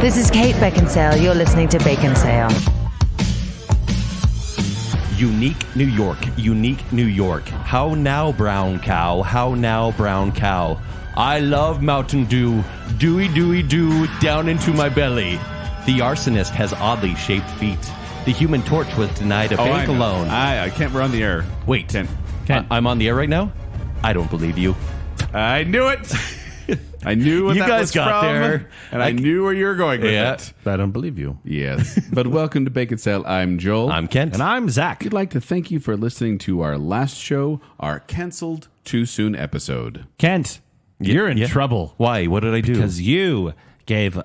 This is Kate Baconsale. You're listening to Baconsale. Unique New York, unique New York. How now, brown cow? How now, brown cow? I love Mountain Dew. Dewy, dewy, dew down into my belly. The arsonist has oddly shaped feet. The Human Torch was denied a bank loan. I can't run the air. Wait, Kent. I'm on the air right now? I don't believe you. I knew it. I knew what you that guys was got from, there. And I knew where you were going with it. I don't believe you. Yes. But welcome to Baconsale. I'm Joel. I'm Kent. And I'm Zack. We'd like to thank you for listening to our last show, our canceled too soon episode. Kent, you're in trouble. Why? What did I do? Because you gave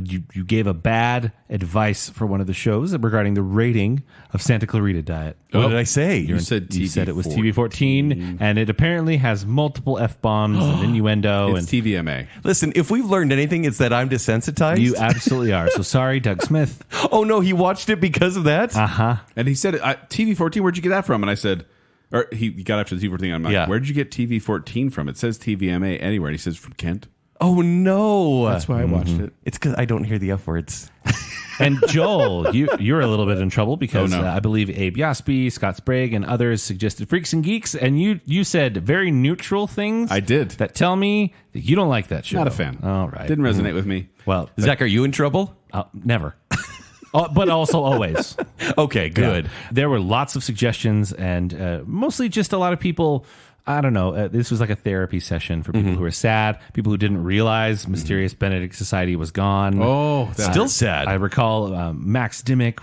you gave a bad advice for one of the shows regarding the rating of Santa Clarita Diet. What did I say? You said it was TV-14, and it apparently has multiple F-bombs and innuendo. It's TVMA. Listen, if we've learned anything, it's that I'm desensitized. You absolutely are. So sorry, Doug Smith. Oh, no, he watched it because of that? Uh-huh. And he said, TV-14, where'd you get that from? And I said, or he got after the TV-14. I'm like, where'd you get TV-14 from? It says TVMA anywhere. And he says, from Kent. Oh, no. That's why I watched it. It's because I don't hear the F words. And Joel, you're a little bit in trouble because I believe Abe Yasby, Scott Sprague, and others suggested Freaks and Geeks, and you said very neutral things. I did. That tell me that you don't like that show. Not a fan. All right. Didn't resonate with me. Well, Zack, are you in trouble? never. But also always. Okay, good. Yeah. There were lots of suggestions, and mostly just a lot of people. I don't know. This was like a therapy session for people who were sad, people who didn't realize Mysterious Benedict Society was gone. Oh, that's still sad. I recall Max Dimmick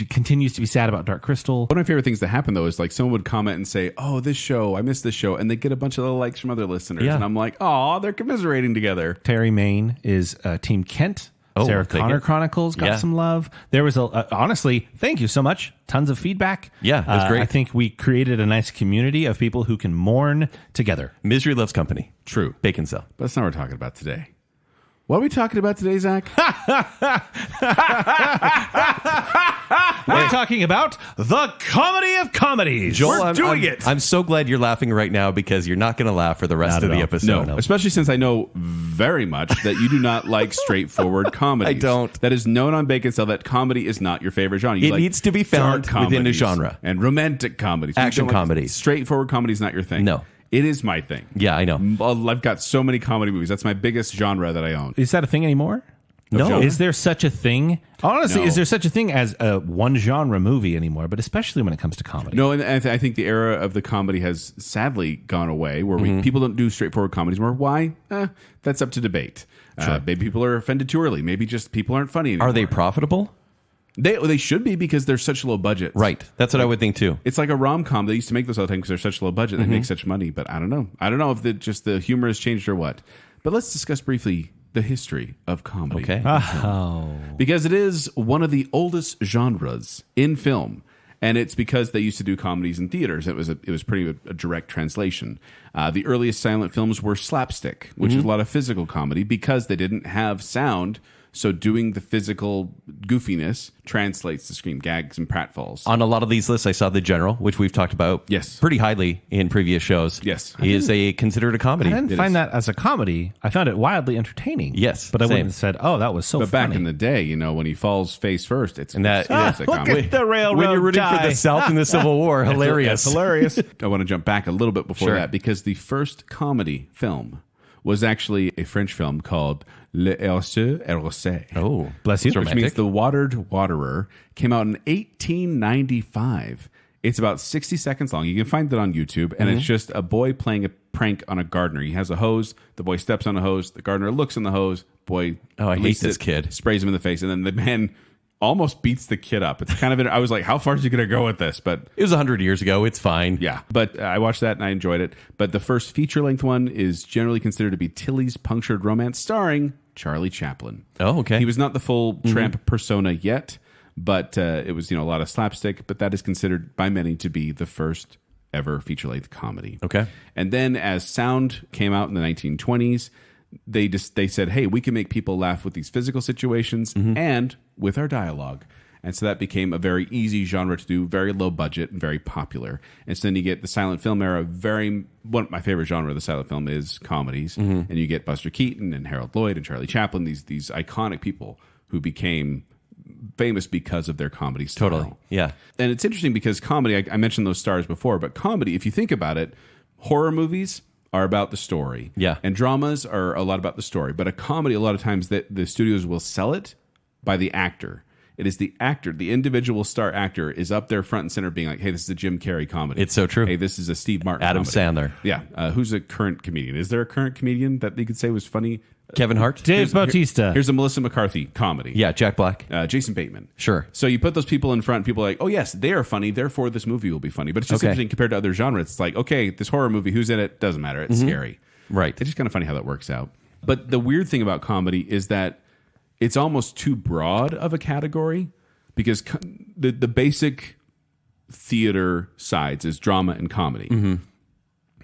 continues to be sad about Dark Crystal. One of my favorite things that happened, though, is like someone would comment and say, oh, this show, I missed this show. And they get a bunch of little likes from other listeners. Yeah. And I'm like, oh, they're commiserating together. Terry Main is Team Kent. Sarah Connor Chronicles got some love. There was honestly, thank you so much. Tons of feedback. Yeah, it was great. I think we created a nice community of people who can mourn together. Misery loves company. True. Baconsale. But that's not what we're talking about today. What are we talking about today, Zach? We're talking about the comedy of comedies. Joel, we're doing it. I'm so glad you're laughing right now because you're not going to laugh for the rest of the episode. No, especially since I know very much that you do not like straightforward comedies. I don't. That is known on Baconsale that comedy is not your favorite genre. You it needs to be found within a genre. And romantic comedies. Action comedies. Straightforward comedy is not your thing. No. It is my thing. Yeah, I know. I've got so many comedy movies. That's my biggest genre that I own. Is that a thing anymore? No. Is there such a thing? Honestly, No. is there such a thing as a one genre movie anymore? But especially when it comes to comedy. No, and I think the era of the comedy has sadly gone away, where people don't do straightforward comedies more. Why? That's up to debate. Sure. Maybe people are offended too early. Maybe just people aren't funny anymore. Are they profitable? They should be because they're such low budget. Right. That's what I would think too. It's like a rom-com. They used to make those all the time because they're such low budget and they make such money. But I don't know. I don't know if the humor has changed or what. But let's discuss briefly the history of comedy. Okay. Because it is one of the oldest genres in film. And it's because they used to do comedies in theaters. It was pretty a direct translation. The earliest silent films were slapstick, which is a lot of physical comedy because they didn't have sound. So doing the physical goofiness translates to scream gags and pratfalls. On a lot of these lists, I saw The General, which we've talked about pretty highly in previous shows. Yes. Is considered a comedy. I didn't find that as a comedy. I found it wildly entertaining. Yes, but I same. wouldn't have said, "Oh, that was so." But funny. back in the day, when he falls face first, it's And that- it's a Look comedy. at the railroad When you're rooting die. for the South in the Civil War, hilarious. That's hilarious. I want to jump back a little bit before Sure. that because the first comedy film was actually a French film called Le Heureux et Rosé. Oh, bless you. It's Which romantic. means The Watered Waterer. Came out in 1895. It's about 60 seconds long. You can find it on YouTube, and it's just a boy playing a prank on a gardener. He has a hose. The boy steps on a hose. The gardener looks in the hose. Boy, Oh, I hate releases this it, kid. Sprays him in the face, and then the man almost beats the kid up. It's kind of I was like, how far is he going to go with this? But It was 100 years ago. It's fine. yeah, but I watched that and I enjoyed it. But the first feature-length one is generally considered to be Tilly's Punctured Romance, starring Charlie Chaplin. Oh, okay. He was not the full tramp persona yet, but it was a lot of slapstick. But that is considered by many to be the first ever feature-length comedy. Okay. And then as sound came out in the 1920s, they said, hey, we can make people laugh with these physical situations and with our dialogue. And so that became a very easy genre to do, very low budget and very popular. And so then you get the silent film era. One of my favorite genre of the silent film is comedies. And you get Buster Keaton and Harold Lloyd and Charlie Chaplin, these iconic people who became famous because of their comedy style. Totally. Yeah. And it's interesting because comedy, I mentioned those stars before, but comedy, if you think about it, horror movies are about the story. Yeah. And dramas are a lot about the story. But a comedy, a lot of times the studios will sell it by the actor. It is the actor, the individual star actor is up there front and center being like, hey, this is a Jim Carrey comedy. It's so true. Hey, this is a Steve Martin Adam comedy. Sandler. Yeah. Who's a current comedian? Is there a current comedian that you could say was funny? Kevin Hart. Dave Bautista. Here's a Melissa McCarthy comedy. Yeah, Jack Black. Jason Bateman. Sure. So you put those people in front, people are like, oh, yes, they are funny, therefore this movie will be funny. But it's just Okay. interesting compared to other genres. It's like, okay, this horror movie, who's in it? Doesn't matter. It's scary. Right. It's just kind of funny how that works out. But the weird thing about comedy is that it's almost too broad of a category because the basic theater sides is drama and comedy.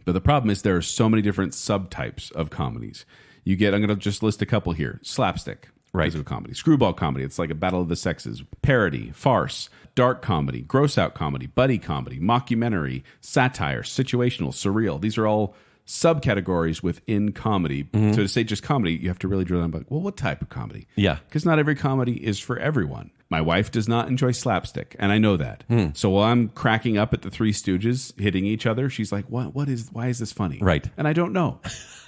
But the problem is there are so many different subtypes of comedies. I'm going to just list a couple here. Slapstick. Right. Physical comedy. Screwball comedy. It's like a battle of the sexes. Parody. Farce. Dark comedy. Gross out comedy. Buddy comedy. Mockumentary. Satire. Situational. Surreal. These are all subcategories within comedy. So to say just comedy, you have to really drill down. Like, well, what type of comedy? Yeah. Because not every comedy is for everyone. My wife does not enjoy slapstick, and I know that. So while I'm cracking up at the Three Stooges hitting each other, she's like, why is this funny? Right. And I don't know.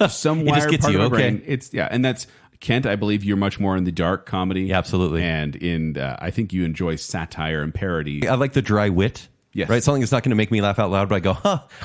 Some It just wired gets part you, of my okay. brain. And that's Kent, I believe you're much more in the dark comedy. Yeah, absolutely. And I think you enjoy satire and parody. I like the dry wit. Yes. Right? Something that's not going to make me laugh out loud, but I go,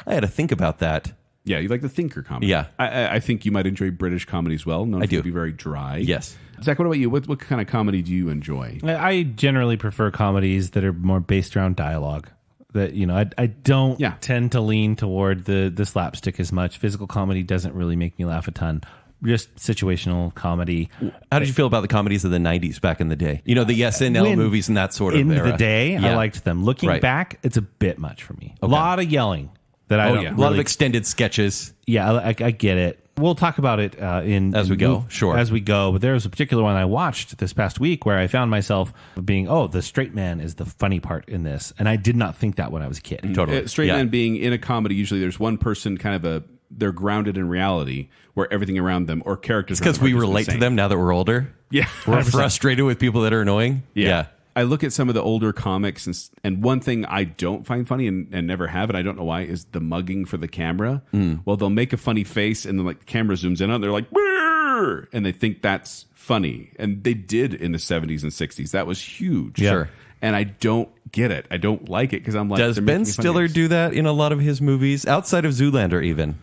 I had to think about that. Yeah, you like the thinker comedy. Yeah. I think you might enjoy British comedy as well. Known I to do. be very dry. Yes. Zach, what about you? What kind of comedy do you enjoy? I generally prefer comedies that are more based around dialogue. That I don't tend to lean toward the slapstick as much. Physical comedy doesn't really make me laugh a ton. Just situational comedy. How did you feel about the comedies of the 90s back in the day? The SNL movies and that sort of in era. the day, Yeah. I liked them. Looking Right. back, it's a bit much for me. A lot of yelling that I don't yeah. A lot of really- extended sketches. Yeah, I get it. We'll talk about it As we go, sure. As we go. But there was a particular one I watched this past week where I found myself being, the straight man is the funny part in this. And I did not think that when I was a kid. Totally. Straight Yeah. man being in a comedy, usually there's one person kind of they're grounded in reality where everything around them or characters Because around we them are just relate the to same. them now that we're older. Yeah. We're frustrated with people that are annoying. Yeah. I look at some of the older comics and one thing I don't find funny and never have, and I don't know why, is the mugging for the camera. Well, they'll make a funny face and then the camera zooms in on it, they're like, "Brrr!" And they think that's funny. And they did in the 70s and 60s. That was huge. Yeah. Sure. And I don't get it. I don't like it because I'm like, Does they're Ben making fun of Stiller us. do that in a lot of his movies? Outside of Zoolander, even.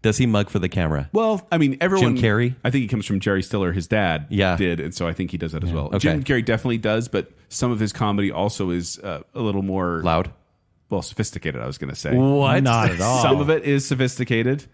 Does he mug for the camera? Well, I mean, everyone. Jim Carrey? I think he comes from Jerry Stiller. His dad Yeah. did, and so I think he does that as well. Okay. Jim Carrey definitely does, but some of his comedy also is a little more Loud? well, sophisticated. I was going to say What? Not at all. Some of it is sophisticated.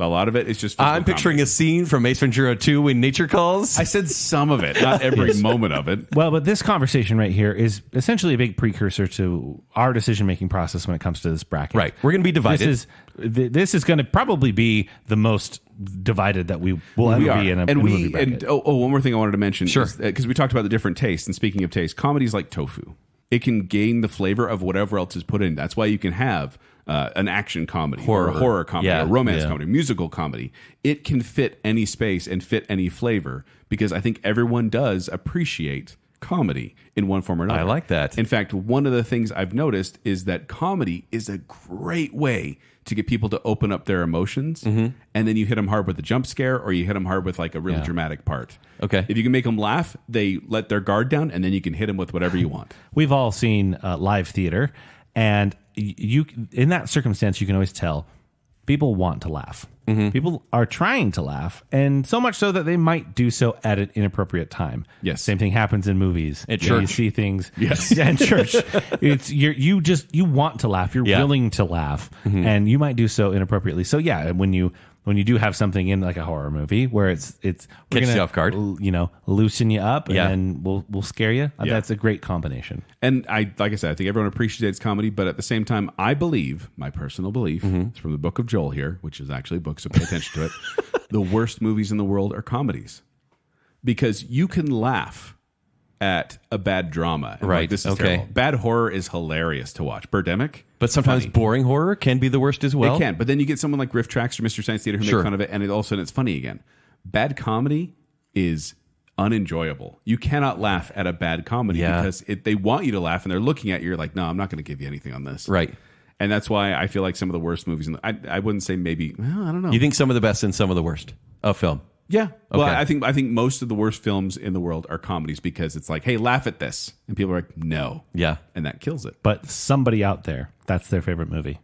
A lot of it is just. I'm picturing a scene from Ace Ventura 2 when nature calls. I said some of it, not every moment of it. Well, but this conversation right here is essentially a big precursor to our decision-making process when it comes to this bracket. Right. We're going to be divided. This is going to probably be the most divided that we will ever be in a movie bracket. One more thing I wanted to mention. Sure. Because we talked about the different tastes, and speaking of taste, comedy is like tofu. It can gain the flavor of whatever else is put in. That's why you can have an action comedy or a horror comedy Yeah. or a romance Yeah. comedy, musical comedy. It can fit any space and fit any flavor because I think everyone does appreciate comedy in one form or another. I like that. In fact, one of the things I've noticed is that comedy is a great way to get people to open up their emotions, and then you hit them hard with a jump scare or you hit them hard with like a really dramatic part. Okay. If you can make them laugh, they let their guard down, and then you can hit them with whatever you want. We've all seen live theater, and you in that circumstance, you can always tell people want to laugh. People are trying to laugh, and so much so that they might do so at an inappropriate time. Yes. Same thing happens in movies. At You church. see things. Yes. And church. It's you want to laugh. You're Yeah. willing to laugh, and you might do so inappropriately. So yeah, when you do have something in like a horror movie where it's we're Catches gonna, you off guard. loosen you up, Yeah. and then we'll scare you. Yeah. That's a great combination. And like I said, I think everyone appreciates comedy, but at the same time, I believe, my personal belief, it's from the book of Joel here, which is actually a book, so pay attention to it. The worst movies in the world are comedies. Because you can laugh at a bad drama. And Right, like, this is okay. terrible. Bad horror is hilarious to watch. Birdemic. But sometimes funny. boring horror can be the worst as well. It can. But then you get someone like Riff Tracks or Mr. Science Theater who Sure. make fun of it, and all of a sudden it's funny again. Bad comedy is unenjoyable. You cannot laugh at a bad comedy Yeah. because they want you to laugh, and they're looking at you. You're like, no, I'm not going to give you anything on this. Right. And that's why I feel like some of the worst movies, I wouldn't say maybe, well, I don't know. You think some of the best and some of the worst of film? Yeah. Well, Okay. I think most of the worst films in the world are comedies because it's like, hey, laugh at this. And people are like, no. Yeah. And that kills it. But somebody out there, that's their favorite movie.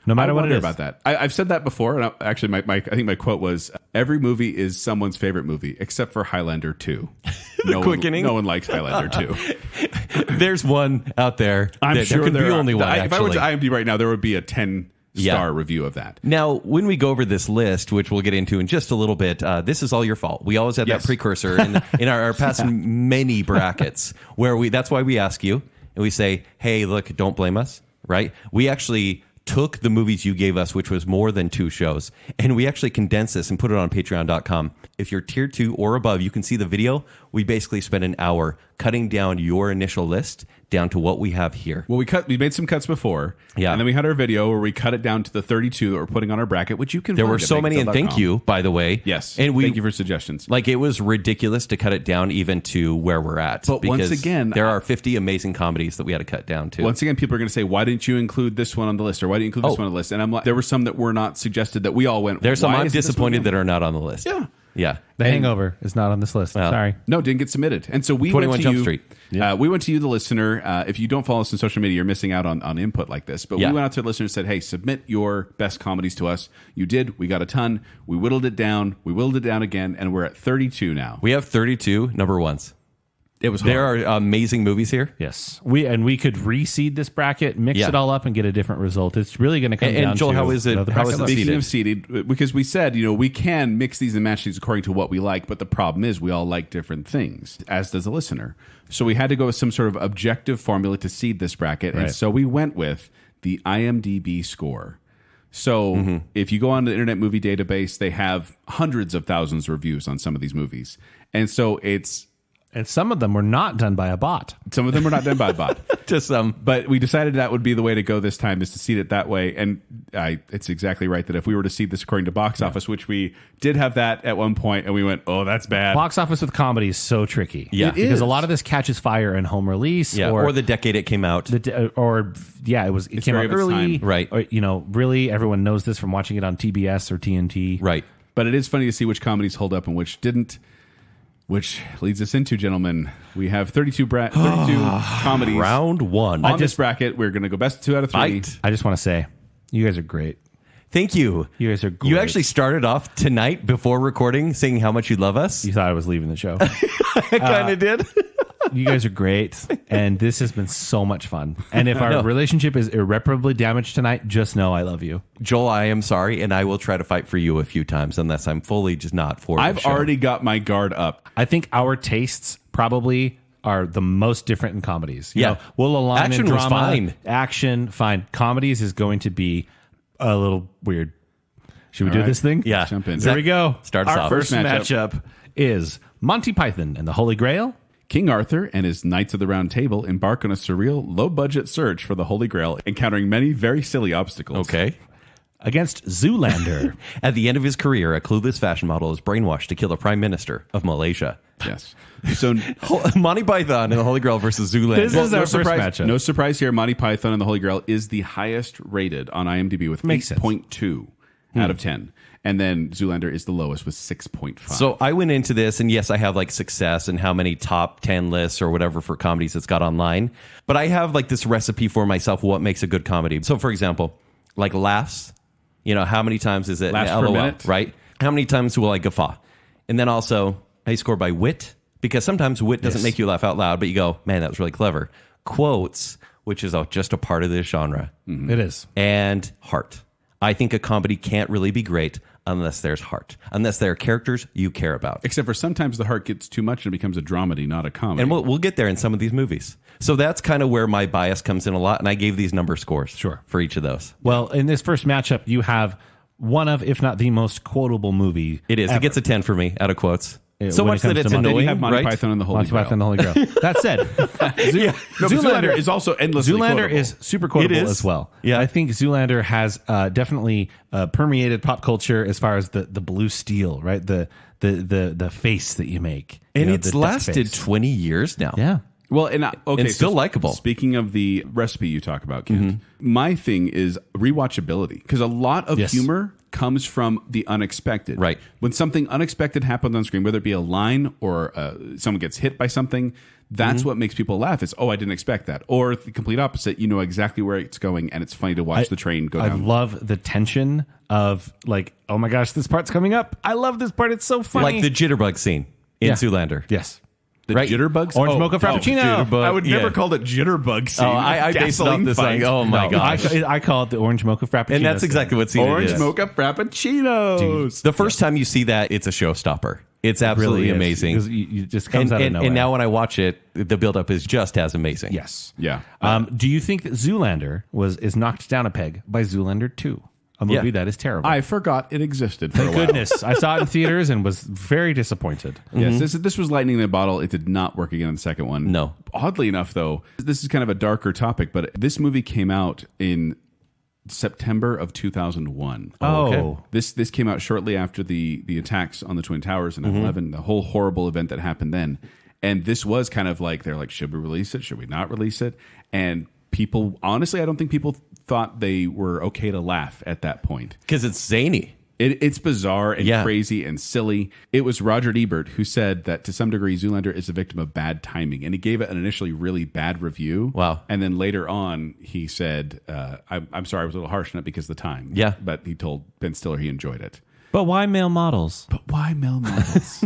No matter I what it wonder is. about that. I've said that before, and actually, I think my quote was, "Every movie is someone's favorite movie, except for Highlander 2." quickening? No one likes Highlander 2. There's one out there. I'm there sure could be there are. only one. If I went Actually. to IMDb right now, there would be a 10-star Yeah. review of that. Now, when we go over this list, which we'll get into in just a little bit, this is all your fault. We always have Yes. that precursor in our past many brackets where that's why we ask you and we say, hey, look, don't blame us, right? We actually took the movies you gave us, which was more than 2 shows, and we actually condensed this and put it on patreon.com. If you're tier 2 or above, you can see the video. We basically spent an hour cutting down your initial list down to what we have here. Well, we made some cuts before, Yeah. and then we had our video where we cut it down to the 32 that we're putting on our bracket, which you can. There find were at so many, and thank baconsale.com. you, by the way. Yes, and thank you for suggestions. Like, it was ridiculous to cut it down even to where we're at. But once because again, there are 50 amazing comedies that we had to cut down to. Once again, people are going to say, "Why didn't you include this one on the list?" Or "Why didn't you include this one on the list?" And I'm like, there were some that were not suggested that we all went. There's some "Why I'm isn't this one disappointed on?" that are not on the list. Yeah. Yeah. The Hangover is not on this list. Well, Sorry. No, didn't get submitted. And so we 21 went to Jump you. Street. We went to you, the listener. If you don't follow us on social media, you're missing out on input like this. But Yeah. we went out to the listener and said, hey, submit your best comedies to us. You did. We got a ton. We whittled it down. We whittled it down again. And we're at 32 now. We have 32 number ones. It was hard. There are amazing movies here. Yes. We could reseed this bracket, mix Yeah. it all up, and get a different result. It's really going to come down And Joel, to how is it? the How bracket is it list. Speaking seated? of seeded, because we said, we can mix these and match these according to what we like, but the problem is we all like different things, as does the listener. So we had to go with some sort of objective formula to seed this bracket, and Right. so we went with the IMDb score. So if you go on the Internet Movie Database, they have hundreds of thousands of reviews on some of these movies. And so And some of them were not done by a bot. some of them are not done by a bot. Just But we decided that would be the way to go this time, is to seed it that way. And it's exactly right that if we were to seed this according to box office, which we did have that at one point, and we went, oh, that's bad. Box office with comedy is so tricky. Yeah. It because is. a lot of this catches fire in home release, or the decade it came out. it came very out of its early, time. Right. Or, really, everyone knows this from watching it on TBS or TNT. Right. But it is funny to see which comedies hold up and which didn't. Which leads us into, gentlemen, we have 32 comedies. Round 1. On this bracket, we're going to go best 2 out of 3. Fight. I just want to say, you guys are great. Thank you. You guys are great. You actually started off tonight before recording saying how much you love us. You thought I was leaving the show. I kind of did. You guys are great, and this has been so much fun. And if our relationship is irreparably damaged tonight, just know I love you. Joel, I am sorry, and I will try to fight for you a few times unless I'm fully just not for the I've show. already got my guard up. I think our tastes probably are the most different in comedies. You Yeah. know, we'll align Action in was drama. fine. Action, fine. Comedies is going to be a little weird. Should we do right. this thing? Yeah. Jump in. There we go. Start us Our off. first First matchup is Monty Python and the Holy Grail King Arthur and his Knights of the Round Table embark on a surreal, low-budget search for the Holy Grail, encountering many very silly obstacles. Okay. against Zoolander. At the end of his career, a clueless fashion model is brainwashed to kill the Prime Minister of Malaysia. Yes. So Monty Python and the Holy Grail versus Zoolander. This is our first surprise, matchup. No surprise here. Monty Python and the Holy Grail is the highest rated on IMDb with Makes sense. 8.2 out of 10. And then Zoolander is the lowest with 6.5. So I went into this, and yes, I have like success and how many top 10 lists or whatever for comedies it's got online. But I have like this recipe for myself, what makes a good comedy. So for example, like laughs, you know, how many times is it? Laughs per LOL, minute. right? How many times will I guffaw? And then also, I score by wit, because sometimes wit doesn't make you laugh out loud, but you go, man, that was really clever. Quotes, which is just a part of this genre. It is. And heart. I think a comedy can't really be great unless there's heart, unless there are characters you care about. Except for sometimes the heart gets too much and it becomes a dramedy, not a comedy. And we'll get there in some of these movies. So that's kind of where my bias comes in a lot, and I gave these number scores for each of those. Well, in this first matchup, you have one of, if not the most quotable movie. It is. ever. It gets a 10 for me out of quotes. So when much it comes that it's to Monty. annoying, You have Monty right? Python and the Holy Monty Grail. Python and the Holy Grail. That said, Zoolander is also endlessly Zoolander quotable. is super quotable It is. as well. Yeah. I think Zoolander has definitely permeated pop culture as far as the blue steel, right? The face that you make. And the it's duck lasted face. 20 years now. Yeah. Well, and okay, And still likable. Speaking of the recipe you talk about, Kent, my thing is rewatchability because a lot of Yes. humor comes from the unexpected. Right. When something unexpected happens on screen, whether it be a line or someone gets hit by something, that's what makes people laugh. Is I didn't expect that, or the complete opposite. You know exactly where it's going, and it's funny to watch the train go I down. love the tension of like, oh my gosh, this part's coming up. I love this part. It's so funny. Like the jitterbug scene in Yeah. Zoolander. Yes. The Right. jitterbugs, Orange mocha frappuccino. jitterbug. I would never Yeah. call it jitterbug scene. Oh, I based it off Gasoline this fight. like, oh my No, gosh. I call it the orange mocha frappuccino. And that's exactly what scene Orange it is. mocha frappuccinos. The first time you see that, it's a showstopper. It's absolutely really is, amazing. because it just comes out of nowhere. And now when I watch it, the buildup is just as amazing. Yes. Yeah. Do you think that Zoolander is knocked down a peg by Zoolander 2? A movie Yeah. that is terrible. I forgot it existed for a Thank while. goodness. I saw it in theaters and was very disappointed. Yes, this was lightning in a bottle. It did not work again in the second one. No. Oddly enough, though, this is kind of a darker topic, but this movie came out in September of 2001. Oh. This came out shortly after the attacks on the Twin Towers and 9/11, the whole horrible event that happened then. And this was kind of like, they're like, should we release it? Should we not release it? And people, honestly, I don't think people thought they were okay to laugh at that point. Because it's zany. It's bizarre and Yeah. crazy and silly. It was Roger Ebert who said that to some degree Zoolander is a victim of bad timing, and he gave it an initially really bad review. Wow. And then later on he said, I'm sorry I was a little harsh on it because of the time. Yeah. But he told Ben Stiller he enjoyed it. But why male models? But why Mel Models?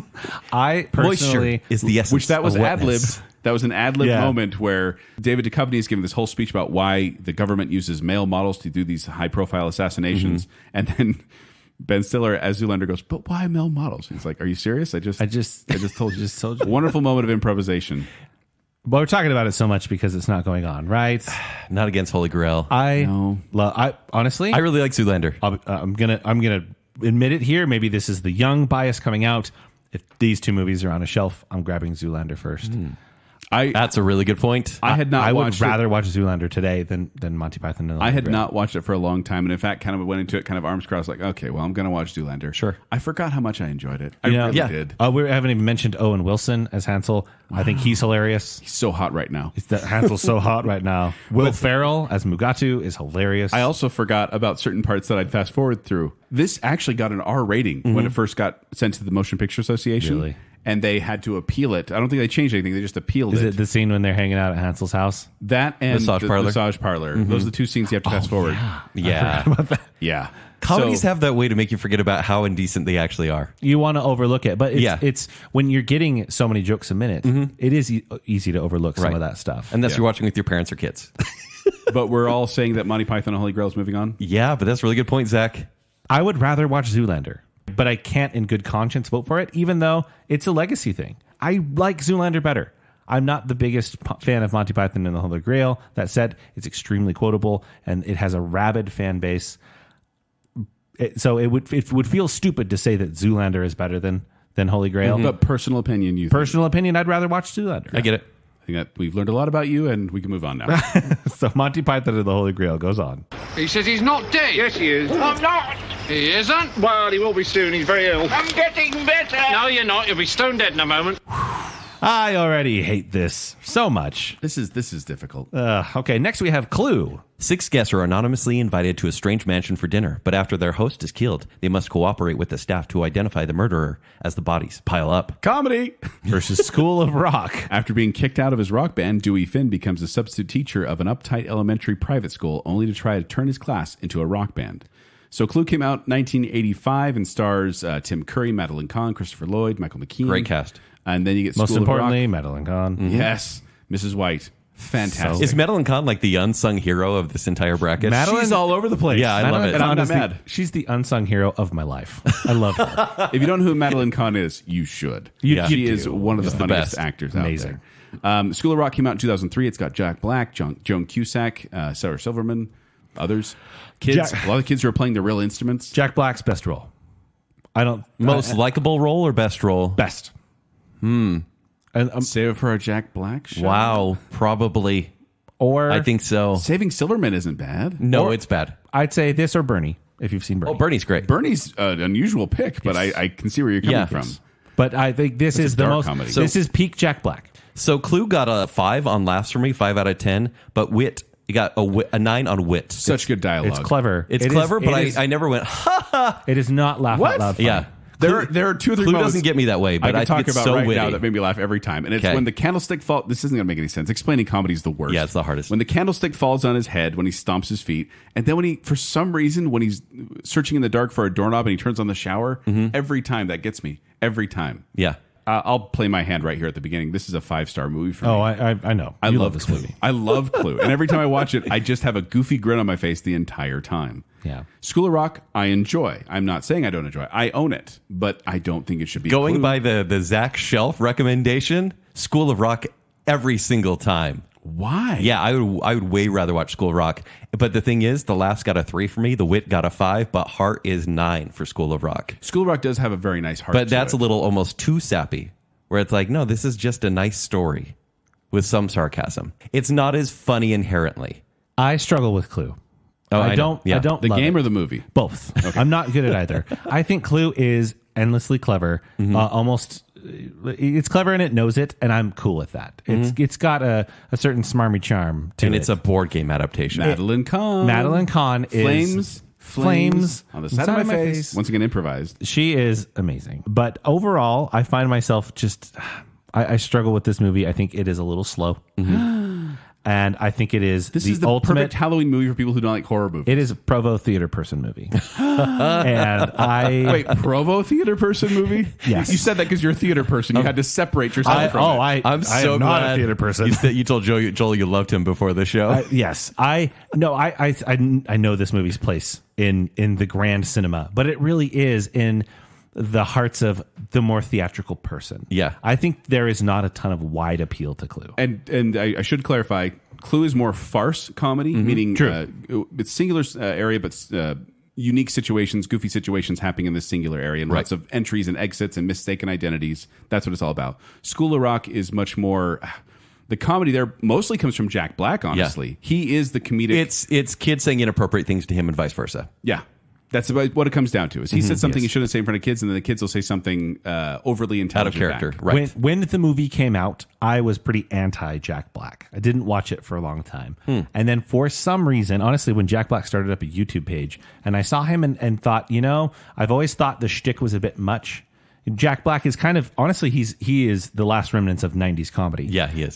I personally... Moisture is the essence. Which that was of ad wetness. libbed. That was an ad lib Yeah. moment where David Duchovny is giving this whole speech about why the government uses male models to do these high profile assassinations. And then Ben Stiller as Zoolander goes, but why male models? He's like, are you serious? I just told you. just told you. Wonderful moment of improvisation. But we're talking about it so much because it's not going on, right? Not against Holy Grail. No. I honestly, I really like Zoolander. I'm gonna admit it here. Maybe this is the young bias coming out. If these two movies are on a shelf, I'm grabbing Zoolander first. That's a really good point. I had not I would watched rather watch Zoolander today than Monty Python. And the I Holy had Grail. not watched it for a long time, and in fact, kind of went into it kind of arms crossed, like, okay, well, I'm going to watch Zoolander. Sure. I forgot how much I enjoyed it. I You know, really yeah. did. We haven't even mentioned Owen Wilson as Hansel. I think he's hilarious. He's so hot right now. Hansel's so hot right now. Will Ferrell as Mugatu is hilarious. I also forgot about certain parts that I'd fast forward through. This actually got an R rating when it first got sent to the Motion Picture Association. Really? And they had to appeal it. I don't think they changed anything. They just appealed Is it. it the scene when they're hanging out at Hansel's house? That and Massage the parlor. massage parlor. Those are the two scenes you have to fast forward. Yeah. Yeah. Comedies So- have that way to make you forget about how indecent they actually are. You want to overlook it, but Yeah. it's when you're getting so many jokes a minute, it is easy to overlook some Right. of that stuff. Unless you're watching with your parents or kids. But we're all saying that Monty Python and Holy Grail is moving on. Yeah, but that's a really good point, Zach. I would rather watch Zoolander, but I can't in good conscience vote for it, even though it's a legacy thing. I like Zoolander better. I'm not the biggest fan of Monty Python and the Holy Grail. That said, it's extremely quotable and it has a rabid fan base. So it would feel stupid to say that Zoolander is better than Holy Grail. But personal opinion, you Personal opinion, I'd rather watch Zoolander. I get it. I think that we've learned a lot about you, and we can move on now. So Monty Python and the Holy Grail goes on. He says he's not dead. Yes, he is. I'm not. He isn't. Well, he will be soon. He's very ill. I'm getting better. No, you're not. You'll be stone dead in a moment. I already hate this so much. This is difficult. Okay, next we have Clue. 6 guests are anonymously invited to a strange mansion for dinner, but after their host is killed, they must cooperate with the staff to identify the murderer as the bodies pile up. Comedy! Versus School of Rock. After being kicked out of his rock band, Dewey Finn becomes a substitute teacher of an uptight elementary private school, only to try to turn his class into a rock band. So Clue came out 1985 and stars Tim Curry, Madeline Kahn, Christopher Lloyd, Michael McKean. Great cast. And then you get Most School importantly, of Madeline Kahn. Rock. Yes, Mrs. White. Fantastic. Is Madeline Kahn like the unsung hero of this entire bracket? She's all over the place. Yeah, I love it. And I'm not is mad. She's the unsung hero of my life. I love her. If you don't know who Madeline Kahn is, you should. Yeah. She You is do. one of the She's the funniest best. actors Amazing. out there. School of Rock came out in 2003. It's got Jack Black, Joan Cusack, Sarah Silverman, others. Kids, Jack- a lot of kids who are playing the real instruments. Jack Black's best role. I don't... Most likable role or best role? Best. And, Save it for a Jack Black show. Wow, probably. or I think so. Saving Silverman isn't bad. No, it's bad. I'd say this or Bernie, if you've seen Bernie. Oh, Bernie's great. Bernie's an unusual pick, but I can see where you're coming from. Yes. But I think this That's is a the dark most. comedy. This is peak Jack Black. So Clue got a 5 on laughs for me, 5 out of 10. But Wit, you got a 9 on Wit. Such good dialogue. It's clever. It's It clever, is- but it is- I never went, ha ha. It is not laugh out loud funny. Yeah. There are 2 or 3 Clue moments doesn't get me that way, but I I can think talk it's about so right witty. now that made me laugh every time. And it's Okay. when the candlestick falls. This isn't going to make any sense. Explaining comedy is the worst. Yeah, it's the hardest. When the candlestick falls on his head, when he stomps his feet, and then when he, for some reason, when he's searching in the dark for a doorknob and he turns on the shower, every time that gets me. Every time. Yeah. I'll play my hand right here at the beginning. This is a 5-star movie for me. Oh, I know. I You love this Clue. movie. I love Clue. And every time I watch it, I just have a goofy grin on my face the entire time. Yeah. School of Rock, I enjoy. I'm not saying I don't enjoy it. I own it, but I don't think it should be Going Clue. by the Zack Shelf recommendation, School of Rock every single time. Why? Yeah, I would way rather watch School of Rock. But the thing is, the laughs got a 3 for me. The Wit got a 5, but Heart is 9 for School of Rock. School of Rock does have a very nice heart. But to that's it. a little almost too sappy, where it's like, no, this is just a nice story with some sarcasm. It's not as funny inherently. I struggle with Clue. Oh, I I know. don't. Yeah. I don't. The love game it. or the movie? Both. I'm not good at either. I think Clue is endlessly clever. Almost, it's clever and it knows it, and I'm cool with that. It's got a certain smarmy charm to And it. it's a board game adaptation. Madeline Kahn. Madeline Kahn Flames. is flames on the side of my face. Once again, improvised. She is amazing. But overall, I find myself just I struggle with this movie. I think it is a little slow. And I think it is This the is the ultimate perfect Halloween movie for people who don't like horror movies. It is a Provo theater person movie. And I Wait, Provo theater person movie? Yes. You said that because you're a theater person. You had to separate yourself from it. I'm so am not glad a theater person. You told Joel you loved him before the show. Yes, I know this movie's place in the grand cinema, but it really is in the hearts of the more theatrical person. Yeah. I think there is not a ton of wide appeal to Clue. And I should clarify, Clue is more farce comedy, meaning it's singular area, but unique situations, goofy situations happening in this singular area, and lots of entries and exits and mistaken identities. That's what it's all about. School of Rock is much more. The comedy there mostly comes from Jack Black, honestly. Yeah. He is the comedic. It's kids saying inappropriate things to him and vice versa. Yeah. That's about what it comes down to. Is he said something he shouldn't say in front of kids, and then the kids will say something overly intelligent Out of character. back. Right. When the movie came out, I was pretty anti Jack Black. I didn't watch it for a long time. And then for some reason, honestly, when Jack Black started up a YouTube page and I saw him and thought, I've always thought the shtick was a bit much. Jack Black is kind of, honestly, he is the last remnants of 90s comedy. Yeah, he is.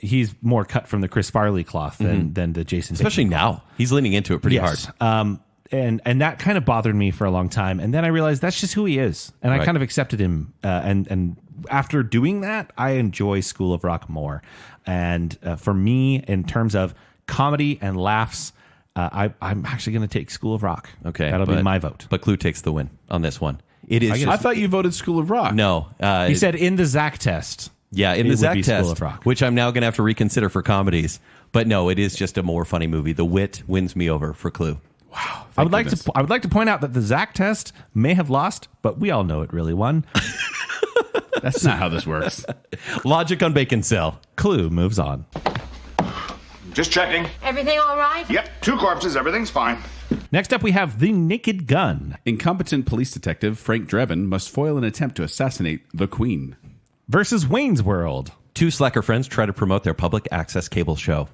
He's more cut from the Chris Farley cloth than the Jason Especially Bateman now. He's leaning into it pretty Yes. hard. And that kind of bothered me for a long time. And then I realized that's just who he is. And I Right. kind of accepted him. And after doing that, I enjoy School of Rock more. And for me, in terms of comedy and laughs, I'm actually going to take School of Rock. Okay. That'll be my vote. But Clue takes the win on this one. It is. I thought you voted School of Rock. No. He said in the Zack test. Yeah, in it the would Zack be School test, of Rock. which I'm now going to have to reconsider for comedies. But no, it is just a more funny movie. The Wit wins me over for Clue. Wow. I would like to point out that the Zack test may have lost, but we all know it really won. That's not how this works. Logic on Baconsale. Clue moves on. Just checking. Everything all right? Yep, 2 corpses. Everything's fine. Next up, we have The Naked Gun Incompetent police detective Frank Drebin must foil an attempt to assassinate the Queen. versus Wayne's World. 2 slacker friends try to promote their public access cable show.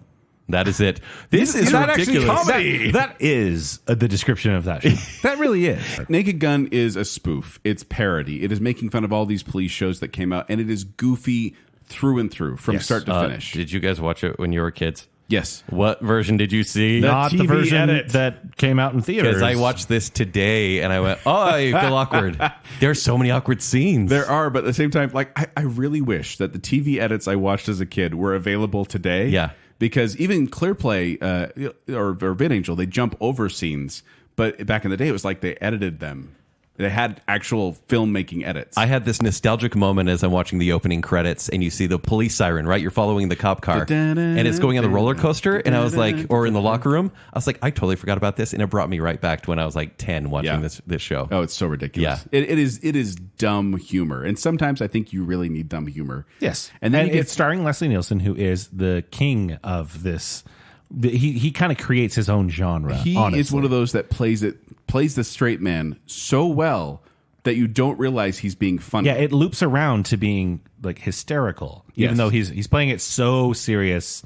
That is it. This is that actually ridiculous. that is the description of that show. That really is. Naked Gun is a spoof. It's parody. It is making fun of all these police shows that came out, and it is goofy through and through from start to finish. Did you guys watch it when you were kids? Yes. What version did you see? Not the TV version edit. that came out in theaters. Because I watched this today and I went, oh, I feel awkward. There's so many awkward scenes. There are, but at the same time, I really wish that the TV edits I watched as a kid were available today. Yeah. Because even ClearPlay or VidAngel, they jump over scenes. But back in the day, it was like they edited them. They had actual filmmaking edits. I had this nostalgic moment as I'm watching the opening credits, and you see the police siren, right? You're following the cop car, and it's going on the roller coaster, and I was like, or in the locker room, I was like, I totally forgot about this, and it brought me right back to when I was like 10 watching this show. Oh, it's so ridiculous. Yeah. It is dumb humor, and sometimes I think you really need dumb humor. Yes. And then it's starring Leslie Nielsen, who is the king of this. He kind of creates his own genre. He honestly. is one of those that plays the straight man so well that you don't realize he's being funny. Yeah, it loops around to being like hysterical, even though he's playing it so serious.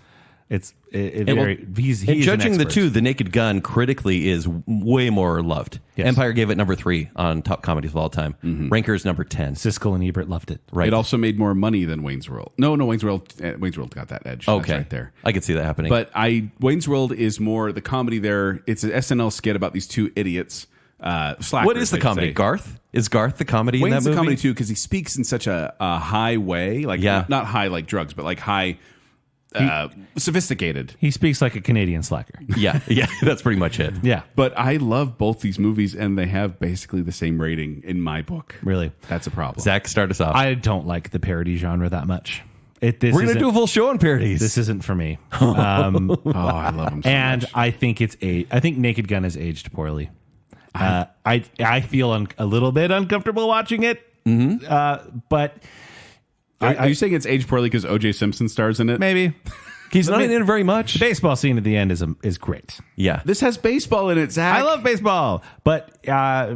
He's judging the two, The Naked Gun critically is way more loved. Yes. Empire gave it number 3 on top comedies of all time. Ranker is number 10. Siskel and Ebert loved it. Right. It also made more money than Wayne's World. No, Wayne's World got that edge. Okay, That's right there. I could see that happening. But Wayne's World is more the comedy. There, it's an SNL skit about these two idiots. Slackers, what is the comedy? Garth? Is Garth the comedy Wayne's in that movie? the comedy too, because he speaks in such a high way, like not high like drugs, but like high. Sophisticated. He speaks like a Canadian slacker. Yeah, that's pretty much it. Yeah. But I love both these movies, and they have basically the same rating in my book. Really? That's a problem. Zach, start us off. I don't like the parody genre that much. We're going to do a full show on parodies. This isn't for me. I love them so and much. I think I think Naked Gun has aged poorly. I feel a little bit uncomfortable watching it, but... Are you saying it's aged poorly because O.J. Simpson stars in it? Maybe. He's not in it very much. The baseball scene at the end is great. Yeah. This has baseball in it, Zach. I love baseball. But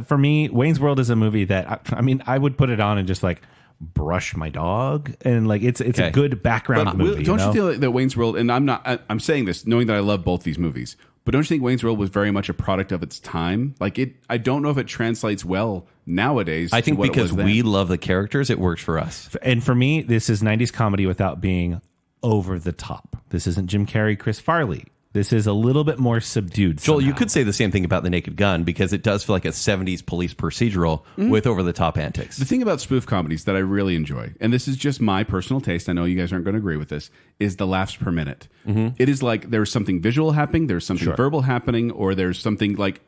for me, Wayne's World is a movie that, I would put it on and just like brush my dog. And like it's a good background movie. Don't you feel like that Wayne's World, and I'm saying this knowing that I love both these movies, but don't you think Wayne's World was very much a product of its time? Like I don't know if it translates well nowadays. I think because we we love the characters, it works for us. And for me, this is 90s comedy without being over the top. This isn't Jim Carrey, Chris Farley. This is a little bit more subdued. Joel, somehow. you could say the same thing about The Naked Gun because it does feel like a 70s police procedural with over-the-top antics. The thing about spoof comedies that I really enjoy, and this is just my personal taste, I know you guys aren't going to agree with this, is the laughs per minute. It is like there's something visual happening, there's something verbal happening, or there's something like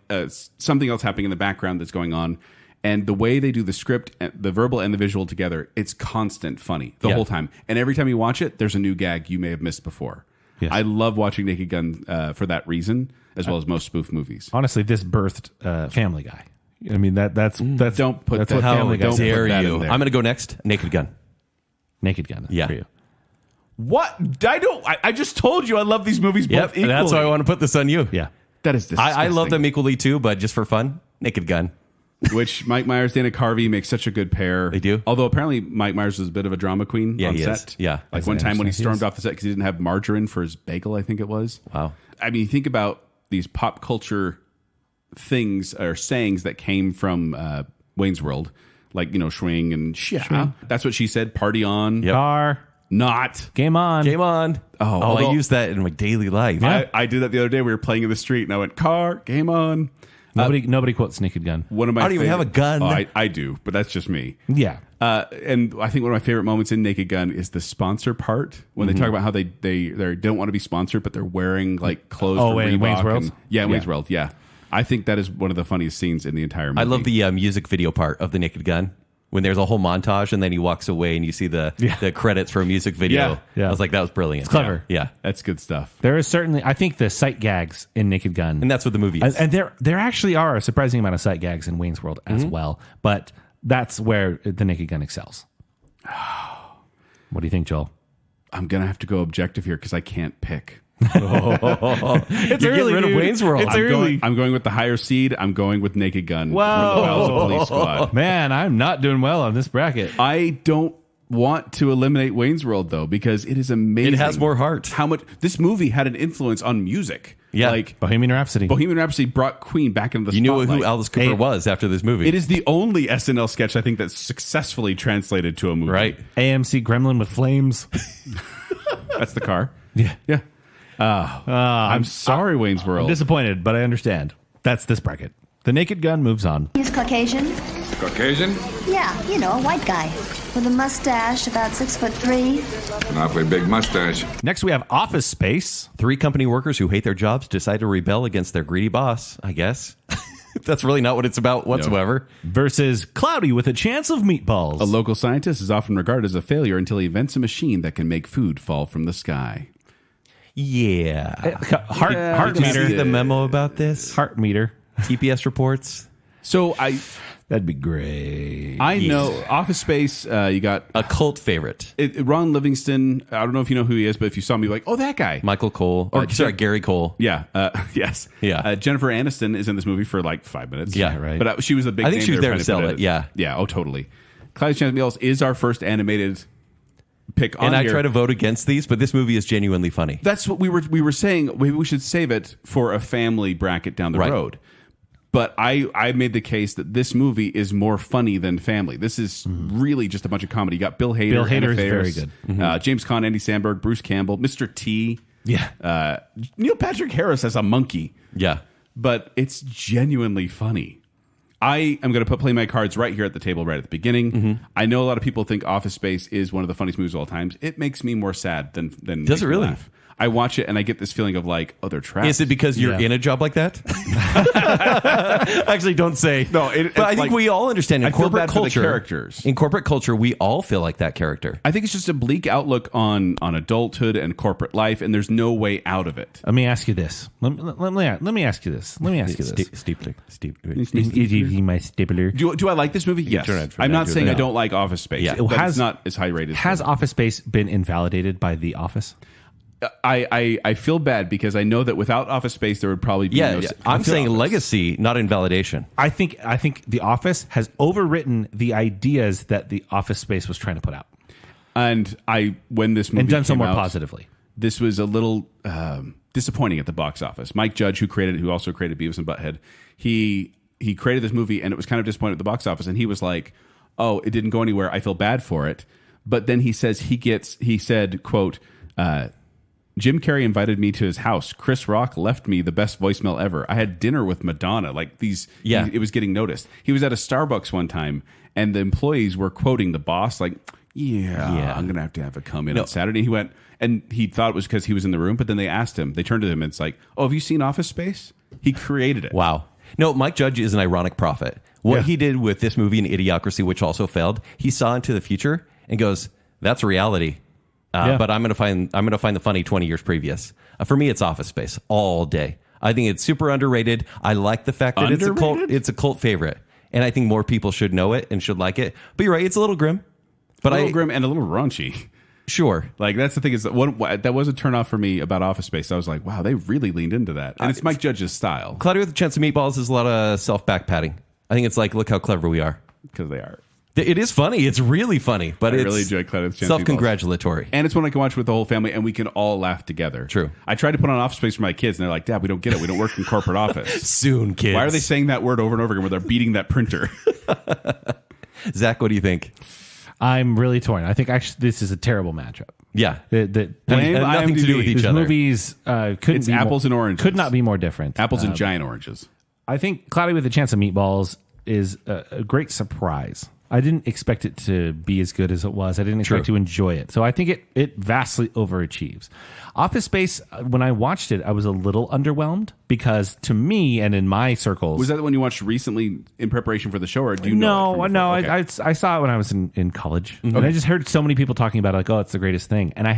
something else happening in the background that's going on. And the way they do the script, the verbal and the visual together, it's constant funny the whole time. And every time you watch it, there's a new gag you may have missed before. Yes. I love watching Naked Gun for that reason, as well as most spoof movies. Honestly, this birthed Family Guy. I mean, that's don't put that's that. what Family Guy. How dare you? in there. I'm going to go next. Naked Gun. Naked Gun. Yeah. For you. What? I just told you I love these movies both equally. That's why I want to put this on you. Yeah. That is disgusting. I love them equally too, but just for fun, Naked Gun. Which Mike Myers, Dana Carvey make such a good pair. They do. Although apparently Mike Myers was a bit of a drama queen on he set. is. Yeah. Like one time when he stormed off the set because he didn't have margarine for his bagel, I think it was. Wow. I mean, think about these pop culture things or sayings that came from Wayne's World, like, swing and Swing. That's what she said. Party on. Yep. Car. Not. Game on. Game on. I use that in my daily life. I did that the other day. We were playing in the street and I went, car, game on. Nobody quotes Naked Gun. One of my I don't even have a gun. Oh, I do, but that's just me. Yeah. And I think one of my favorite moments in Naked Gun is the sponsor part when they talk about how they don't want to be sponsored, but they're wearing like clothes. For in Reebok Wayne's World? Wayne's World. Yeah, I think that is one of the funniest scenes in the entire movie. I love the music video part of The Naked Gun when there's a whole montage and then he walks away and you see the credits for a music video. Yeah. I was like, that was brilliant. It's clever. Yeah. That's good stuff. There is certainly, I think the sight gags in Naked Gun. And that's what the movie is. And there actually are a surprising amount of sight gags in Wayne's World as well. But that's where the Naked Gun excels. What do you think, Joel? I'm going to have to go objective here because I can't pick. It's You're getting rid of Wayne's World. It's early. I'm going with the higher seed. I'm going with Naked Gun. Whoa. From the Pals of Police Squad. Man, I'm not doing well on this bracket. I don't want to eliminate Wayne's World though because it is amazing. It has more heart. How much this movie had an influence on music. Yeah. Like Bohemian Rhapsody. Bohemian Rhapsody brought Queen back into the You knew spotlight. who Alice Cooper was after this movie. It is the only SNL sketch I think that's successfully translated to a movie. Right. AMC Gremlin with Flames. That's the car. Yeah. Yeah. I'm sorry, Wayne's World. I'm disappointed, but I understand. That's this bracket. The Naked Gun moves on. He's Caucasian? Caucasian? Yeah, a white guy. With a mustache, about 6'3". An awfully big mustache. Next, we have Office Space. 3 company workers who hate their jobs decide to rebel against their greedy boss, I guess. That's really not what it's about whatsoever. Versus Cloudy with a Chance of Meatballs. A local scientist is often regarded as a failure until he invents a machine that can make food fall from the sky. Yeah. Heart Did you meter. see the memo about this? Heart meter. TPS reports. So That'd be great. I know Office Space. You got A cult favorite. Ron Livingston. I don't know if you know who he is, but if you saw me, like, oh, that guy. Michael Cole. Gary Cole. Yeah. Yes. Yeah. Jennifer Aniston is in this movie for like 5 minutes. Yeah, right. But she was a big. I think name she was they there were to trying sell put it, yeah. Yeah. Oh, totally. Cloudy with a Chance of Meatballs is our first animated pick on And I here. try to vote against these, but this movie is genuinely funny. That's what we were saying. Maybe we should save it for a family bracket down the Right. road. But I made the case that this movie is more funny than family. This is really just a bunch of comedy. You got Bill Hader. Bill Hader Anna is Faris, very good. James Caan, Andy Samberg, Bruce Campbell, Mr. T. Yeah. Neil Patrick Harris as a monkey. Yeah. But it's genuinely funny. I am going to play my cards right here at the table right at the beginning. I know a lot of people think Office Space is one of the funniest movies of all times. It makes me more sad than Does make it me really? laugh. I watch it and I get this feeling of like, oh, they're trapped. Is it because you're in a job like that? Actually, don't say. No, but I think we all understand in I feel corporate bad for the culture. characters. In corporate culture, we all feel like that character. I think it's just a bleak outlook on adulthood and corporate life, and there's no way out of it. Let me ask you this. Let me ask you this. Let me ask you this. Stapler. Is my stapler? Do I like this movie? Yes. turn it from I'm that not to saying that. I don't like Office Space. Yeah. But Has- it's not as high rated. Has Office Space been invalidated by The Office? I feel bad because I know that without Office Space there would probably be Yeah, no. I'm saying Office. legacy, not invalidation. I think The Office has overwritten the ideas that The Office Space was trying to put out And when this movie and done so came more out, positively. this was a little disappointing at the box office. Mike Judge, who also created Beavis and Butthead, he created this movie and it was kind of disappointing at the box office. And he was like, "Oh, it didn't go anywhere. I feel bad for it." But then he says he said, "Quote." Jim Carrey invited me to his house. Chris Rock left me the best voicemail ever. I had dinner with Madonna. Like these, it was getting noticed. He was at a Starbucks one time, and the employees were quoting the boss, like, "Yeah, I'm gonna have to a come in on Saturday." He went, and he thought it was because he was in the room, but then they asked him. They turned to him, and it's like, "Oh, have you seen Office Space?" He created it. Wow. No, Mike Judge is an ironic prophet. What he did with this movie and Idiocracy, which also failed, he saw into the future and goes, "That's reality." But I'm gonna find the funny 20 years previous. For me, it's Office Space all day. I think it's super underrated. I like the fact that it's a cult favorite, and I think more people should know it and should like it. But you're right, it's a little grim. But a little grim and a little raunchy. Sure, like that's the thing is that was a turn off for me about Office Space. I was like, wow, they really leaned into that, and it's Mike Judge's style. Cloudy with a Chance of Meatballs is a lot of self back patting. I think it's like, look how clever we are, because they are. It is funny. It's really funny, but I it's really enjoy Cloudy with a Chance of Meatballs. Self-congratulatory. And it's one I can watch with the whole family, and we can all laugh together. True. I tried to put on Office Space for my kids, and they're like, "Dad, we don't get it. We don't work in corporate office." Soon, kids. Why are they saying that word over and over again where they're beating that printer? Zach, what do you think? I'm really torn. I think actually this is a terrible matchup. Yeah. Blame nothing to do with IMDb. each These other. movies couldn't It's be apples and oranges. Could not be more different. Apples and giant oranges. I think Cloudy with a Chance of Meatballs is a great surprise. I didn't expect it to be as good as it was. I didn't expect to enjoy it. So I think it vastly overachieves. Office Space, when I watched it, I was a little underwhelmed because to me and in my circles... Was that the one you watched recently in preparation for the show, or do you know it from No. before? Okay. I saw it when I was in college. And I just heard so many people talking about it, like, oh, it's the greatest thing. And I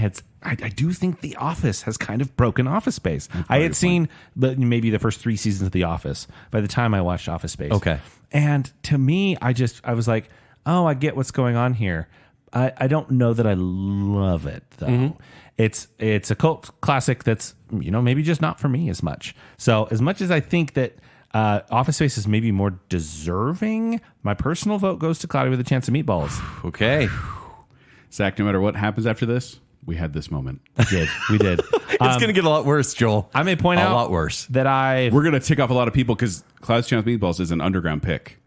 do think The Office has kind of broken Office Space. I had seen maybe the first 3 seasons of The Office by the time I watched Office Space. Okay. And to me, I was like, oh, I get what's going on here. I don't know that I love it though. Mm-hmm. It's a cult classic that's maybe just not for me as much. So as much as I think that Office Space is maybe more deserving, my personal vote goes to Cloudy with a Chance of Meatballs. Okay. Zach, no matter what happens after this, we had this moment. We did. It's going to get a lot worse, Joel. I may point out a lot worse that we're going to tick off a lot of people because Cloudy with a Chance of Meatballs is an underground pick.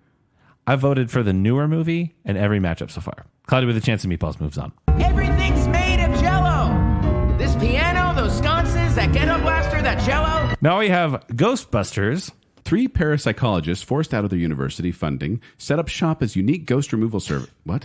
I voted for the newer movie in every matchup so far. Cloudy with a Chance of Meatballs moves on. Everything's made of Jell-O. This piano, those sconces, that ghetto blaster, that Jell-O. Now we have Ghostbusters. 3 parapsychologists forced out of their university funding set up shop as unique ghost removal service. What?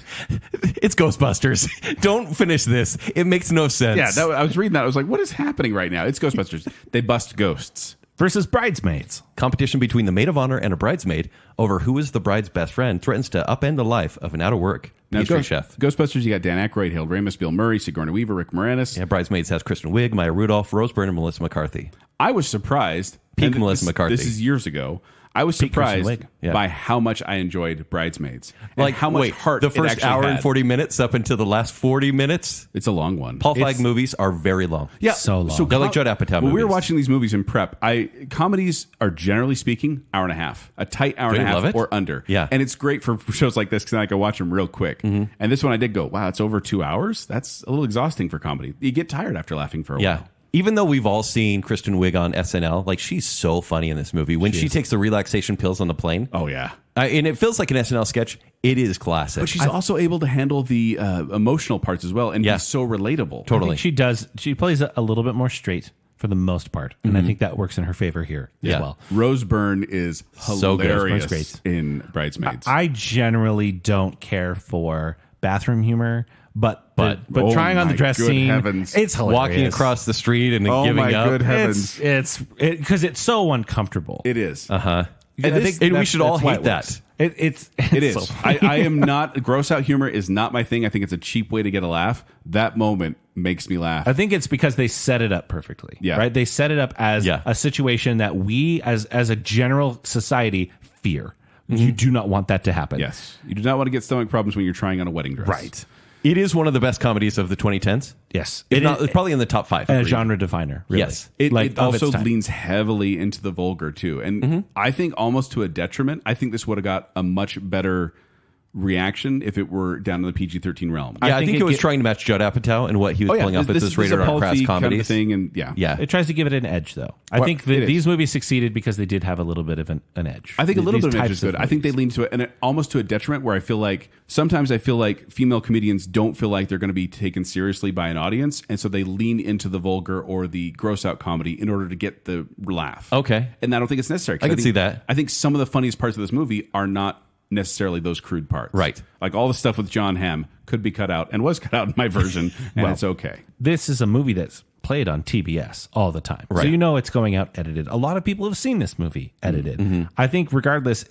It's Ghostbusters. Don't finish this. It makes no sense. Yeah, I was reading that. I was like, what is happening right now? It's Ghostbusters. They bust ghosts. versus Bridesmaids. Competition between the maid of honor and a bridesmaid over who is the bride's best friend threatens to upend the life of an out-of-work pastry chef. Ghostbusters, you got Dan Aykroyd, Harold Ramis, Bill Murray, Sigourney Weaver, Rick Moranis. Yeah, Bridesmaids has Kristen Wiig, Maya Rudolph, Rose Byrne, and Melissa McCarthy. I was surprised. Peak Melissa McCarthy. This is years ago. I was Peak Kristen surprised Wiig. by how much I enjoyed Bridesmaids. And Like how much heart the it first actually hour had. and 40 minutes up until the last 40 minutes. It's a long one. Paul Feig movies are very long. Yeah, So long. They're like Judd Apatow When we were movies. watching these movies in prep, comedies are generally speaking hour and a half, a tight hour and a Really half love it. or under. Yeah. And it's great for shows like this because I can watch them real quick. And this one I did go, wow, it's over 2 hours. That's a little exhausting for comedy. You get tired after laughing for a Yeah. while. Even though we've all seen Kristen Wiig on SNL, like she's so funny in this movie. When she takes the relaxation pills on the plane. Oh yeah. And it feels like an SNL sketch. It is classic. But she's also able to handle the emotional parts as well and be so relatable. I Totally. think she does. She plays a little bit more straight for the most part, and I think that works in her favor here as Yeah. well. Rose Byrne is So good. hilarious Great. in Bridesmaids. I generally don't care for bathroom humor, but oh trying on the my dress good scene, heavens. it's hilarious. walking across the street and then Oh giving my up. good heavens. It's because it's so uncomfortable. It is. Uh-huh. I think And we that's- should all that's why hate it that. works. It's It is. so- I am not. Gross out humor is not my thing. I think it's a cheap way to get a laugh. That moment makes me laugh. I think it's because they set it up perfectly. Yeah. Right. They set it up as Yeah. a situation that we, as a general society, fear. You do not want that to happen. Yes. You do not want to get stomach problems when you're trying on a wedding dress. Right. It is one of the best comedies of the 2010s. Yes. It's probably in the top 5. a genre definer. Really. Yes. It, Like, it of its also time. leans heavily into the vulgar too. And I think almost to a detriment. I think this would have got a much better reaction if it were down in the PG-13 realm. Yeah, I think think it it was get- trying to match Judd Apatow and what he was pulling off as this rated is a R pulpy crass kind of comedies. thing. And yeah. Yeah. It tries to give it an edge, though. I Well, think it that is. these movies succeeded because they did have a little bit of an edge. I think a little These bit of edge types is good. I think they movies. lean to it, and almost to a detriment where I feel like sometimes female comedians don't feel like they're going to be taken seriously by an audience, and so they lean into the vulgar or the gross out comedy in order to get the laugh. Okay. And I don't think it's necessary. 'Cause I can think- see that. I think some of the funniest parts of this movie are not necessarily those crude parts. Right. Like all the stuff with John Hamm could be cut out and was cut out in my version, and it's okay. This is a movie that's played on TBS all the time. So Right. you know it's going out edited. A lot of people have seen this movie edited. I think regardless,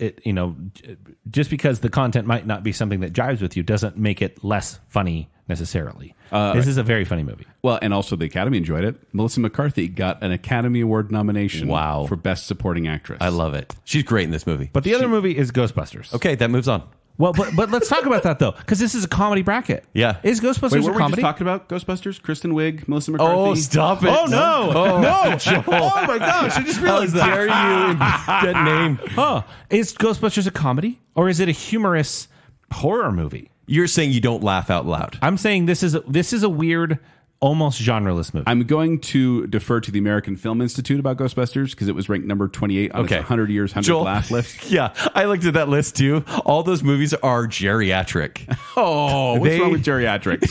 just because the content might not be something that jives with you doesn't make it less funny necessarily. This is a very funny movie. Well, and also the Academy enjoyed it. Melissa McCarthy got an Academy Award nomination Wow. for Best Supporting Actress. I love it. She's great in this movie. But the other movie is Ghostbusters. Okay, that moves on. Well, but let's talk about that though, because this is a comedy bracket. Yeah. Is Ghostbusters Wait, a what were we comedy? just talking about? Ghostbusters? Kristen Wiig? Melissa McCarthy? Oh, stop it. Oh no! Oh, No! Joel. Oh my gosh! I just How realized that. dare you that name? Huh? Is Ghostbusters a comedy or is it a humorous horror movie? You're saying you don't laugh out loud. I'm saying this is a weird, almost genreless movie. I'm going to defer to the American Film Institute about Ghostbusters because it was ranked number 28 on its 100 Years, 100 Joel, Laugh list. Yeah, I looked at that list too. All those movies are geriatric. Oh, what's They- wrong with geriatrics?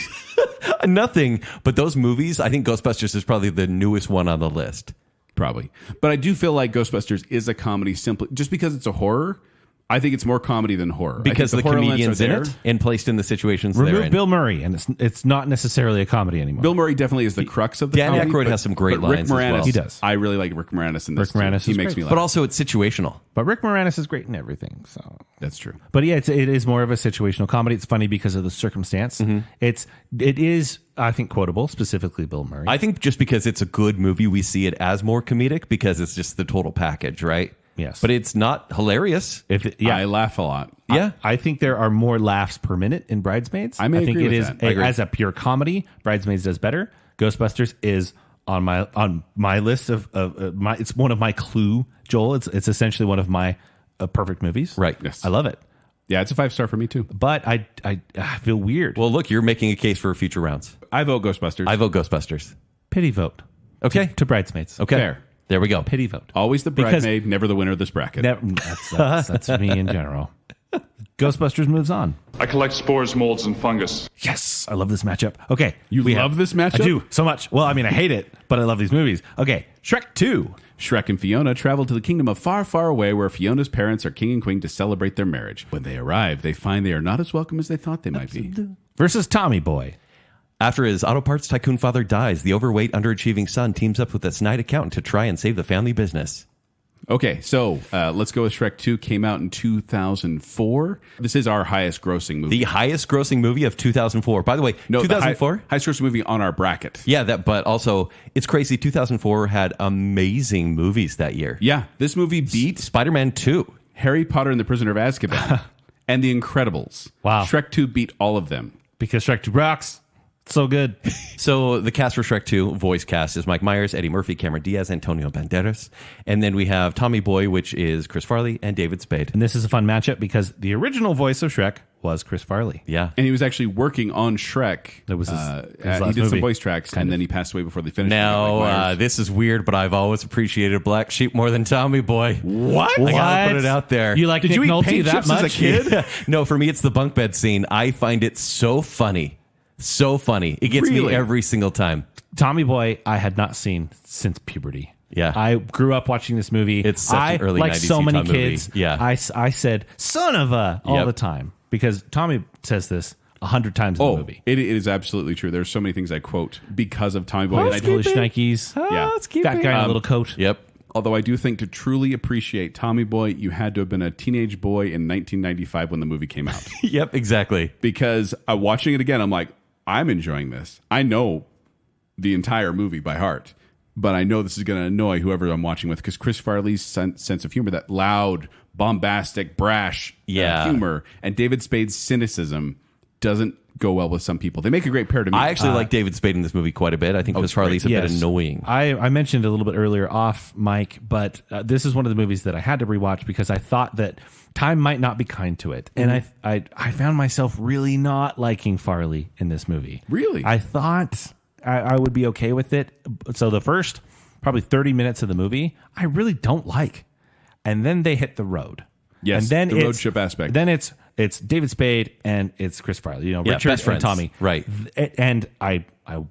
Nothing, but those movies, I think Ghostbusters is probably the newest one on the list. Probably. But I do feel like Ghostbusters is a comedy simply just because it's a horror. I think it's more comedy than horror. Because I the think horror elements comedian's are in there. it and placed in the situations they're Remove in. Bill Murray, and it's not necessarily a comedy anymore. Bill Murray definitely is the crux of the Dan comedy. Aykroyd but- has some great but Rick lines as Moranis, well. He does. I really like Rick Moranis in this. Rick Moranis too. He is makes great. me laugh. But also it's situational. But Rick Moranis is great in everything. So, That's true. but yeah, it is more of a situational comedy. It's funny because of the circumstance. It is, I think, quotable, specifically Bill Murray. I think just because it's a good movie, we see it as more comedic because it's just the total package, right? Yes. But it's not hilarious. I laugh a lot. Yeah. I think there are more laughs per minute in Bridesmaids. I may think agree it with is that. I agree. as a pure comedy. Bridesmaids does better. Ghostbusters is on my list of my. It's one of my Clue, Joel. It's essentially one of my perfect movies. Right. Yes. I love it. Yeah, it's a 5-star for me too. But I feel weird. Well, look, you're making a case for future rounds. I vote Ghostbusters. I vote Ghostbusters. Pity vote. Okay. To Bridesmaids. Okay. Fair. There we go. Pity vote. Always the Because- bridesmaid, never the winner of this bracket. That's me in general. Ghostbusters moves on. I collect spores, molds, and fungus. Yes, I love this matchup. Okay, You love this matchup? I do so much. Well, I mean, I hate it, but I love these movies. Okay, Shrek 2. Shrek and Fiona travel to the kingdom of far, far away where Fiona's parents are king and queen to celebrate their marriage. When they arrive, they find they are not as welcome as they thought they might be. Versus Tommy Boy. After his auto parts tycoon father dies, the overweight, underachieving son teams up with a snide accountant to try and save the family business. Okay, so let's go with Shrek 2. Came out in 2004. This is our highest grossing movie. The highest grossing movie of 2004. By the way, no, 2004? Highest grossing movie on our bracket. Yeah, but also, it's crazy. 2004 had amazing movies that year. Yeah, this movie beat Spider-Man 2. Harry Potter and the Prisoner of Azkaban, and The Incredibles. Wow. Shrek 2 beat all of them. Because Shrek 2 rocks. So good. So the cast for Shrek 2, voice cast, is Mike Myers, Eddie Murphy, Cameron Diaz, Antonio Banderas. And then we have Tommy Boy, which is Chris Farley, and David Spade. And this is a fun matchup because the original voice of Shrek was Chris Farley. Yeah. And he was actually working on Shrek. That was his he last did some movie. voice tracks, and then he passed away before they finished. Now, this is weird, but I've always appreciated Black Sheep more than Tommy Boy. What? I gotta put it out there. You like Did Nick you eat Nolte paint that chips as a much? kid? No, for me, it's the bunk bed scene. I find it so funny. So funny. It gets Really? me every single time. Tommy Boy, I had not seen since puberty. Yeah. I grew up watching this movie. It's such an early like 90s so many Utah movie. kids. Yeah. I said, son of a, all Yep. the time. Because Tommy says this 100 times in the movie. it is absolutely true. There's so many things I quote because of Tommy Boy. Nice Polish Nikes. Yeah. Fat guy in a little coat. Yep. Although I do think to truly appreciate Tommy Boy, you had to have been a teenage boy in 1995 when the movie came out. Yep, exactly. Because watching it again, I'm like, I'm enjoying this. I know the entire movie by heart, but I know this is going to annoy whoever I'm watching with because Chris Farley's sense of humor, that loud, bombastic, brash humor, and David Spade's cynicism doesn't go well with some people. They make a great pair to me. I actually like David Spade in this movie quite a bit. I think Chris Farley's a bit annoying. I mentioned a little bit earlier off mic, but this is one of the movies that I had to rewatch because I thought that time might not be kind to it. And I found myself really not liking Farley in this movie. Really? I thought I would be okay with it. So the first probably 30 minutes of the movie, I really don't like. And then they hit the road. Yes, and then the road trip aspect. Then it's David Spade and it's Chris Farley. Richard best friends. and Tommy. Right. And I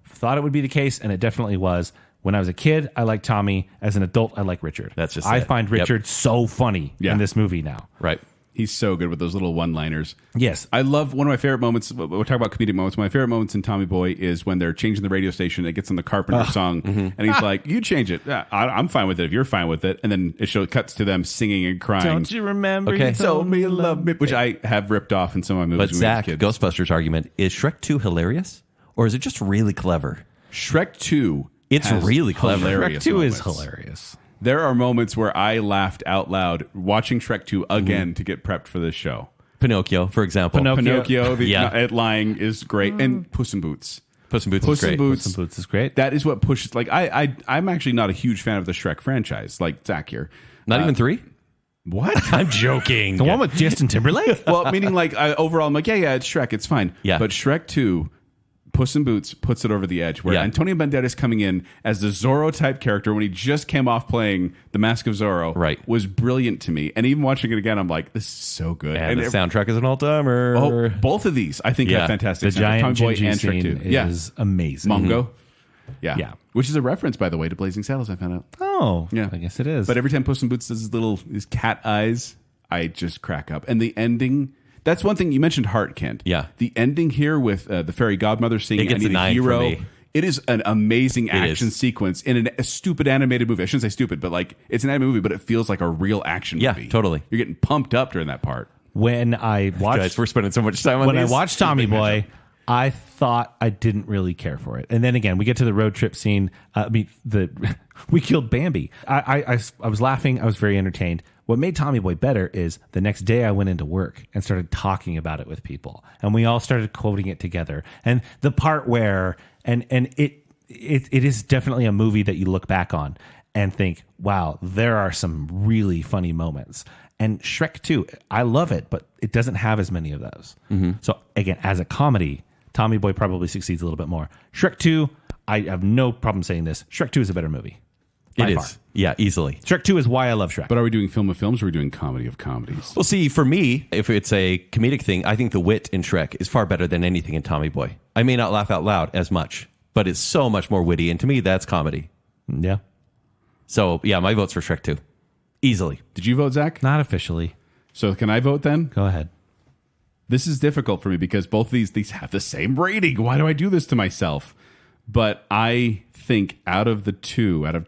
thought it would be the case, and it definitely was. When I was a kid, I liked Tommy. As an adult, I like Richard. That's just I it. find Richard so funny Yeah. in this movie now. Right. He's so good with those little one-liners. Yes. I love one of my favorite moments. We'll talk about comedic moments. One of my favorite moments in Tommy Boy is when they're changing the radio station. It gets on the Carpenter song, and he's like, "You change it. Yeah, I'm fine with it if you're fine with it." And then it cuts to them singing and crying. Don't you remember? Okay. You told me you loved me. Which I have ripped off in some of my movies. But when Zack, we were kids. Ghostbusters argument, is Shrek 2 hilarious? Or is it just really clever? Shrek 2. It's has really clever. hilarious Shrek 2 is moments. hilarious. There are moments where I laughed out loud watching Shrek 2 again to get prepped for this show. Pinocchio, for example. Pinocchio, the Yeah. lying is great, and Puss in Boots. Puss in Boots Puss is great. in Boots. Puss in Boots is great. That is what pushes. Like I'm actually not a huge fan of the Shrek franchise. Like Zack here, Not even 3? what? I'm joking. The one with Justin Timberlake? Well, meaning like overall, I'm like, yeah, it's Shrek, it's fine. Yeah. But Shrek 2, Puss in Boots puts it over the edge. Where Yeah. Antonio Banderas coming in as the Zorro type character when he just came off playing The Mask of Zorro, Right. was brilliant to me. And even watching it again, I'm like, this is so good. And the soundtrack is an all-timer. Oh, both of these I think Yeah. have fantastic. The soundtracks. giant Tommy Boy Gingy and Shrek scene 2. Yeah. is amazing. Mongo. Yeah. Yeah. Which is a reference, by the way, to Blazing Saddles, I found out. Oh, Yeah. I guess it is. But every time Puss in Boots does his cat eyes, I just crack up. And the ending, that's one thing you mentioned, Heart, Kent. Yeah. The ending here with the fairy godmother saying, It gets I a need a 9 for hero. me. It is an amazing action is. sequence in a stupid animated movie. I shouldn't say stupid, but like it's an animated movie, but it feels like a real action Yeah, movie. totally. You're getting pumped up during that part. when I watched Guys, we're spending so much time on when these. I watched Tommy Boy, I thought I didn't really care for it. And then again, we get to the road trip scene. We killed Bambi. I was laughing. I was very entertained. What made Tommy Boy better is the next day I went into work and started talking about it with people, and we all started quoting it together. And the part where it is definitely a movie that you look back on and think, wow, there are some really funny moments. And Shrek 2, I love it, but it doesn't have as many of those. So again, as a comedy, Tommy Boy probably succeeds a little bit more. Shrek 2, I have no problem saying this. Shrek 2 is a better movie. By It far. is. Yeah, easily. Shrek 2 is why I love Shrek. But are we doing film of films or are we doing comedy of comedies? Well, see, for me, if it's a comedic thing, I think the wit in Shrek is far better than anything in Tommy Boy. I may not laugh out loud as much, but it's so much more witty, and to me, that's comedy. Yeah. So, yeah, my vote's for Shrek 2. Easily. Did you vote, Zach? Not officially. So can I vote then? Go ahead. This is difficult for me because both these have the same rating. Why do I do this to myself? But I think out of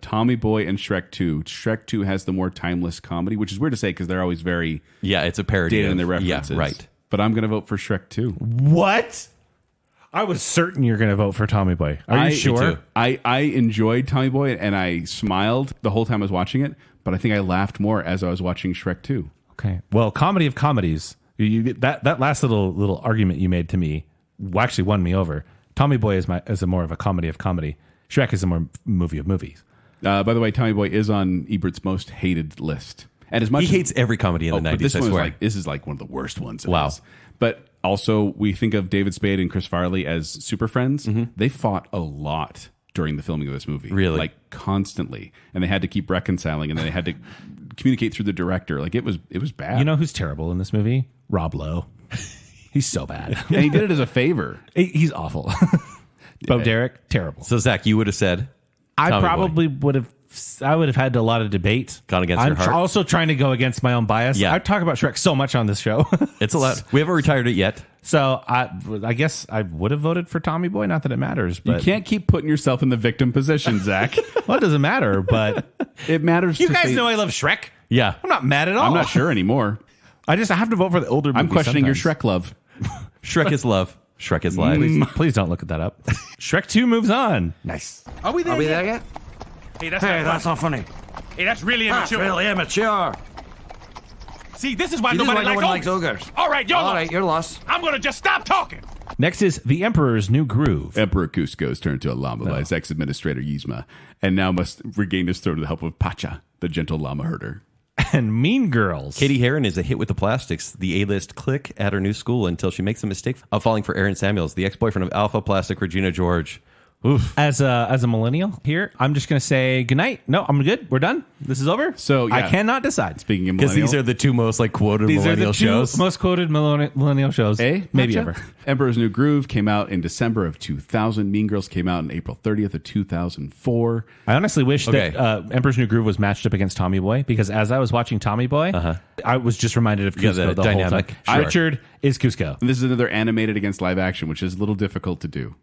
Tommy Boy and Shrek 2, Shrek 2 has the more timeless comedy, which is weird to say because they're always very it's a parody dated in their references. Yeah, right. But I'm going to vote for Shrek 2. What? I was certain you're going to vote for Tommy Boy. Are you sure? I enjoyed Tommy Boy and I smiled the whole time I was watching it, but I think I laughed more as I was watching Shrek 2. Okay. Well, comedy of comedies. That last little argument you made to me actually won me over. Tommy Boy is a more of a comedy of comedy. Shrek is a more movie of movies. By the way, Tommy Boy is on Ebert's most hated list. And as much he hates every comedy in the 90s. This is like one of the worst ones. Wow. But also, we think of David Spade and Chris Farley as super friends. Mm-hmm. They fought a lot during the filming of this movie. Really? Like constantly. And they had to keep reconciling, and then they had to communicate through the director. Like it was bad. You know who's terrible in this movie? Rob Lowe. He's so bad. And he did it as a favor. He's awful. Bo Derek, terrible. So Zach, you would have said I probably would have. I would have had a lot of debate. Gone against your heart. I'm also trying to go against my own bias. Yeah. I talk about Shrek so much on this show. It's a lot. We haven't retired it yet. So I guess I would have voted for Tommy Boy. Not that it matters. But you can't keep putting yourself in the victim position, Zach. Well, it doesn't matter, but it matters. You guys know I love Shrek. Yeah. I'm not mad at all. I'm not sure anymore. I have to vote for the older movie. I'm questioning sometimes. your Shrek love. Shrek is love. Shrek is life. Please don't look at that up. Shrek 2 moves on. Nice. Are we there yet? Hey, that's not funny. Hey, that's really immature. That's really immature. See, this is why You nobody just like likes no one ogres. likes ogres. All right, you're All lost. right, you're lost. I'm going to just stop talking. Next is The Emperor's New Groove. Emperor Cusco is turned to a llama by his ex-administrator Yzma, and now must regain his throne with the help of Pacha, the gentle llama herder. And Mean Girls. Katie Heron is a hit with the plastics, the A-list clique at her new school until she makes the mistake of falling for Aaron Samuels, the ex-boyfriend of Alpha Plastic Regina George. Oof. As a millennial here, I'm just going to say goodnight. No, I'm good. We're done. This is over. So yeah. I cannot decide. Speaking of Because millennial, these are the two most quoted These millennial are the two shows. most quoted millennial shows. Maybe Pacha? ever. Emperor's New Groove came out in December of 2000. Mean Girls came out on April 30th of 2004. I honestly wish that Emperor's New Groove was matched up against Tommy Boy, because as I was watching Tommy Boy, I was just reminded of Cusco the whole time. Sure. Richard is Cusco. And this is another animated against live action, which is a little difficult to do.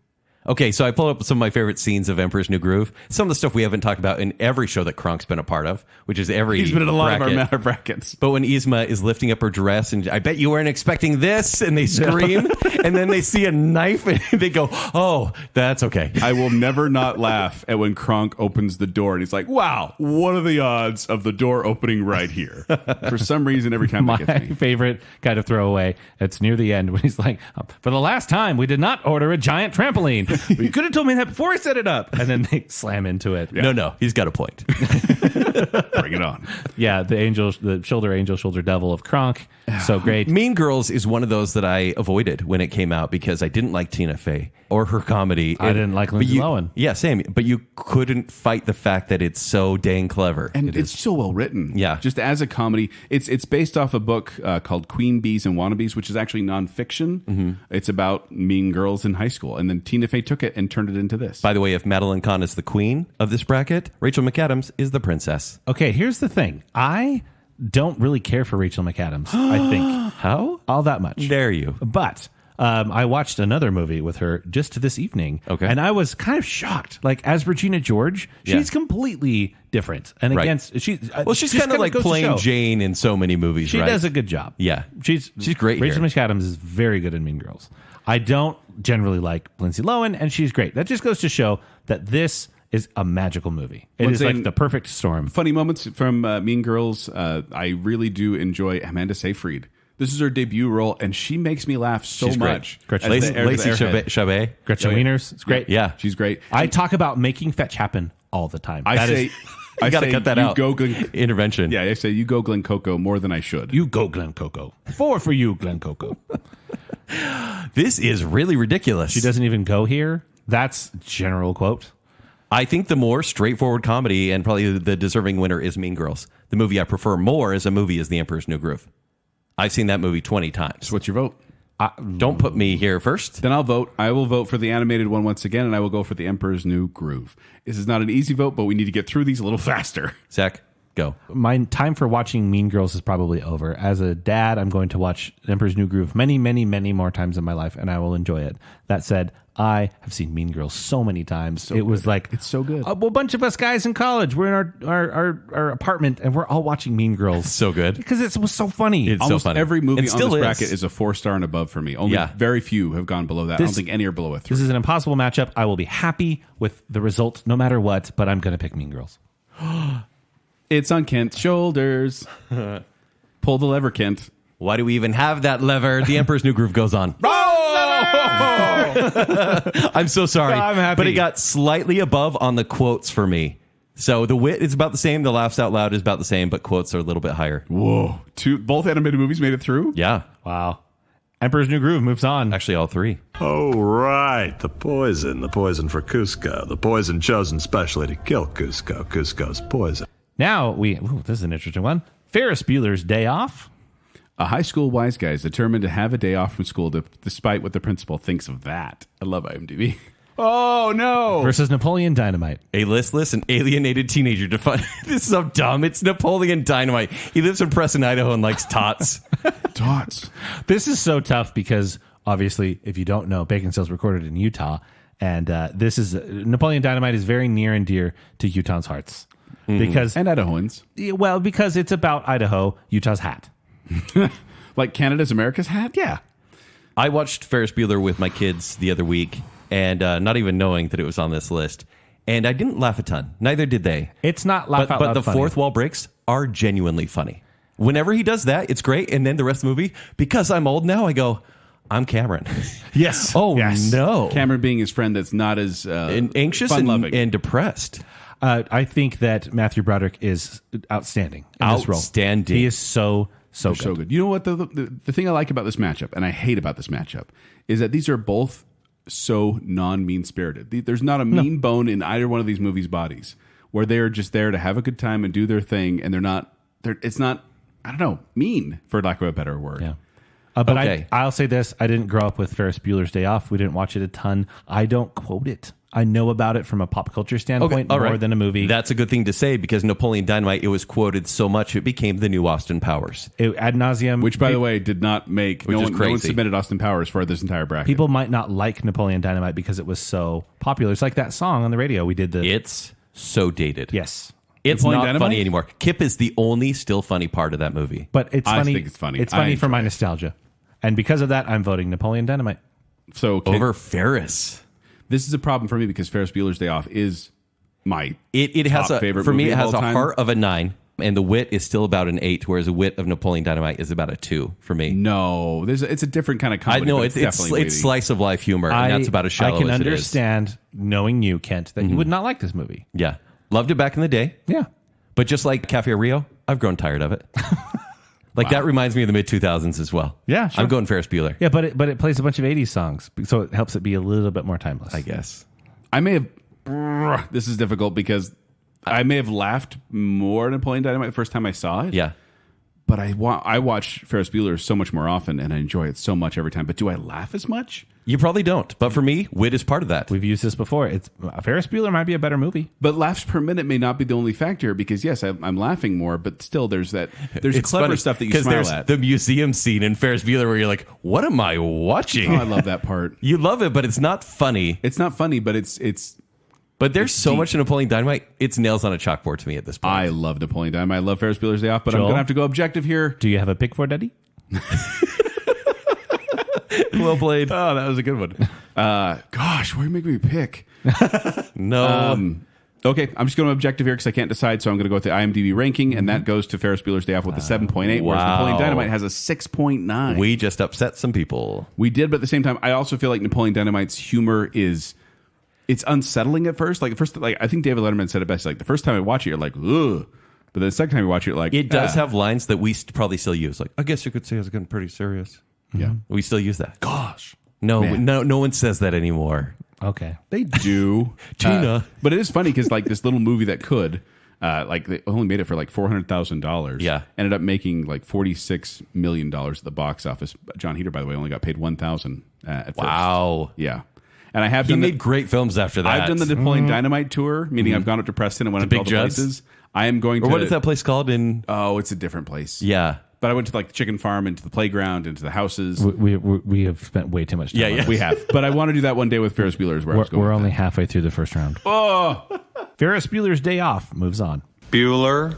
Okay, so I pulled up some of my favorite scenes of Emperor's New Groove. Some of the stuff we haven't talked about in every show that Kronk's been a part of, which is every He's been in a lot bracket. of our brackets. But when Yzma is lifting up her dress, and I bet you weren't expecting this, and they scream, and then they see a knife, and they go, oh, that's okay. I will never not laugh at when Kronk opens the door, and he's like, wow, what are the odds of the door opening right here? For some reason, every time My that gets me. favorite kind of throwaway, it's near the end when he's like, for the last time, we did not order a giant trampoline. You could have told me that before I set it up. And then they slam into it. Yeah. No, he's got a point. Bring it on. Yeah, the shoulder angel, shoulder devil of Kronk. So great. Mean Girls is one of those that I avoided when it came out because I didn't like Tina Fey or her comedy. I didn't like Lindsay Lohan. Yeah, same. But you couldn't fight the fact that it's so dang clever. And it's so well written. Yeah. Just as a comedy. It's based off a book called Queen Bees and Wannabes, which is actually nonfiction. Mm-hmm. It's about mean girls in high school. And then Tina Fey took it and turned it into this. By the way, if Madeline Kahn is the queen of this bracket, Rachel McAdams is the princess. Okay, here's the thing. I don't really care for Rachel McAdams, I think. How? All that much. Dare you? But I watched another movie with her just this evening. Okay. And I was kind of shocked. Like, as Regina George, she's completely different. And against, she's kind of like plain Jane in so many movies, She does a good job. Yeah. She's great Rachel here. McAdams is very good in Mean Girls. I don't generally like Lindsay Lohan, and she's great. That just goes to show that this is a magical movie. It is like the perfect storm. Funny moments from Mean Girls. I really do enjoy Amanda Seyfried. This is her debut role, and she makes me laugh so She's much. Great. Lacey Chabet. Gretchen Wieners. It's great. Yeah. She's great. I talk about making fetch happen all the time. I say you got to cut that out. Intervention. Yeah, I say you go Glen Coco more than I should. You go Glen Coco. 4 for you, Glen Coco. This is really ridiculous. She doesn't even go here. That's general quote. I think the more straightforward comedy and probably the deserving winner is Mean Girls. The movie I prefer more as a movie is The Emperor's New Groove. I've seen that movie 20 times. So what's your vote? Don't put me here first. Then I'll vote. I will vote for the animated one once again, and I will go for The Emperor's New Groove. This is not an easy vote, but we need to get through these a little faster. Zach? Go. My time for watching Mean Girls is probably over. As a dad, I'm going to watch Emperor's New Groove many, many, many more times in my life, and I will enjoy it. That said, I have seen Mean Girls so many times. It was like, it's so good. A bunch of us guys in college, we're in our apartment, and we're all watching Mean Girls. So good. Because it was so funny. It's Almost so funny. every movie It on still this is. bracket is a 4-star and above for me. Only very few have gone below that. I don't think any are below a 3. This is an impossible matchup. I will be happy with the result no matter what, but I'm going to pick Mean Girls. It's on Kent's shoulders. Pull the lever, Kent. Why do we even have that lever? The Emperor's New Groove goes on. I'm so sorry. I'm happy. But it got slightly above on the quotes for me. So the wit is about the same. The laughs out loud is about the same, but quotes are a little bit higher. Whoa. Both animated movies made it through? Yeah. Wow. Emperor's New Groove moves on. Actually, all 3. Oh, right. The poison for Cusco. The poison chosen specially to kill Cusco. Cusco's poison. Now this is an interesting one. Ferris Bueller's Day Off. A high school wise guy is determined to have a day off from school despite what the principal thinks of that. I love IMDb. Oh, no. Versus Napoleon Dynamite. A listless and alienated teenager defined. This is so dumb. It's Napoleon Dynamite. He lives in Preston, Idaho, and likes tots. Tots. This is so tough because, obviously, if you don't know, Baconsale's recorded in Utah. And this is Napoleon Dynamite is very near and dear to Utahns' hearts. Because and Idahoans. Well, because it's about Idaho, Utah's hat. Like Canada's America's hat? Yeah. I watched Ferris Bueller with my kids the other week, and not even knowing that it was on this list. And I didn't laugh a ton. Neither did they. It's not laugh out loud But the funny. fourth wall breaks are genuinely funny. Whenever he does that, it's great. And then the rest of the movie, because I'm old now, I go, I'm Cameron. Yes. Oh, yes. no. Cameron being his friend that's not as anxious and depressed. I think that Matthew Broderick is outstanding in this role. Outstanding. He is so good. So good. You know what? The thing I like about this matchup, and I hate about this matchup, is that these are both so non-mean-spirited. There's not a mean bone in either one of these movies' bodies where they're just there to have a good time and do their thing, and it's not, I don't know, mean, for lack of a better word. Yeah. But Okay. I'll say this. I didn't grow up with Ferris Bueller's Day Off. We didn't watch it a ton. I don't quote it. I know about it from a pop culture standpoint all right. more than a movie. That's a good thing to say because Napoleon Dynamite, it was quoted so much it became the new Austin Powers. Ad nauseum. Which, by the way, did not make... Which no is one crazy. submitted Austin Powers for this entire bracket. People might not like Napoleon Dynamite because it was so popular. It's like that song on the radio. We did It's so dated. Yes. It's Napoleon not Dynamite? funny anymore. Kip is the only still funny part of that movie. But it's I funny. think it's funny. It's I funny for enjoy my it. nostalgia. And because of that, I'm voting Napoleon Dynamite. So Over Ferris. This is a problem for me because Ferris Bueller's Day Off is my It has top a favorite for me. movie It of has all a time. heart of a 9, and the wit is still about an 8, whereas the wit of Napoleon Dynamite is about a 2 for me. No, it's a different kind of I comedy. know but it's definitely it's witty. slice of life humor, and that's about as shallow I can as it is. understand, knowing you, Kent, that you would not like this movie. Yeah, loved it back in the day. Yeah. But just like Cafe Rio, I've grown tired of it. That reminds me of the mid 2000s as well. Yeah, sure. I'm going Ferris Bueller. Yeah, but it plays a bunch of 80s songs, so it helps it be a little bit more timeless. I guess. I may have. This is difficult because I may have laughed more at Napoleon Dynamite the first time I saw it. Yeah. But I watch Ferris Bueller so much more often, and I enjoy it so much every time. But do I laugh as much? You probably don't. But for me, wit is part of that. We've used this before. It's Ferris Bueller might be a better movie. But laughs per minute may not be the only factor because, yes, I'm laughing more, but still there's It's clever funny, stuff that you 'cause smile there's at. the museum scene in Ferris Bueller where you're like, what am I watching? Oh, I love that part. You love it, but it's not funny. It's not funny, but it's But there's it's so deep. much in Napoleon Dynamite, it's nails on a chalkboard to me at this point. I love Napoleon Dynamite. I love Ferris Bueller's Day Off, but I'm Joel? going to have to go objective here. Do you have a pick for Daddy? Well played. Oh, that was a good one. Gosh, why are you making me pick? No. Okay, I'm just going to objective here because I can't decide, so I'm going to go with the IMDb ranking, and that goes to Ferris Bueller's Day Off with a 7.8, whereas Wow. Napoleon Dynamite has a 6.9. We just upset some people. We did, but at the same time, I also feel like Napoleon Dynamite's humor it's unsettling at first. Like at first, like I think David Letterman said it best. Like the first time I watch it, you're like, ugh. But the second time you watch it, you're like, It does have lines that we probably still use. Like, I guess you could say it's getting pretty serious. Yeah. We still use that. Gosh. No, Man. no one says that anymore. Okay. They do. Tina. But it is funny because like this little movie that could, like they only made it for like $400,000. Yeah. Ended up making like $46 million at the box office. John Heder, by the way, only got paid $1,000 at first. Wow. Yeah. And I have He done made great films after that. I've done the Napoleon Dynamite tour, meaning I've gone up to Preston and went up to big all the jets. places. I am going to. Or what is that place called in? Oh, it's a different place. Yeah. But I went to like the chicken farm, into the playground, into the houses. We have spent way too much time. Yeah. We have. But I want to do that one day with Ferris Bueller. Is where I was going. We're only halfway through the first round. Oh, Ferris Bueller's Day Off moves on. Bueller.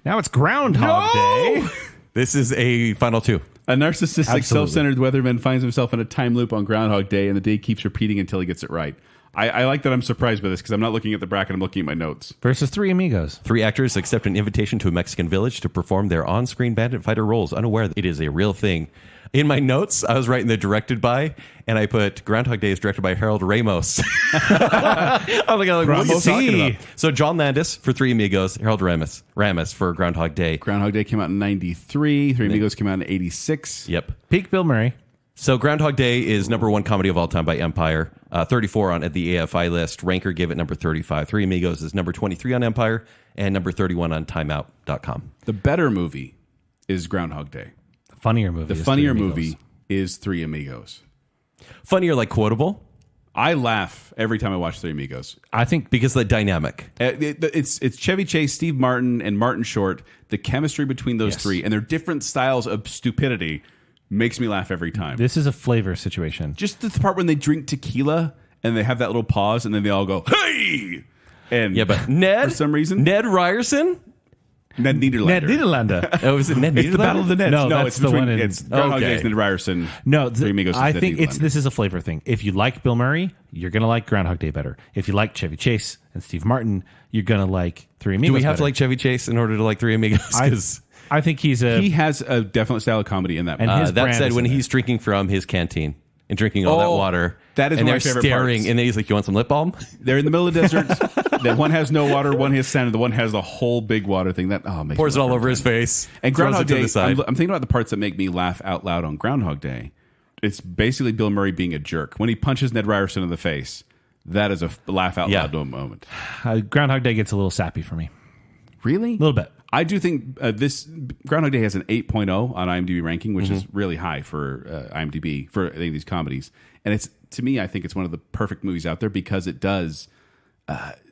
Now it's Groundhog Day. This is a final two. a narcissistic, Absolutely. self-centered weatherman finds himself in a time loop on Groundhog Day, and the day keeps repeating until he gets it right. I like that I'm surprised by this because I'm not looking at the bracket, I'm looking at my notes. Versus Three Amigos. 3 actors accept an invitation to a Mexican village to perform their on-screen bandit fighter roles, unaware that it is a real thing. In my notes, I was writing the directed by, and I put Groundhog Day is directed by Harold Ramos. I'm like, what are you talking about? So John Landis for Three Amigos, Harold Ramis for Groundhog Day. Groundhog Day came out in 93. Three Amigos came out in 86. Yep. Peak Bill Murray. So Groundhog Day is #1 comedy of all time by Empire. 34 on the AFI list. Ranker gave it number 35. Three Amigos is number 23 on Empire and number 31 on timeout.com. The better movie is Groundhog Day. Funnier movie. The funnier movie is Three Amigos. Funnier, like quotable? I laugh every time I watch Three Amigos. I think because of the dynamic. It's Chevy Chase, Steve Martin, and Martin Short. The chemistry between those three and their different styles of stupidity makes me laugh every time. This is a flavor situation. Just the part when they drink tequila and they have that little pause and then they all go, hey! And yeah, but Ned, for some reason, Ned Ryerson? Ned Niederlander. Oh, is it Ned Niederlander? It's the Battle of the Neds. No, it's that's the one in- It's Groundhog Day, Ned Ryerson. No, Three Amigos. I Ned think Niederlander. this is a flavor thing. If you like Bill Murray, you're going to like Groundhog Day better. If you like Chevy Chase and Steve Martin, you're going to like Three Amigos Do we have better. to like Chevy Chase in order to like Three Amigos? I think he has a definite style of comedy in that movie. And his that brand said, is when in he's drinking from his canteen and drinking all that water, that is and one they're of my favorite staring, parts. and then he's like, "You want some lip balm?" They're in the middle of the desert. The one has no water, one has sand, and the one has the whole big water thing. That makes Pours me it all laugh over every his time. face. And throws Groundhog it to Day, the side. I'm thinking about the parts that make me laugh out loud on Groundhog Day. It's basically Bill Murray being a jerk. When he punches Ned Ryerson in the face, that is a laugh out loud moment. Groundhog Day gets a little sappy for me. Really? A little bit. I do think this Groundhog Day has an 8.0 on IMDb ranking, which is really high for IMDb for any of these comedies. And it's, to me, I think it's one of the perfect movies out there because it does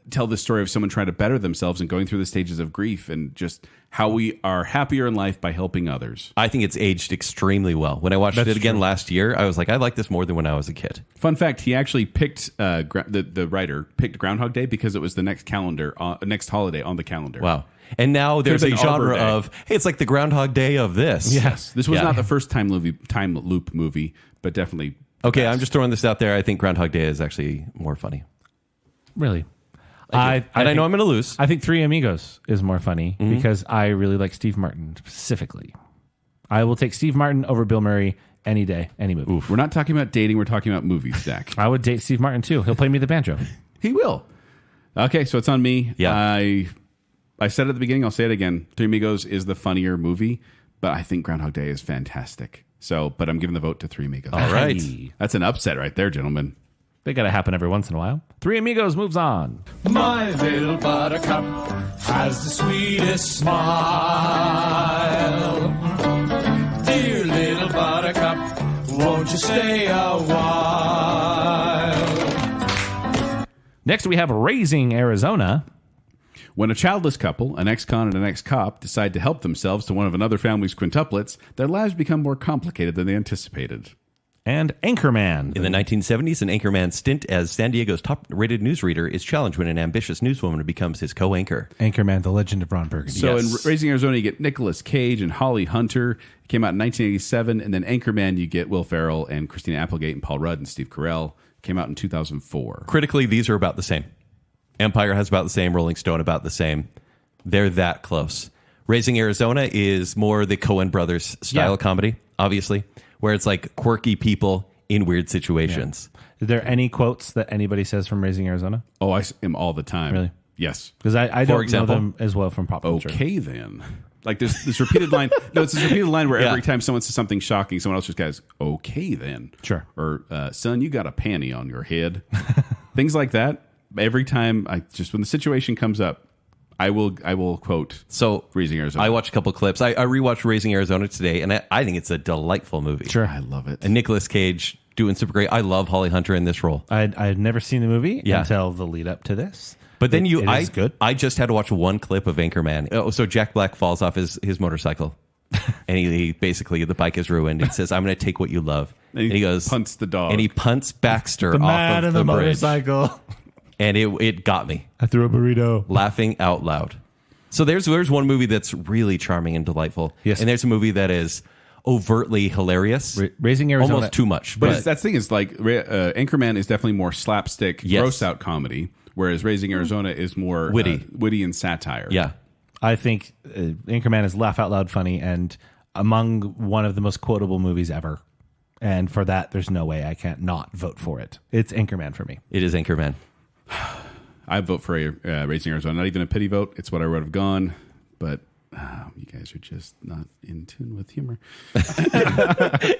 tell the story of someone trying to better themselves and going through the stages of grief and just how we are happier in life by helping others. I think it's aged extremely well. When I watched it again last year, I was like, I like this more than when I was a kid. Fun fact: he actually picked the writer picked Groundhog Day because it was the next next holiday on the calendar. Wow. And now there's a Could've been genre Arbor Day. of, hey, it's like the Groundhog Day of this. Yes, this was not the first time loop movie, but definitely. Okay, I'm just throwing this out there. I think Groundhog Day is actually more funny. Really? I know I'm going to lose. I think Three Amigos is more funny because I really like Steve Martin specifically. I will take Steve Martin over Bill Murray any day, any movie. Oof. We're not talking about dating. We're talking about movies, Zach. I would date Steve Martin too. He'll play me the banjo. He will. Okay, so it's on me. Yeah. I said it at the beginning. I'll say it again. Three Amigos is the funnier movie, but I think Groundhog Day is fantastic. So, but I'm giving the vote to Three Amigos. All right. That's an upset right there, gentlemen. They got to happen every once in a while. Three Amigos moves on. My little buttercup has the sweetest smile. Dear little buttercup, won't you stay a while? Next, we have Raising Arizona. When a childless couple, an ex-con and an ex-cop, decide to help themselves to one of another family's quintuplets, their lives become more complicated than they anticipated. And Anchorman. In the 1970s, an Anchorman's stint as San Diego's top-rated newsreader is challenged when an ambitious newswoman becomes his co-anchor. Anchorman, The Legend of Ron Burgundy. So in Raising Arizona, you get Nicolas Cage and Holly Hunter. It came out in 1987. And then Anchorman, you get Will Ferrell and Christina Applegate and Paul Rudd and Steve Carell. Came out in 2004. Critically, these are about the same. Empire has about the same. Rolling Stone about the same. They're that close. Raising Arizona is more the Coen brothers style of comedy, obviously, where it's like quirky people in weird situations. Yeah. Is there any quotes that anybody says from Raising Arizona? Oh, I am all the time. Really? Yes. Because I don't example? know them as well from pop culture. Okay, then. Like this repeated line. No, it's this repeated line where every time someone says something shocking, someone else just goes, okay, then. Sure. Or, son, you got a panty on your head. Things like that. Every time, when the situation comes up, I will quote Raising Arizona. I watched a couple clips. I rewatched Raising Arizona today, and I think it's a delightful movie. Sure. I love it. And Nicolas Cage doing super great. I love Holly Hunter in this role. I had never seen the movie until the lead up to this. But then good. I just had to watch one clip of Anchorman. Oh, so Jack Black falls off his motorcycle. And he basically, the bike is ruined. He says, I'm going to take what you love. And he goes, punts the dog. And he punts Baxter the off man of in the the bridge. motorcycle. And it got me. I threw a burrito. Laughing out loud. So there's one movie that's really charming and delightful. Yes. And there's a movie that is overtly hilarious. Raising Arizona. Almost too much. But that thing is like, Anchorman is definitely more slapstick, gross out comedy, whereas Raising Arizona is more witty and satire. Yeah. I think Anchorman is laugh out loud funny and among one of the most quotable movies ever. And for that, there's no way I can't not vote for it. It's Anchorman for me. It is Anchorman. I vote for Raising Arizona. Not even a pity vote. It's what I would have gone. But you guys are just not in tune with humor.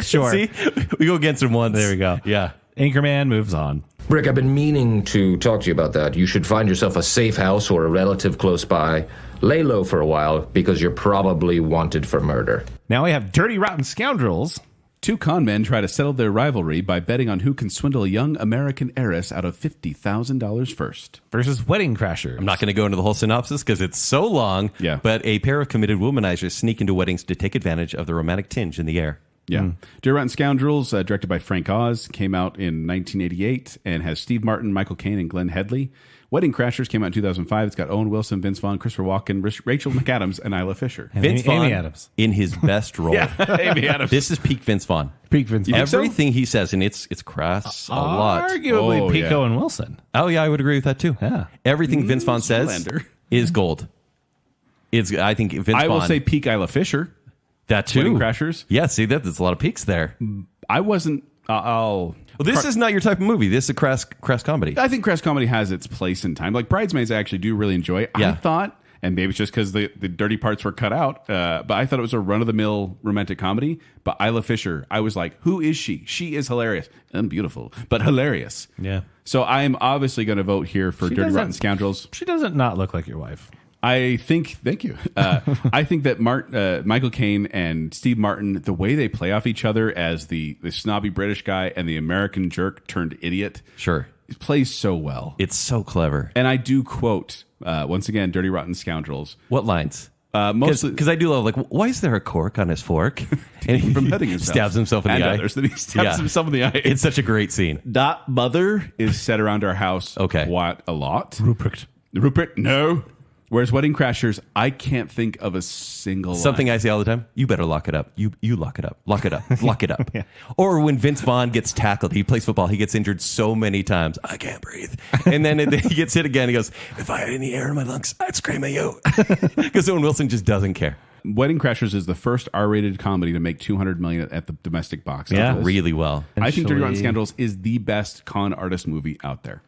Sure. See? We go against him once. There we go. Yeah. Anchorman moves on. Rick, I've been meaning to talk to you about that. You should find yourself a safe house or a relative close by. Lay low for a while because you're probably wanted for murder. Now we have Dirty Rotten Scoundrels. Two con men try to settle their rivalry by betting on who can swindle a young American heiress out of $50,000 first. Versus Wedding Crashers. I'm not going to go into the whole synopsis because it's so long. Yeah. But a pair of committed womanizers sneak into weddings to take advantage of the romantic tinge in the air. Yeah. Dirty Rotten Scoundrels, directed by Frank Oz, came out in 1988 and has Steve Martin, Michael Caine, and Glenn Headley. Wedding Crashers came out in 2005. It's got Owen Wilson, Vince Vaughn, Christopher Walken, Rachel McAdams, and Isla Fisher. And Vince Vaughn Amy Adams. in his best role. Amy Adams. This is peak Vince Vaughn. Peak Vince Vaughn. Everything he says, and it's crass a lot. Arguably peak Owen Wilson. Oh, yeah, I would agree with that, too. Yeah. Everything Vince Vaughn says is gold. I think Vince Vaughn... I will say peak Isla Fisher. That, too. Wedding Crashers. Yeah, see, there's a lot of peaks there. I wasn't... Well, this is not your type of movie. This is a crass comedy. I think crass comedy has its place in time. Like Bridesmaids, I actually do really enjoy. Yeah. I thought, and maybe it's just because the dirty parts were cut out, but I thought it was a run-of-the-mill romantic comedy. But Isla Fisher, I was like, who is she? She is hilarious. And beautiful, but hilarious. Yeah. So I am obviously going to vote here for Dirty Rotten Scoundrels. She doesn't not look like your wife. I think, thank you. I think that Michael Caine and Steve Martin, the way they play off each other as the snobby British guy and the American jerk turned idiot, sure, it plays so well. It's so clever. And I do quote once again, Dirty Rotten Scoundrels. What lines? Mostly because I do love, like, why is there a cork on his fork? And he from hitting himself. Stabs himself in the eye. Others, then he stabs himself in the eye. It's such a great scene. That mother is set around our house quite a lot. Rupert, no. Whereas Wedding Crashers, I can't think of a single Something line. I say all the time, you better lock it up. You lock it up. Lock it up. Lock it up. Yeah. Or when Vince Vaughn gets tackled, he plays football, he gets injured so many times, I can't breathe. And then he gets hit again, he goes, if I had any air in my lungs, I'd scream at you. Because Owen Wilson just doesn't care. Wedding Crashers is the first R-rated comedy to make $200 million at the domestic box office. Yeah, really well. I think Dirty Rotten Scoundrels is the best con artist movie out there.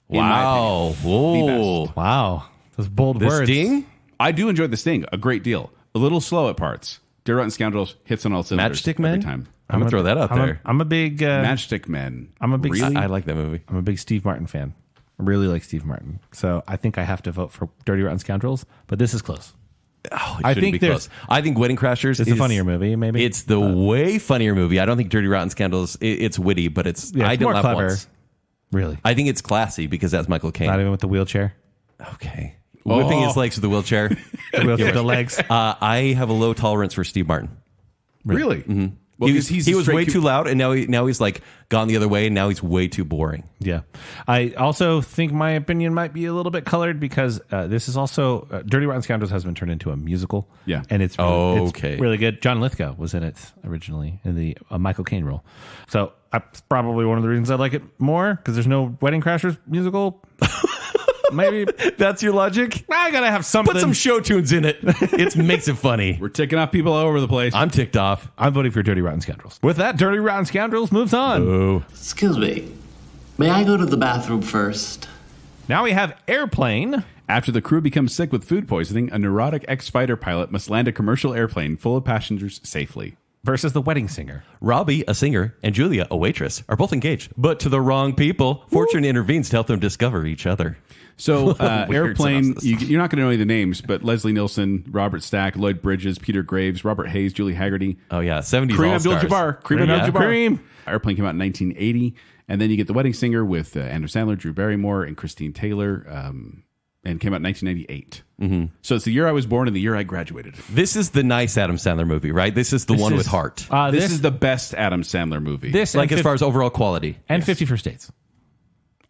Wow. Whoa. Wow. Those bold words. Sting? I do enjoy The Sting a great deal. A little slow at parts. Dirty Rotten Scoundrels hits on all cylinders Matchstick Men? every time. I'm going to throw that out there. I'm a big... Matchstick Men. I'm a big... Really? I like that movie. I'm a big Steve Martin fan. I really like Steve Martin. So I think I have to vote for Dirty Rotten Scoundrels, but this is close. Oh, I think be close. I think Wedding Crashers is a funnier movie, maybe. It's the way funnier movie. I don't think Dirty Rotten Scandals, it's witty, but it's I didn't more laugh clever. once. Really? I think it's classy because that's Michael Caine. Not even with the wheelchair? Okay. Whipping his legs with the wheelchair. The legs. I have a low tolerance for Steve Martin. Really? Mm-hmm. Well, he was way too loud, and now he's like gone the other way, and now he's way too boring. Yeah. I also think my opinion might be a little bit colored because this is also Dirty Rotten Scoundrels has been turned into a musical. Yeah. And it's really good. John Lithgow was in it originally in the Michael Caine role. So that's probably one of the reasons I like it more because there's no Wedding Crashers musical. Maybe that's your logic. I gotta have something. Put some show tunes in it. It makes it funny. We're ticking off people all over the place. I'm ticked off. I'm voting for Dirty Rotten Scoundrels. With that, Dirty Rotten Scoundrels moves on. Oh. Excuse me. May I go to the bathroom first? Now we have Airplane. After the crew becomes sick with food poisoning, a neurotic ex-fighter pilot must land a commercial airplane full of passengers safely. versus The Wedding Singer. Robbie, a singer, and Julia, a waitress, are both engaged, but to the wrong people. Fortune intervenes to help them discover each other. So, Airplane, you're not going to know any of the names, but Leslie Nielsen, Robert Stack, Lloyd Bridges, Peter Graves, Robert Hayes, Julie Haggerty. Oh, yeah. 70s Kareem All-Stars. Abdul-Jabbar. Kareem Abdul-Jabbar. Kareem. Airplane came out in 1980. And then you get The Wedding Singer with Andrew Sandler, Drew Barrymore, and Christine Taylor, and came out in 1998. Mm-hmm. So it's the year I was born and the year I graduated. This is the nice Adam Sandler movie, right? This is the one with heart. This is the best Adam Sandler movie. This like as far as overall quality. And 50 First Dates.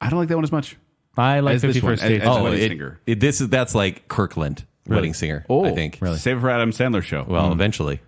I don't like that one as much. I like 50 First Dates. Wedding Singer. That's like Kirkland, really? Wedding Singer, I think. Really? Save it for Adam Sandler show. Well, eventually.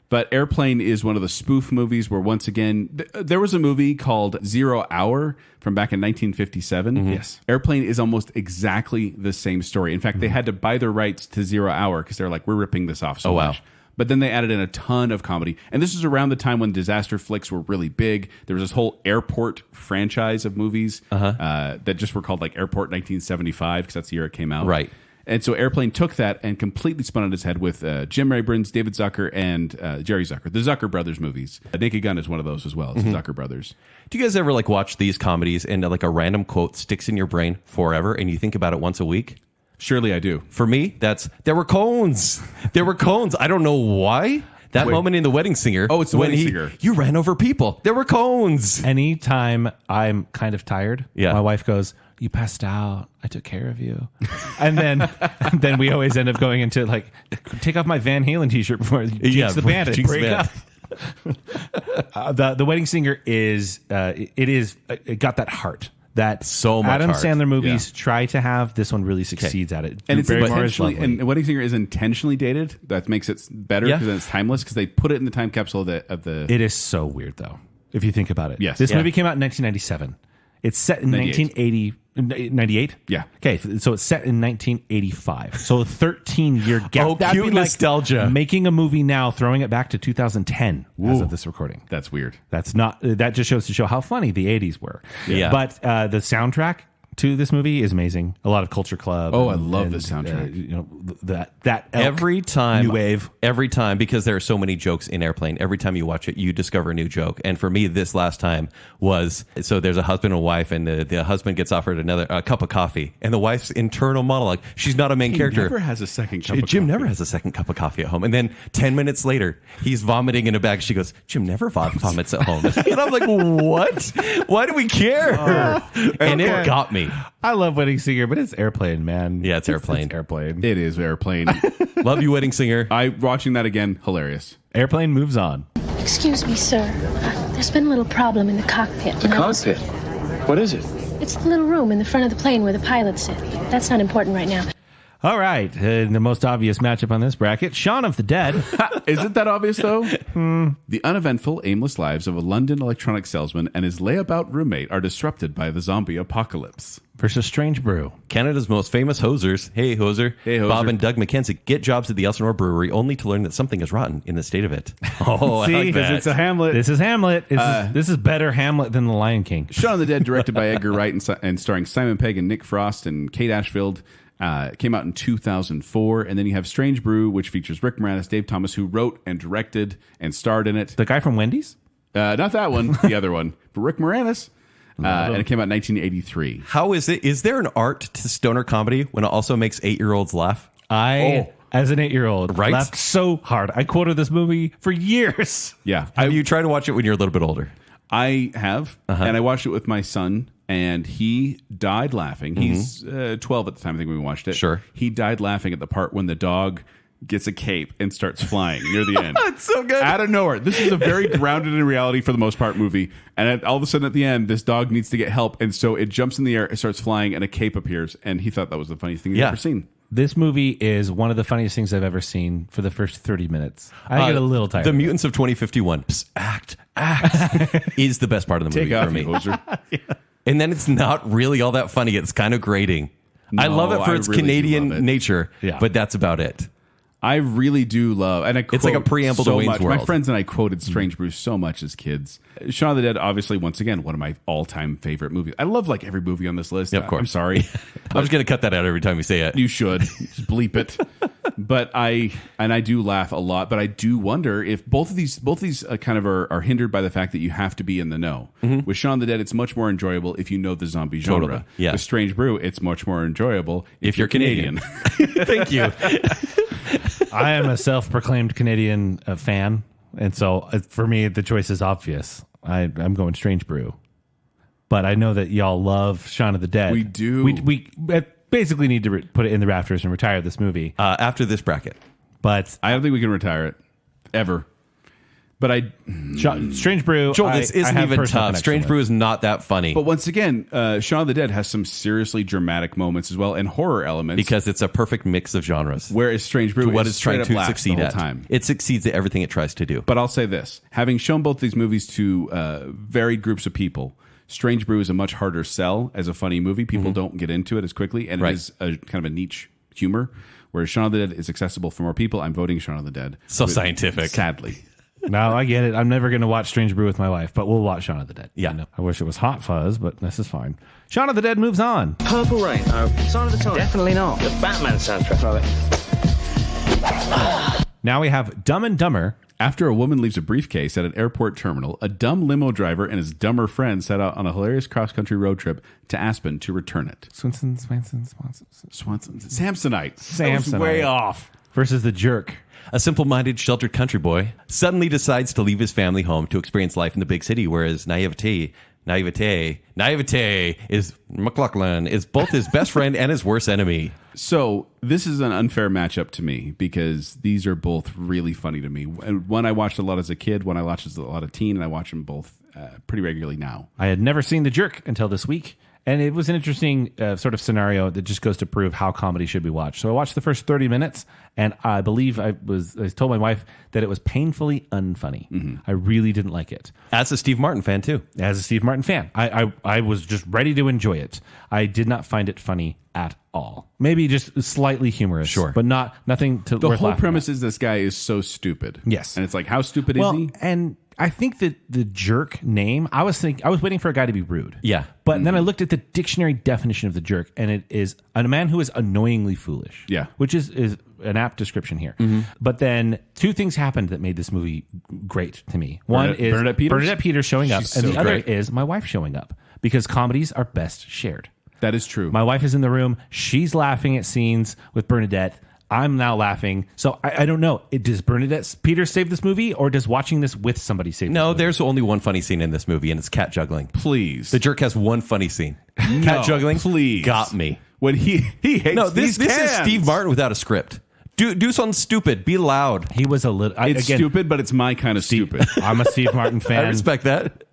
But Airplane is one of the spoof movies where, once again, there was a movie called 0 Hour from back in 1957. Mm-hmm. Yes. Airplane is almost exactly the same story. In fact, they had to buy their rights to 0 Hour because they're like, we're ripping this off so much. But then they added in a ton of comedy. And this is around the time when disaster flicks were really big. There was this whole airport franchise of movies that just were called like Airport 1975 because that's the year it came out. Right. And so Airplane took that and completely spun on his head with Jim Abrams, David Zucker, and Jerry Zucker. The Zucker brothers movies. Naked Gun is one of those as well. It's the Zucker brothers. Do you guys ever like watch these comedies and like a random quote sticks in your brain forever and you think about it once a week? Surely I do. For me, there were cones. There were cones. I don't know why. That moment in The Wedding Singer. Oh, it's The Wedding Singer. You ran over people. There were cones. Anytime I'm kind of tired, Yeah. my wife goes, "You passed out. I took care of you." And then we always end up going into like, take off my Van Halen t-shirt before Jinx the Bandit. Jinx the Break Bandit. up. The Wedding Singer it got that heart that so much Adam heart. Sandler movies try to have. This one really succeeds at it. And it's very intentionally, and Wedding Singer is intentionally dated. That makes it better because then it's timeless because they put it in the time capsule of the. It is so weird though, if you think about it. Yes. This movie came out in 1997. It's set in 1998. Yeah. Okay, so it's set in 1985. So a 13-year gap. Oh, That'd cute be like nostalgia. making a movie now, throwing it back to 2010 as of this recording. That's weird. That's not. That just shows to show how funny the 80s were. Yeah. But the soundtrack to this movie is amazing. A lot of Culture Club. Oh, I love the soundtrack. That elk, every time, new wave. Every time, because there are so many jokes in Airplane. Every time you watch it, you discover a new joke. And for me, this last time was so there's a husband and wife, and the husband gets offered a cup of coffee, and the wife's internal monologue. She's not a main character. Never has a second cup. Of Jim coffee. never has a second cup of coffee at home. And then 10 minutes later, he's vomiting in a bag. She goes, "Jim never vomits at home." And I'm like, "What? Why do we care?" And it got me. I love Wedding Singer, but it's Airplane, man. Yeah, it's Airplane. It's Airplane. It is Airplane. Love you, Wedding Singer. Watching that again, hilarious. Airplane moves on. Excuse me, sir. There's been a little problem in the cockpit. The cockpit? What is it? It's the little room in the front of the plane where the pilots sit. That's not important right now. All right. The most obvious matchup on this bracket, Shaun of the Dead. Is it that obvious, though? The uneventful, aimless lives of a London electronics salesman and his layabout roommate are disrupted by the zombie apocalypse. Versus Strange Brew. Canada's most famous hosers, hey hoser, Bob and Doug McKenzie, get jobs at the Elsinore Brewery only to learn that something is rotten in the state of it. Oh, See, I like that. It's a Hamlet. This is Hamlet. This is better Hamlet than The Lion King. Shaun of the Dead, directed by Edgar Wright and starring Simon Pegg and Nick Frost and Kate Ashfield. Came out in 2004. And then you have Strange Brew, which features Rick Moranis, Dave Thomas, who wrote and directed and starred in it. The guy from Wendy's? Not that one, the other one. But Rick Moranis. And it came out in 1983. How is it? Is there an art to stoner comedy when it also makes 8-year-olds laugh? As an 8-year-old, right? laughed so hard. I quoted this movie for years. Yeah. You try to watch it when you're a little bit older? I have. And I watched it with my son. And he died laughing. He's 12 at the time, I think, when we watched it. Sure. He died laughing at the part when the dog gets a cape and starts flying near the end. It's so good. Out of nowhere. This is a very grounded in reality, for the most part, movie. And all of a sudden at the end, this dog needs to get help. And so it jumps in the air, it starts flying, and a cape appears. And he thought that was the funniest thing he'd ever seen. This movie is one of the funniest things I've ever seen for the first 30 minutes. I get a little tired. The Mutants of 2051. Psst, act, is the best part of the movie for me. Yeah. And then it's not really all that funny. It's kind of grating. I love it for its really Canadian nature, but that's about it. I really do love, and it's like a preamble to Wayne's much. World. My friends and I quoted Strange Brew so much as kids. Shaun of the Dead, obviously, once again, one of my all-time favorite movies. I love like every movie on this list. Yeah, of course. I'm sorry. I'm just going to cut that out every time you say it. You should. Just bleep it. But I do laugh a lot, but I do wonder if both of these kind of are hindered by the fact that you have to be in the know. Mm-hmm. With Shaun of the Dead, it's much more enjoyable if you know the zombie genre. Totally, yeah. With Strange Brew, it's much more enjoyable if you're Canadian. Thank you. I am a self-proclaimed Canadian fan, and so for me, the choice is obvious. I'm going Strange Brew. But I know that y'all love Shaun of the Dead. We do. We basically need to put it in the rafters and retire this movie. After this bracket. But I don't think we can retire it. Ever. But Strange Brew... Joel, this isn't even tough. Strange Brew is not that funny. But once again, Shaun of the Dead has some seriously dramatic moments as well, and horror elements. Because it's a perfect mix of genres. Whereas Strange Brew what is it's trying to succeed the whole at. Time. It succeeds at everything it tries to do. But I'll say this. Having shown both these movies to varied groups of people, Strange Brew is a much harder sell as a funny movie. People don't get into it as quickly, and it is a kind of a niche humor. Whereas Shaun of the Dead is accessible for more people. I'm voting Shaun of the Dead. So scientific. Sadly. No, I get it. I'm never going to watch Strange Brew with my wife, but we'll watch Shaun of the Dead. Yeah. I wish it was Hot Fuzz, but this is fine. Shaun of the Dead moves on. Purple Rain. Sign of the Times. Definitely not. The Batman soundtrack. Now we have Dumb and Dumber. After a woman leaves a briefcase at an airport terminal, a dumb limo driver and his dumber friend set out on a hilarious cross-country road trip to Aspen to return it. Swanson. Samsonite. Samsonite. Way off. Versus The Jerk. A simple-minded, sheltered country boy suddenly decides to leave his family home to experience life in the big city, whereas naivete is McLaughlin is both his best friend and his worst enemy. So this is an unfair matchup to me because these are both really funny to me. And one I watched a lot as a kid, one I watched as a lot of teen, and I watch them both pretty regularly now. I had never seen The Jerk until this week. And it was an interesting sort of scenario that just goes to prove how comedy should be watched. So I watched the first 30 minutes, and I believe I told my wife that it was painfully unfunny. Mm-hmm. I really didn't like it. As a Steve Martin fan, too. As a Steve Martin fan. I was just ready to enjoy it. I did not find it funny at all. Maybe just slightly humorous. Sure. But nothing to The worth whole laughing premise at. is this guy is so stupid. Yes. And it's like, how stupid is he? And I think that the Jerk name, I was waiting for a guy to be rude. Yeah. But then I looked at the dictionary definition of the jerk, and it is a man who is annoyingly foolish. Yeah. Which is an apt description here. Mm-hmm. But then two things happened that made this movie great to me. One is Bernadette Peters showing up, and the other is my wife showing up, because comedies are best shared. That is true. My wife is in the room. She's laughing at scenes with Bernadette. I'm now laughing. So I don't know. Does Bernadette Peters save this movie, or does watching this with somebody save this movie? No, there's only one funny scene in this movie, and it's cat juggling. Please. The Jerk has one funny scene. Cat juggling? Please. Got me. When he hates No, this these is Steve Martin without a script. Do something stupid. Be loud. He was a little... It's stupid, but it's my kind of stupid. I'm a Steve Martin fan. I respect that.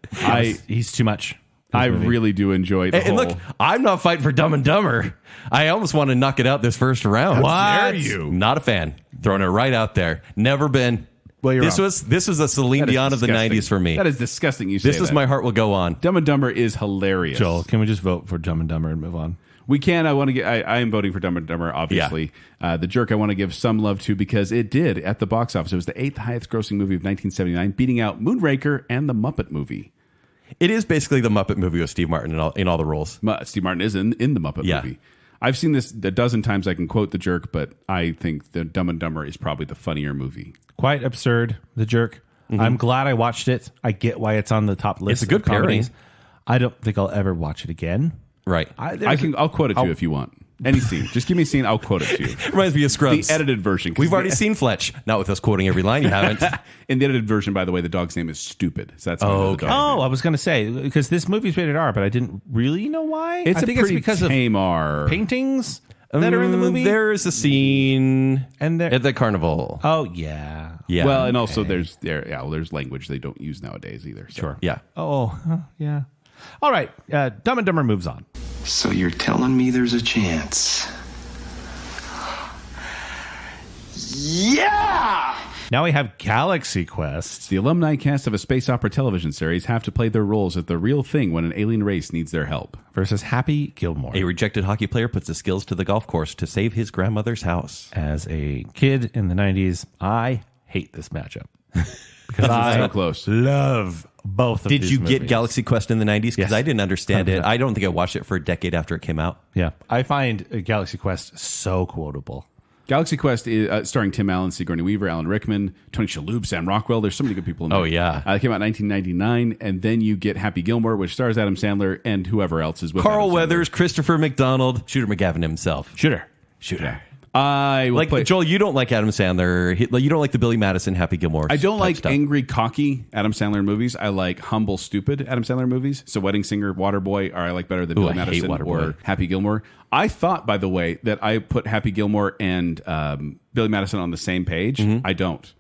He's too much. I really do enjoy the and whole... look, I'm not fighting for Dumb and Dumber. I almost want to knock it out this first round. How dare you? Not a fan. Throwing it right out there. Never been. Well, you're this wrong. was a Celine Dion of the 90s for me. That is disgusting. You say This is My Heart Will Go On. Dumb and Dumber is hilarious. Joel, can we just vote for Dumb and Dumber and move on? We can. I am voting for Dumb and Dumber, obviously. Yeah. The Jerk I want to give some love to because it did at the box office. It was the 8th highest grossing movie of 1979, beating out Moonraker and The Muppet Movie. It is basically the Muppet Movie with Steve Martin in all the roles. Steve Martin is in the Muppet Movie. I've seen this a dozen times. I can quote The Jerk, but I think the Dumb and Dumber is probably the funnier movie. Quite absurd, The Jerk. Mm-hmm. I'm glad I watched it. I get why it's on the top list. It's a good pairing. I don't think I'll ever watch it again. Right. I'll quote it to you if you want. Any scene. Just give me a scene. I'll quote it to you. Reminds me of Scrubs. The edited version. We've already seen Fletch. Not with us quoting every line. You haven't. In the edited version, by the way, the dog's name is Stupid. So that's okay. I was going to say, because this movie's rated R, but I didn't really know why. I think it's because tame of R. Paintings that are in the movie. There's a scene at the carnival. Oh, yeah. Yeah. Well, and also there's language they don't use nowadays either. So. Sure. Yeah. Oh, yeah. All right. Dumb and Dumber moves on. So you're telling me there's a chance? Yeah! Now we have Galaxy Quest. The alumni cast of a space opera television series have to play their roles at the real thing when an alien race needs their help. Versus Happy Gilmore. A rejected hockey player puts his skills to the golf course to save his grandmother's house. As a kid in the 90s, I hate this matchup. Because I so close. Love both of Did these you movies. get Galaxy Quest in the 90s? Because Yes. I didn't understand 100%. it. I don't think I watched it for a decade after it came out. Yeah. I find Galaxy Quest so quotable. Galaxy Quest is starring Tim Allen, Sigourney Weaver, Alan Rickman, Tony Shalhoub, Sam Rockwell. There's so many good people in there. Oh, yeah. It came out in 1999, and then you get Happy Gilmore, which stars Adam Sandler and whoever else is with Carl Adam Weathers, Sandler. Christopher McDonald, Shooter McGavin himself. Shooter. I will like play. Joel, you don't like Adam Sandler. You don't like the Billy Madison, Happy Gilmore. I don't like stuff. angry, cocky Adam Sandler movies. I like humble, stupid Adam Sandler movies. So Wedding Singer, Waterboy, I like better than Billy Madison or Happy Gilmore. I thought, by the way, that I put Happy Gilmore and Billy Madison on the same page. I don't.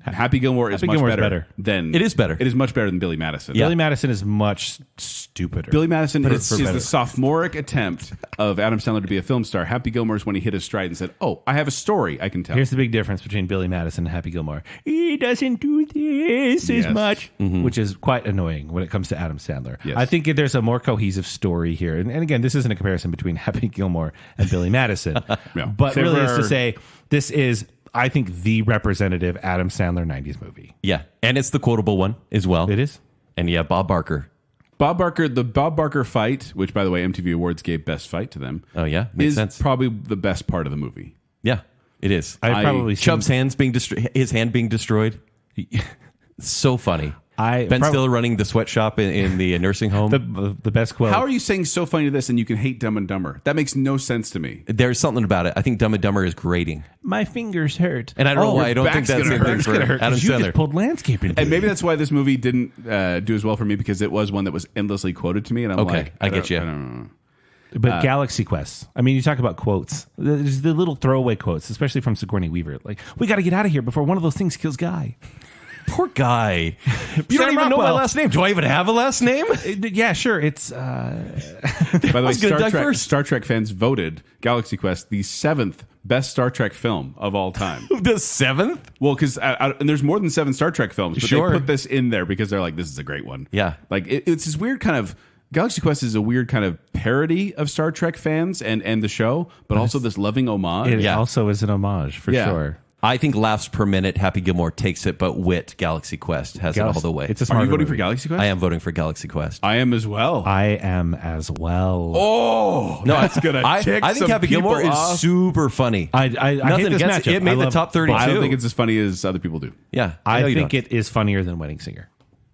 Happy Gilmore is much better than... It is better. It is much better than Billy Madison. Billy Madison is much stupider. Billy Madison is the sophomoric attempt of Adam Sandler to be a film star. Happy Gilmore is when he hit his stride and said, oh, I have a story I can tell. Here's the big difference between Billy Madison and Happy Gilmore. He doesn't do this as much, which is quite annoying when it comes to Adam Sandler. Yes. I think there's a more cohesive story here. And again, this isn't a comparison between Happy Gilmore and Billy Madison. But really is to say, this is... I think the representative Adam Sandler 90s movie. Yeah. And it's the quotable one as well. It is. And yeah, Bob Barker. The Bob Barker fight, which, by the way, MTV Awards gave Best Fight to them. Oh, yeah? Makes sense. Probably the best part of the movie. Yeah, it is. Chubb's hands being his hand being destroyed. So funny. Ben Stiller running the sweatshop in the nursing home. The best quote. How are you saying so funny to this and you can hate Dumb and Dumber? That makes no sense to me. There's something about it. I think Dumb and Dumber is grating. My fingers hurt. And I don't know why I don't think that's the thing for Adam You Sandler. just pulled landscaping. And maybe that's why this movie didn't do as well for me, because it was one that was endlessly quoted to me. And I'm like, I get you. I don't know. But Galaxy Quest. I mean, you talk about quotes. There's the little throwaway quotes, especially from Sigourney Weaver. Like, we got to get out of here before one of those things kills Guy. Poor guy. You don't even know my last name. Do I even have a last name? Yeah, sure. It's by the way, Star Trek fans voted Galaxy Quest the 7th best Star Trek film of all time. The 7th? Well, because and there's more than 7 Star Trek films, but Sure. they put this in there because they're like, this is a great one. Yeah. Like it's this weird kind of Galaxy Quest is a weird kind of parody of Star Trek fans and the show, but also this loving homage. It also is an homage for sure. I think laughs per minute, Happy Gilmore takes it, but wit, Galaxy Quest has it all the way. It's a Are smart you voting movie. for Galaxy Quest? I am voting for Galaxy Quest. I am as well. Oh, no, that's gonna tick I think some Happy Gilmore people off. is super funny. I hate this matchup. It made the top 30 I too. don't think it's as funny as other people do. Yeah, I think it is funnier than Wedding Singer.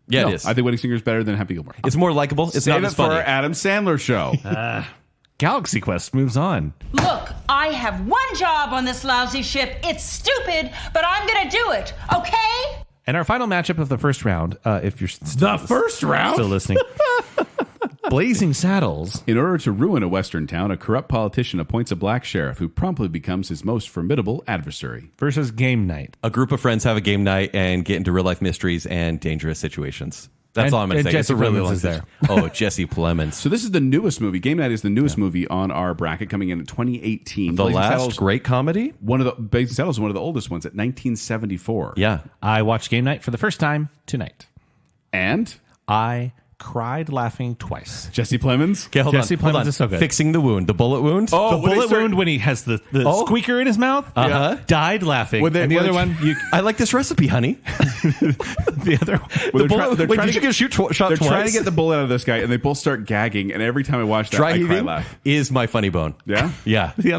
Yeah, No, it is. I think Wedding Singer is better than Happy Gilmore. It's more likable. It's Save not it as funny. for our Adam Sandler show. Galaxy Quest moves on. Look, I have one job on this lousy ship. It's stupid, but I'm gonna do it, okay? And our final matchup of the first round, if you're still first round? still listening, Blazing Saddles. In order to ruin a western town, a corrupt politician appoints a black sheriff who promptly becomes his most formidable adversary. Versus Game Night. A group of friends have a game night and get into real life mysteries and dangerous situations. That's all I'm going to say. Jesse It's a really Plemons long is there. Oh, Jesse Plemons. So this is the newest movie. Game Night is the newest movie on our bracket, coming in at 2018. The Blazing last Saddles, great comedy? Blazing Saddles is one of the oldest ones at 1974. Yeah. I watched Game Night for the first time tonight. And I cried laughing twice. Jesse Plemons? Okay, hold Jesse on. Hold Plemons on. is so good. Fixing the wound. The bullet wound? Oh, The when they bullet start- wound when he has the squeaker in his mouth. Uh-huh. Died laughing. When they- and the when other they- one, you, I like this recipe, honey. the other The bullet, wait, did you get a shot twice? They're trying to get the bullet out of this guy, and they both start gagging. And every time I watch that, Dry I cry heaving laugh. is my funny bone. Yeah? Yeah. the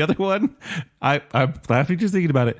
other one, I'm laughing just thinking about it.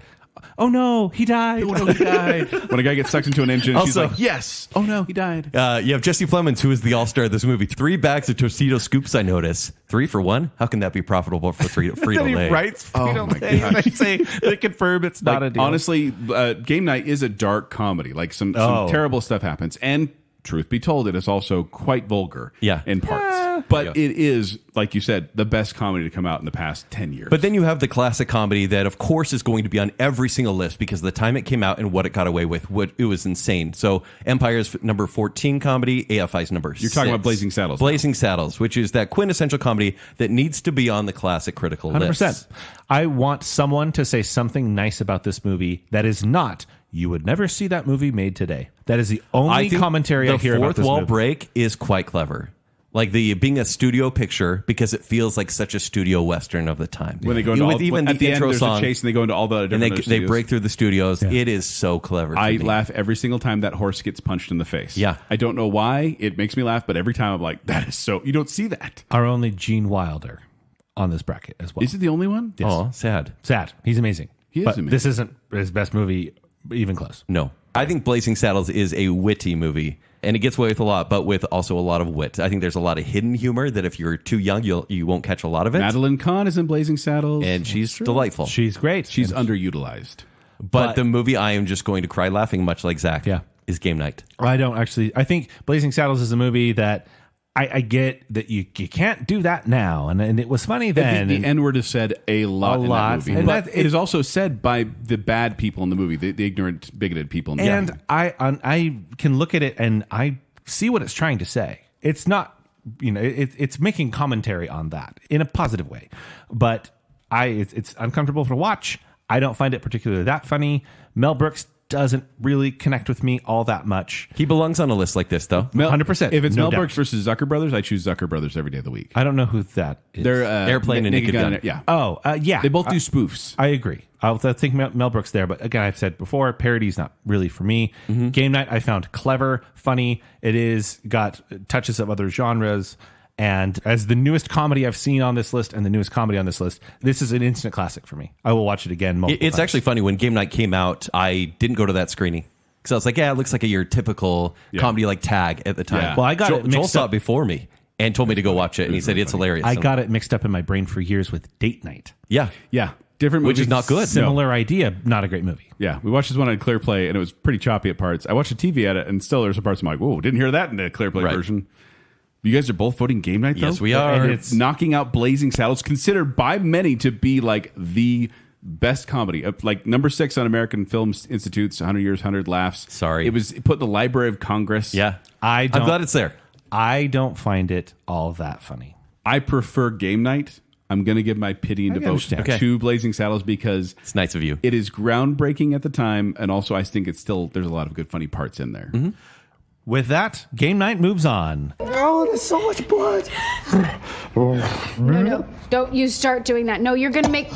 Oh no, he died. Oh, no, he died. When a guy gets sucked into an engine, she's Also- like, yes. Oh, no, he died. You have Jesse Plemons, who is the all-star of this movie. 3 bags of Tostito scoops, I notice. 3 for 1? How can that be profitable for Then he Frito-Lay? writes Oh, Frito my Lay, and gosh. they say they confirm it's not a deal. Honestly, Game Night is a dark comedy. Like some terrible stuff happens. And truth be told, it is also quite vulgar in parts. But it is, like you said, the best comedy to come out in the past 10 years. But then you have the classic comedy that, of course, is going to be on every single list because of the time it came out and what it got away with. It was insane. So Empire's number 14 comedy, AFI's number 6. You're talking about Blazing Saddles. Blazing Saddles, which is that quintessential comedy that needs to be on the classic critical 100%. list. I want someone to say something nice about this movie that is not, you would never see that movie made today. That is the only commentary I hear about this The fourth wall movie. break is quite clever. Like the being a studio picture because it feels like such a studio western of the time. when they go into even at the the end, intro there's song, a chase, and they go into all the different and other they studios. break through the studios. It is so clever. I to me. laugh every single time that horse gets punched in the face. Yeah. I don't know why. It makes me laugh, but every time I'm like, that is so... You don't see that. Our only Gene Wilder. on this bracket as well. Is it the only one? Yes. Oh, sad. Sad. He's amazing. He is but amazing. This isn't his best movie, even close. No. I think Blazing Saddles is a witty movie, and it gets away with a lot, but with also a lot of wit. I think there's a lot of hidden humor that if you're too young, you won't catch a lot of it. Madeline Kahn is in Blazing Saddles. And she's delightful. She's great. She's underutilized. But the movie I am just going to cry laughing, much like Zack, is Game Night. I don't actually. I think Blazing Saddles is a movie that I get that you can't do that now, and it was funny then. The N-word is said a lot in that movie. And But it is also said by the bad people in the movie, the ignorant, bigoted people in the movie. And I can look at it and I see what it's trying to say. It's not, it's making commentary on that in a positive way, but it's uncomfortable to watch. I don't find it particularly that funny. Mel Brooks doesn't really connect with me all that much. He belongs on a list like this, though. 100%. If it's no Mel doubt. Brooks versus Zucker Brothers, I choose Zucker Brothers every day of the week. I don't know who that is. They're Airplane and Naked Gun. Yeah. Oh, yeah. They both do spoofs. I agree. I think Mel Brooks there, but again, I've said before, parody's not really for me. Game Night I found clever, funny. It is got touches of other genres. And as the newest comedy I've seen on this list and the newest comedy on this list, this is an instant classic for me. I will watch it again multiple It's times. actually funny. When Game Night came out, I didn't go to that screening. Because I was like, it looks like your typical comedy like Tag at the time. Yeah. Well, I got it mixed Joel saw up it before me and told me to go watch it. And he said, it's hilarious. I got it mixed up in my brain for years with Date Night. Yeah. Yeah. Different movies. Which is not good. Similar idea, not a great movie. Yeah. We watched this one on Clear Play, and it was pretty choppy at parts. I watched the TV edit, and still there's some parts I'm like, whoa, didn't hear that in the Clear Play version. You guys are both voting Game Night, though? Yes, we are. And it's knocking out Blazing Saddles, considered by many to be like the best comedy. Like number 6 on American Film Institute's 100 Years, 100 Laughs. Sorry. It was put in the Library of Congress. Yeah. I'm glad it's there. I don't find it all that funny. I prefer Game Night. I'm going to give my pity and devotion to Blazing Saddles because it's nice of you. It is groundbreaking at the time, and also I think it's still there's a lot of good funny parts in there. With that, Game Night moves on. Oh, there's so much blood. No, don't you start doing that. No, you're going to make...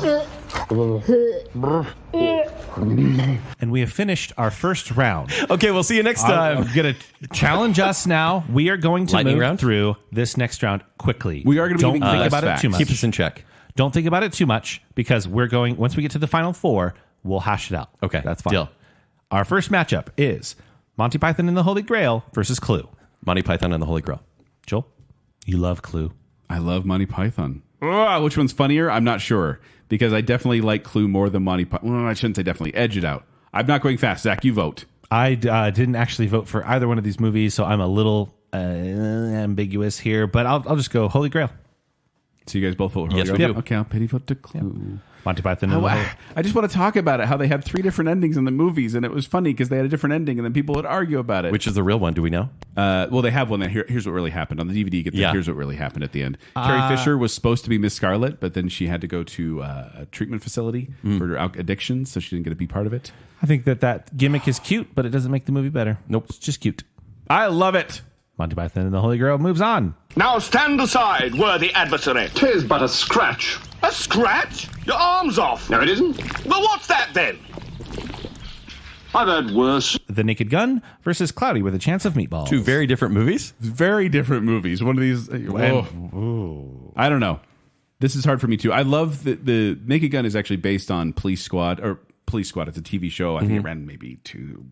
And we have finished our first round. Okay, we'll see you next time. I'm going to challenge us now. We are going to Lightning move round? through this next round quickly. We are going to Don't be think about facts. it too much. Keep us in check. Don't think about it too much because we're going, once we get to the final 4, we'll hash it out. Okay, that's fine. deal. Our first matchup is Monty Python and the Holy Grail versus Clue. Monty Python and the Holy Grail. Joel, you love Clue. I love Monty Python. Which one's funnier? I'm not sure because I definitely like Clue more than Monty Python. Well, I shouldn't say definitely. Edge it out. I'm not going fast. Zach, you vote. I didn't actually vote for either one of these movies, so I'm a little ambiguous here, but I'll just go Holy Grail. So you guys both vote for Holy Yes, Grail? we do. Okay, I'll pity vote to Clue. Yep. Monty Python. And the Holy... I just want to talk about it, how they had 3 different endings in the movies, and it was funny because they had a different ending, and then people would argue about it. Which is the real one? Do we know? Well, they have one that here's what really happened. On the DVD, you get the here's what really happened at the end. Carrie Ah. Fisher was supposed to be Miss Scarlet, but then she had to go to a treatment facility for her addiction, so she didn't get to be part of it. I think that gimmick is cute, but it doesn't make the movie better. Nope. It's just cute. I love it. Monty Python and the Holy Grail moves on. Now stand aside, worthy adversary. 'Tis but a scratch. A scratch? Your arm's off. No, it isn't. Well, what's that then? I've had worse. The Naked Gun versus Cloudy with a Chance of Meatballs. 2 very different movies. Very different movies. One of these. I don't know. This is hard for me too. I love the Naked Gun is actually based on Police Squad. It's a TV show. I think it ran maybe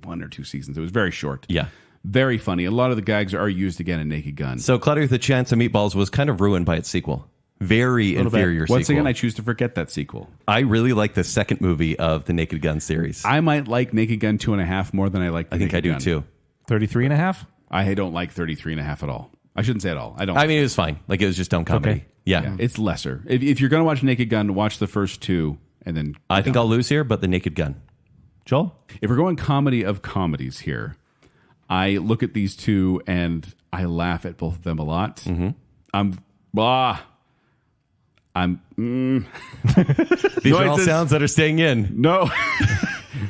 1 or 2 seasons. It was very short. Yeah. Very funny. A lot of the gags are used again in Naked Gun. So Cloudy with a Chance of Meatballs was kind of ruined by its sequel. Very inferior sequel. Once again, I choose to forget that sequel. I really like the second movie of the Naked Gun series. I might like Naked Gun 2.5 more than I like the I think Naked I do Gun. too. 33.5? I don't like 33.5 at all. I shouldn't say at all. I don't. I mean, it was fine. Like, it was just dumb comedy. Okay. Yeah. It's lesser. If you're going to watch Naked Gun, watch the first 2 and then... I think I'll lose here, but the Naked Gun. Joel? If we're going comedy of comedies here, I look at these 2 and I laugh at both of them a lot. Mm-hmm. These are all sounds that are staying in. No.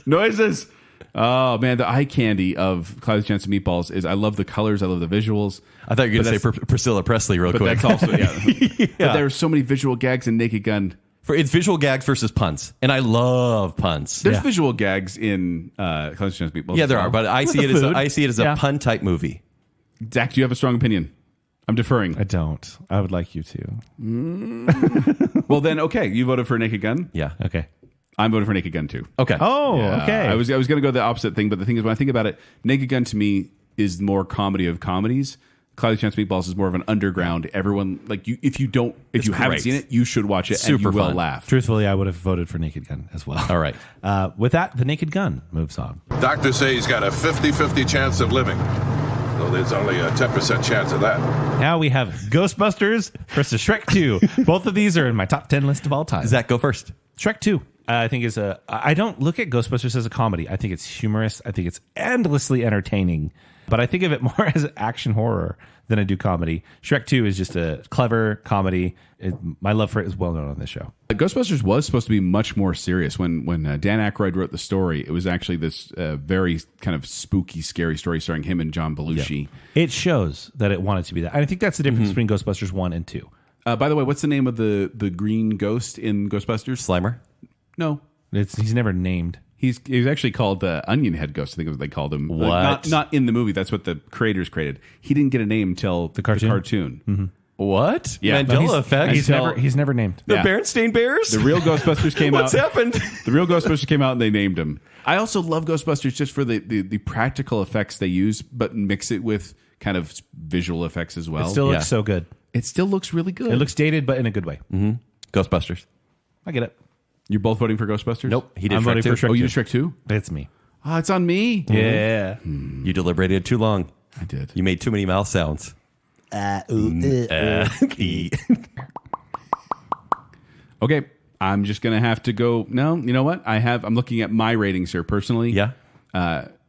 Noises. Oh, man. The eye candy of Cloudy's Chance of Meatballs is I love the colors. I love the visuals. I thought you were going to say Priscilla Presley real but quick. That's also, yeah. But there are so many visual gags in Naked Gun. It's visual gags versus puns. And I love puns. There's visual gags in Cloudy's Chance of Meatballs. Yeah, there are. But I see it as a pun type movie. Zach, do you have a strong opinion? I'm deferring. I don't. I would like you to. Well, then, okay. You voted for Naked Gun? Yeah. Okay. I'm voting for Naked Gun too. Okay. Oh, Yeah. okay. I was going to go the opposite thing, but the thing is, when I think about it, Naked Gun to me is more comedy of comedies. Cloudy Chance Meatballs is more of an underground. Everyone if you haven't great. seen it, you should watch it. Super and you will fun. laugh. Truthfully, I would have voted for Naked Gun as well. All right. With that, the Naked Gun moves on. Doctors say he's got a 50-50 chance of living. Though there's only a 10% chance of that. Now we have Ghostbusters versus Shrek 2. Both of these are in my top 10 list of all time. Zach, go first. Shrek 2, I think I don't look at Ghostbusters as a comedy. I think it's humorous. I think it's endlessly entertaining. But I think of it more as action horror than I do comedy. Shrek 2 is just a clever comedy. My love for it is well known on this show. Ghostbusters was supposed to be much more serious. When Dan Aykroyd wrote the story, it was actually this very kind of spooky, scary story starring him and John Belushi. Yeah. It shows that it wanted to be that. And I think that's the difference between Ghostbusters 1 and 2. By the way, what's the name of the green ghost in Ghostbusters? Slimer? No. He's never named. He's actually called the Onion Head Ghost. I think they called him. What? Not in the movie. That's what the creators created. He didn't get a name until the cartoon. Mm-hmm. What? Yeah. Mandela effect? He's never named. The Berenstain Bears? The real Ghostbusters came out. What's happened? The real Ghostbusters came out and they named him. I also love Ghostbusters just for the practical effects they use, but mix it with kind of visual effects as well. It still looks so good. It still looks really good. It looks dated, but in a good way. Mm-hmm. Ghostbusters. I get it. You're both voting for Ghostbusters? Nope. He did I'm Shrek voting 2. for Shrek 2. Oh, you did Shrek 2? It's me. Oh, it's on me. Yeah. You deliberated too long. I did. You made too many mouth sounds. Okay. I'm just going to have to go. No, you know what? I'm looking at my ratings here personally. Yeah.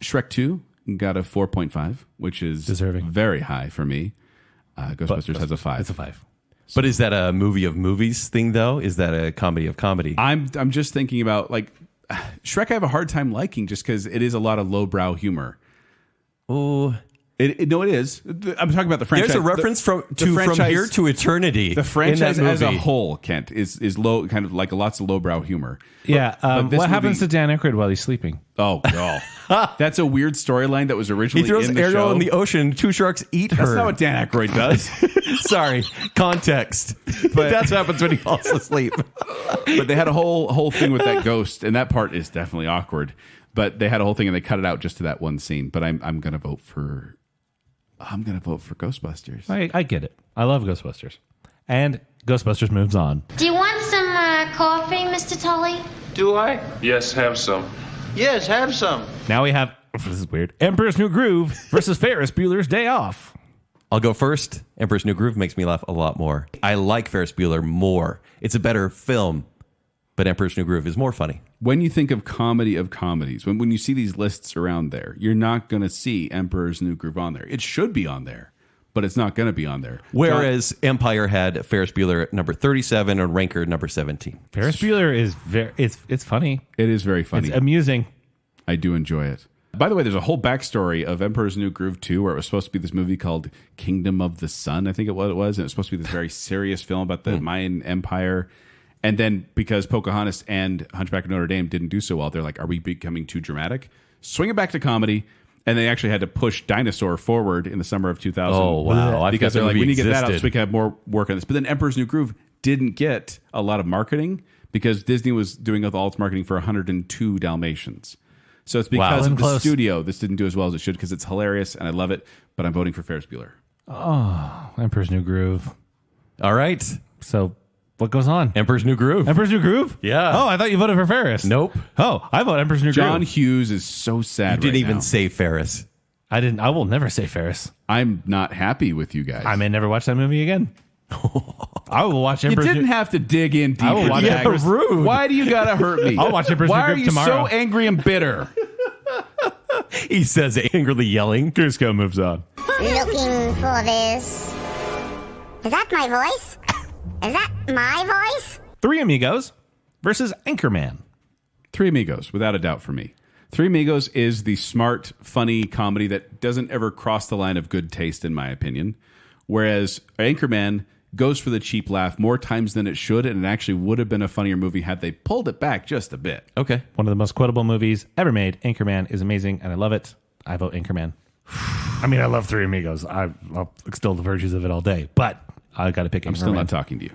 Shrek 2 got a 4.5, which is deserving. Very high for me. Ghostbusters has a 5. It's a 5. But is that a movie of movies thing, though? Is that a comedy of comedy? I'm just thinking about, Shrek I have a hard time liking just because it is a lot of lowbrow humor. Oh, no, it is. I'm talking about the franchise. There's a reference from here to eternity. The franchise in that as a movie. whole, Kent, is low, kind of like lots of lowbrow humor. Yeah. But this what happens movie- to Dan Aykroyd while he's sleeping? Oh, that's a weird storyline that was originally He throws in the Ariel show. in the ocean. 2 sharks eat her. That's not what Dan Aykroyd does. Sorry, context. But that happens when he falls asleep. But they had a whole thing with that ghost, and that part is definitely awkward. But they had a whole thing, and they cut it out just to that one scene. But I'm gonna vote for Ghostbusters. I get it. I love Ghostbusters. And Ghostbusters moves on. Do you want some coffee, Mr. Tully? Do I? Yes, have some. Yes, have some. Now we have, this is weird, Emperor's New Groove versus Ferris Bueller's Day Off. I'll go first. Emperor's New Groove makes me laugh a lot more. I like Ferris Bueller more. It's a better film, but Emperor's New Groove is more funny. When you think of comedy of comedies, when you see these lists around there, you're not going to see Emperor's New Groove on there. It should be on there, but it's not going to be on there. Whereas Empire had Ferris Bueller at number 37 and Ranker number 17. Ferris Bueller is it's funny. It is very funny. It's amusing. I do enjoy it. By the way, there's a whole backstory of Emperor's New Groove 2 where it was supposed to be this movie called Kingdom of the Sun, I think it was. And it was supposed to be this very serious film about the Mayan Empire. And then because Pocahontas and Hunchback of Notre Dame didn't do so well, they're like, are we becoming too dramatic? Swing it back to comedy. And they actually had to push Dinosaur forward in the summer of 2000. Oh, wow. Because they're like, we need to get that out existed. so we can have more work on this. But then Emperor's New Groove didn't get a lot of marketing because Disney was doing all its marketing for 102 Dalmatians. So it's because of the studio this didn't do as well as it should because it's hilarious and I love it. But I'm voting for Ferris Bueller. Oh, Emperor's New Groove. All right. So what goes on? Emperor's New Groove. Emperor's New Groove? Yeah. Oh, I thought you voted for Ferris. Nope. Oh, I vote Emperor's New John Groove. Hughes is so sad. You didn't right even now. say Ferris. I didn't. I will never say Ferris. I'm not happy with you guys. I may never watch that movie again. I will watch You Emperor's didn't New have to dig in deeper. I will watch Jack. Emperor's- rude. Why do you gotta hurt me? I'll watch Emperor's New Why are Groove you tomorrow. so angry and bitter? He says angrily yelling. Cusco moves on. Looking for this. Is that my voice? Is that my voice? Three Amigos versus Anchorman. Three Amigos, without a doubt for me. Three Amigos is the smart, funny comedy that doesn't ever cross the line of good taste, in my opinion. Whereas Anchorman goes for the cheap laugh more times than it should, and it actually would have been a funnier movie had they pulled it back just a bit. Okay. One of the most quotable movies ever made. Anchorman is amazing, and I love it. I vote Anchorman. I mean, I love Three Amigos. I'll extol the virtues of it all day, but I got to pick Anchorman. I'm still not talking to you.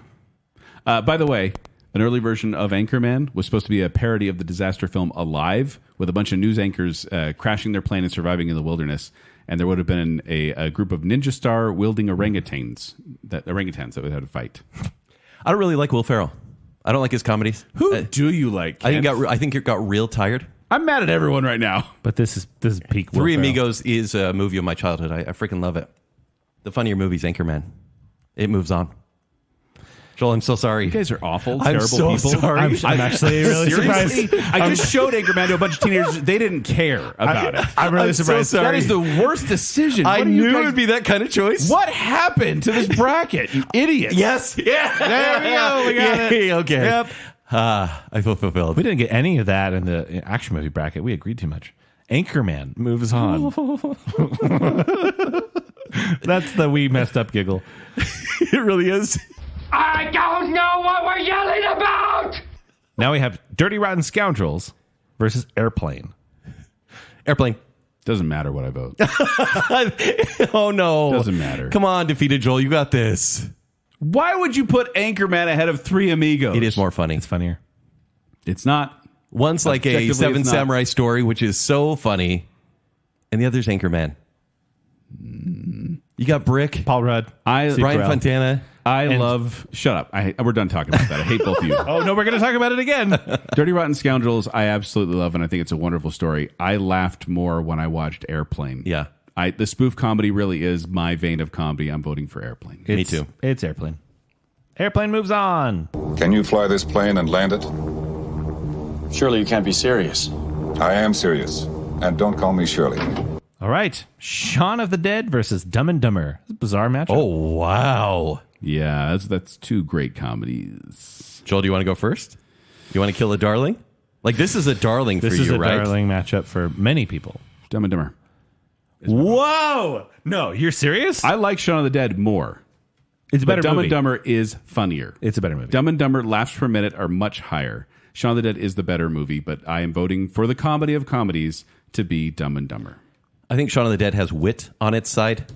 By the way, an early version of Anchorman was supposed to be a parody of the disaster film Alive, with a bunch of news anchors crashing their plane and surviving in the wilderness. And there would have been a group of ninja star wielding orangutans that would have to fight. I don't really like Will Ferrell. I don't like his comedies. Who do you like? I think it got real tired. I'm mad at everyone right now. But this is peak Will Three Ferrell. Amigos is a movie of my childhood. I freaking love it. The funnier movie's Anchorman. It moves on. Joel, I'm so sorry. You guys are awful, I'm terrible so people. sorry. I'm actually really surprised. I just showed Anchorman to a bunch of teenagers. They didn't care about it. I'm really surprised. So that is the worst decision. I What do you knew guys- it would be that kind of choice. What happened to this bracket, you idiots? Yes. Yeah. There we go. We got it. Okay. Yep. I feel fulfilled. We didn't get any of that in the action movie bracket. We agreed too much. Anchorman moves on. That's the we messed up giggle. It really is. I don't know what we're yelling about! Now we have Dirty Rotten Scoundrels versus Airplane. Airplane. Doesn't matter what I vote. Oh, no. Doesn't matter. Come on, Defeated Joel. You got this. Why would you put Anchorman ahead of Three Amigos? It is more funny. It's funnier. It's not. One's like a Objectively, Seven it's not. Samurai story, which is so funny, and the other's Anchorman. You got Brick, Paul Rudd, Ryan Fontana. I love. Shut up. We're done talking about that. I hate both of you. Oh, no, we're going to talk about it again. Dirty Rotten Scoundrels, I absolutely love, and I think it's a wonderful story. I laughed more when I watched Airplane. Yeah. The spoof comedy really is my vein of comedy. I'm voting for Airplane. Me too. It's Airplane. Airplane moves on. Can you fly this plane and land it? Surely you can't be serious. I am serious. And don't call me Shirley. All right. Shaun of the Dead versus Dumb and Dumber. It's a bizarre matchup. Oh, wow. Yeah, that's two great comedies. Joel, do you want to go first? You want to kill a darling? Like, this is a darling for you, right? This is a darling matchup for many people. Dumb and Dumber. Whoa! No, you're serious? I like Shaun of the Dead more. It's a better Dumb movie. and Dumber is funnier. It's a better movie. Dumb and Dumber laughs per minute are much higher. Shaun of the Dead is the better movie, but I am voting for the comedy of comedies to be Dumb and Dumber. I think Shaun of the Dead has wit on its side.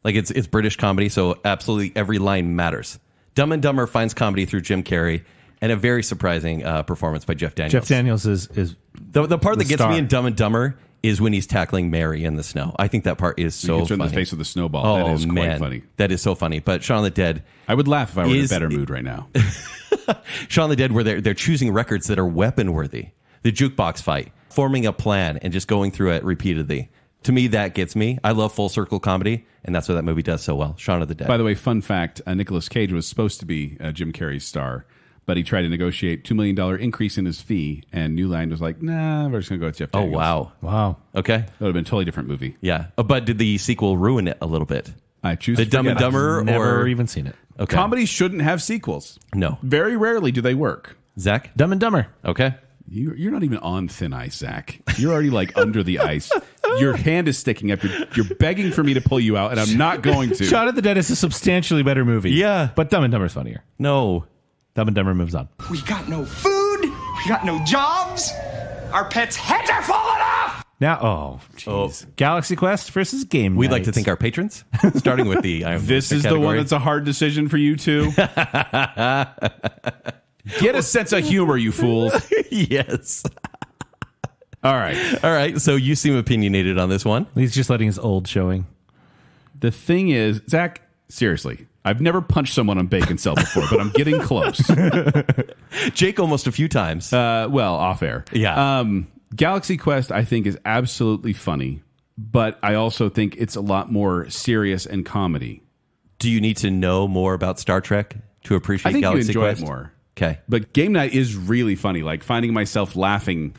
Like, it's British comedy, so absolutely every line matters. Dumb and Dumber finds comedy through Jim Carrey and a very surprising performance by Jeff Daniels. Jeff Daniels is the part that gets star. me in Dumb and Dumber is when he's tackling Mary in the snow. I think that part is so hits her in funny. the face with a snowball. Oh, That is quite man. funny. That is so funny. But Shaun of the Dead... I would laugh if I were in a better mood right now. Shaun of the Dead, where they're choosing records that are weapon-worthy. The jukebox fight, forming a plan, and just going through it repeatedly. To me, that gets me. I love full circle comedy, and that's what that movie does so well. Shaun of the Dead. By the way, fun fact, Nicolas Cage was supposed to be Jim Carrey's star, but he tried to negotiate $2 million increase in his fee, and New Line was like, nah, we're just going to go with Jeff Oh, Daniels. wow. Okay. That would have been a totally different movie. Yeah. But did the sequel ruin it a little bit? I choose The to Dumb and forget. Dumber I've never or... even seen it. Okay. Comedies shouldn't have sequels. No. Very rarely do they work. Zach? Dumb and Dumber. Okay. You're not even on thin ice, Zach. You're already like under the ice. Your hand is sticking up. You're begging for me to pull you out, and I'm not going to. Shaun of the Dead is a substantially better movie. Yeah. But Dumb and Dumber is funnier. No. Dumb and Dumber moves on. We got no food. We got no jobs. Our pets' heads are falling off. Now, jeez. Galaxy Quest versus Game We'd like Night. to thank our patrons, starting with the... This is the one that's a hard decision for you two. Get a sense of humor, you fools. Yes. All right. So you seem opinionated on this one. He's just letting his old showing. The thing is, Zach, seriously, I've never punched someone on Baconsale before, but I'm getting close. Jake almost a few times. Well, off air. Yeah. Galaxy Quest, I think, is absolutely funny, but I also think it's a lot more serious and comedy. Do you need to know more about Star Trek to appreciate I think Galaxy you enjoy Quest? it more. Okay. But Game Night is really funny, like finding myself laughing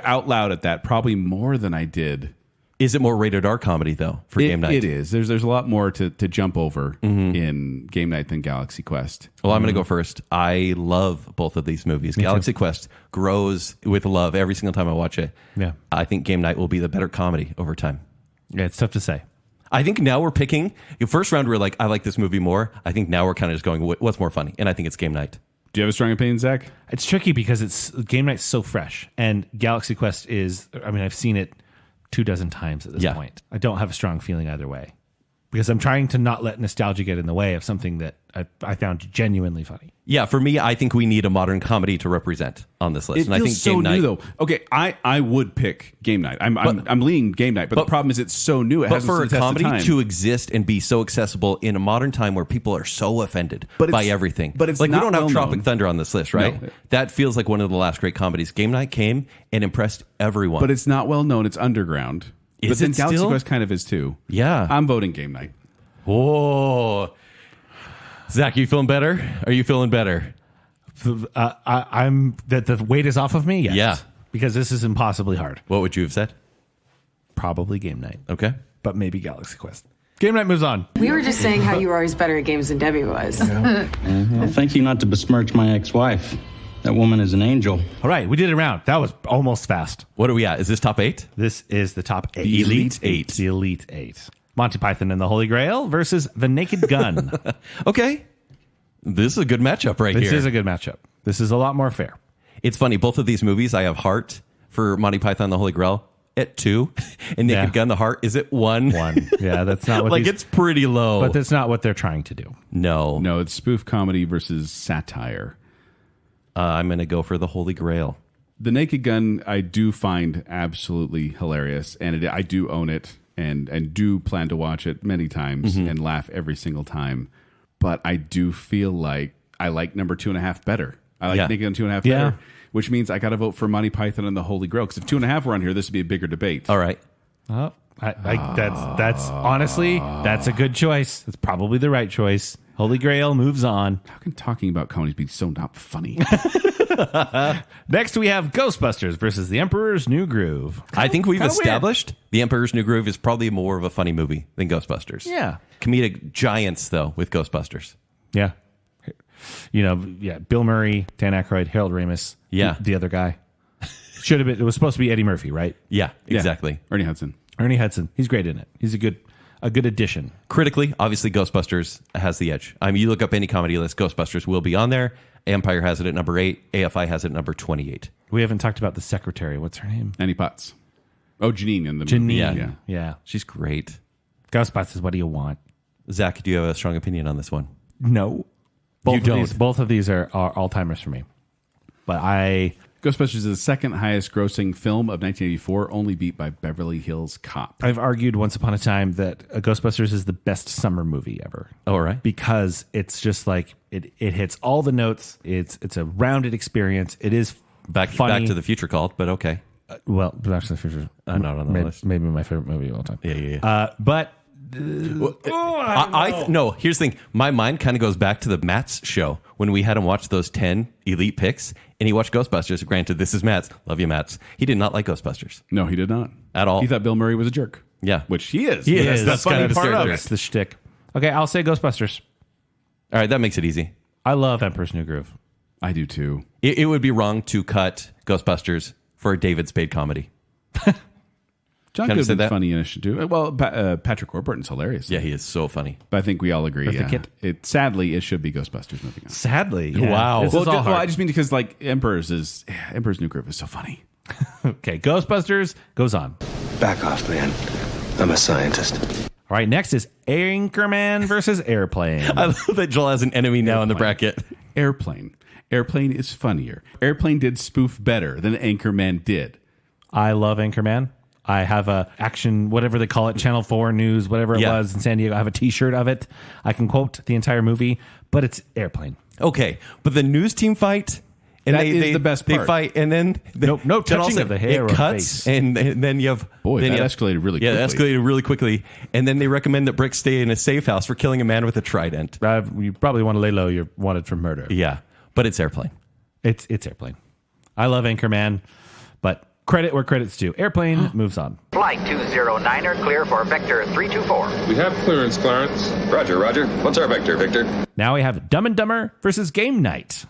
out loud at that probably more than I did. Is it more rated R comedy, though, for Game Night? It is. There's a lot more to jump over in Game Night than Galaxy Quest. Well, I'm going to go first. I love both of these movies. Galaxy Quest grows with love every single time I watch it. Yeah. I think Game Night will be the better comedy over time. Yeah, it's tough to say. I think now we're picking... First round, we were like, I like this movie more. I think now we're kind of just going, what's more funny? And I think it's Game Night. Do you have a strong opinion, Zach? It's tricky because Game Night's so fresh, and Galaxy Quest is... I mean, I've seen it 24 times at this point. I don't have a strong feeling either way because I'm trying to not let nostalgia get in the way of something that I found genuinely funny. Yeah, for me, I think we need a modern comedy to represent on this list. It feels so new, though. Okay, I would pick Game Night. I'm leaning Game Night, but the problem is it's so new. It but hasn't for a stood the test of comedy time. to exist and be so accessible in a modern time where people are so offended by everything. But it's like, we not don't have well Tropic known. Thunder on this list, right? No. That feels like one of the last great comedies. Game Night came and impressed everyone. But it's not well known. It's underground. Is but then it Galaxy still? Quest kind of is too. Yeah. I'm voting Game Night. Whoa. Zach, you feeling better? Are you feeling better? I'm that the weight is off of me. Yes. Yeah. Because this is impossibly hard. What would you have said? Probably Game Night. Okay. But maybe Galaxy Quest. Game Night moves on. We were just saying how you were always better at games than Debbie was. Well, thank you not to besmirch my ex-wife. That woman is an angel. All right, we did it around. That was almost fast. What are we at? Is this top 8? This is the top 8. The Elite 8. The Elite 8. Monty Python and the Holy Grail versus The Naked Gun. Okay. This is a good matchup right here. This is a good matchup. This is a lot more fair. It's funny. Both of these movies, I have heart for Monty Python and the Holy Grail at 2. And Naked Gun, the heart is at 1. 1. Yeah, that's not what like it's pretty low. But that's not what they're trying to do. No, it's spoof comedy versus satire. I'm going to go for the Holy Grail. The Naked Gun, I do find absolutely hilarious, and I do own it and do plan to watch it many times and laugh every single time. But I do feel like I like number 2.5 better. I like Naked Gun 2.5 better, which means I got to vote for Monty Python and the Holy Grail. Because if 2.5 were on here, this would be a bigger debate. All right. Oh, that's honestly, that's a good choice. It's probably the right choice. Holy Grail moves on. How can talking about comedies be so not funny? Next, we have Ghostbusters versus The Emperor's New Groove. I think we've Kinda established The Emperor's New Groove is probably more of a funny movie than Ghostbusters. Yeah. Comedic giants, though, with Ghostbusters. Yeah. Bill Murray, Dan Aykroyd, Harold Ramis. Yeah. The other guy. Should have been. It was supposed to be Eddie Murphy, right? Yeah, exactly. Ernie Hudson. He's great in it. He's a good addition. Critically, obviously, Ghostbusters has the edge. I mean, you look up any comedy list, Ghostbusters will be on there. Empire has it at number 8. AFI has it at number 28. We haven't talked about the secretary. What's her name? Annie Potts. Oh, Janine in the movie. Yeah. She's great. Ghostbusters, what do you want? Zach, do you have a strong opinion on this one? No. Both of these are all-timers for me. But Ghostbusters is the second highest grossing film of 1984, only beat by Beverly Hills Cop. I've argued once upon a time that Ghostbusters is the best summer movie ever. Oh, right. Because it's just like it hits all the notes. It's a rounded experience. It is Back to the Future called, but okay. Well, Back to the Future. Not on the list. Maybe my favorite movie of all time. Yeah. But No, here's the thing. My mind kind of goes back to the Matt's show when we had him watch those 10 elite picks, and he watched Ghostbusters. Granted, this is Matt's. Love you, Matt's. He did not like Ghostbusters. No, he did not. At all. He thought Bill Murray was a jerk. Yeah. Which he is. He is. That's the funny part of It's it. the shtick. Okay, I'll say Ghostbusters. All right, that makes it easy. I love Emperor's New Groove. I do too. It would be wrong to cut Ghostbusters for a David Spade comedy. John Can I say Goodman's that? funny and it should do. Well, Patrick Warburton's hilarious. Yeah, he is so funny. But I think we all agree. The kid. Sadly, it should be Ghostbusters moving on. Sadly. Yeah. Wow. This is all hard. I just mean because like Emperor's New Groove is so funny. Okay, Ghostbusters goes on. Back off, man. I'm a scientist. All right, next is Anchorman versus Airplane. I love that Joel has an enemy now in the bracket. Airplane. Airplane is funnier. Airplane did spoof better than Anchorman did. I love Anchorman. I have a action, whatever they call it, Channel 4 News, whatever it was in San Diego. I have a T-shirt of it. I can quote the entire movie, but it's Airplane. Okay, but the news team fight, and that is the best part. They fight, and then no touching of the hair it or cuts, face. And then you have that escalated really quickly. Yeah, that escalated really quickly, and then they recommend that Brick stay in a safe house for killing a man with a trident. You probably want to lay low. You're wanted for murder. Yeah, but it's Airplane. It's Airplane. I love Anchorman, but credit where credit's due. Airplane moves on. Flight 209er clear for Vector 324. We have clearance, Clarence. Roger. What's our vector, Victor? Now we have Dumb and Dumber versus Game Night.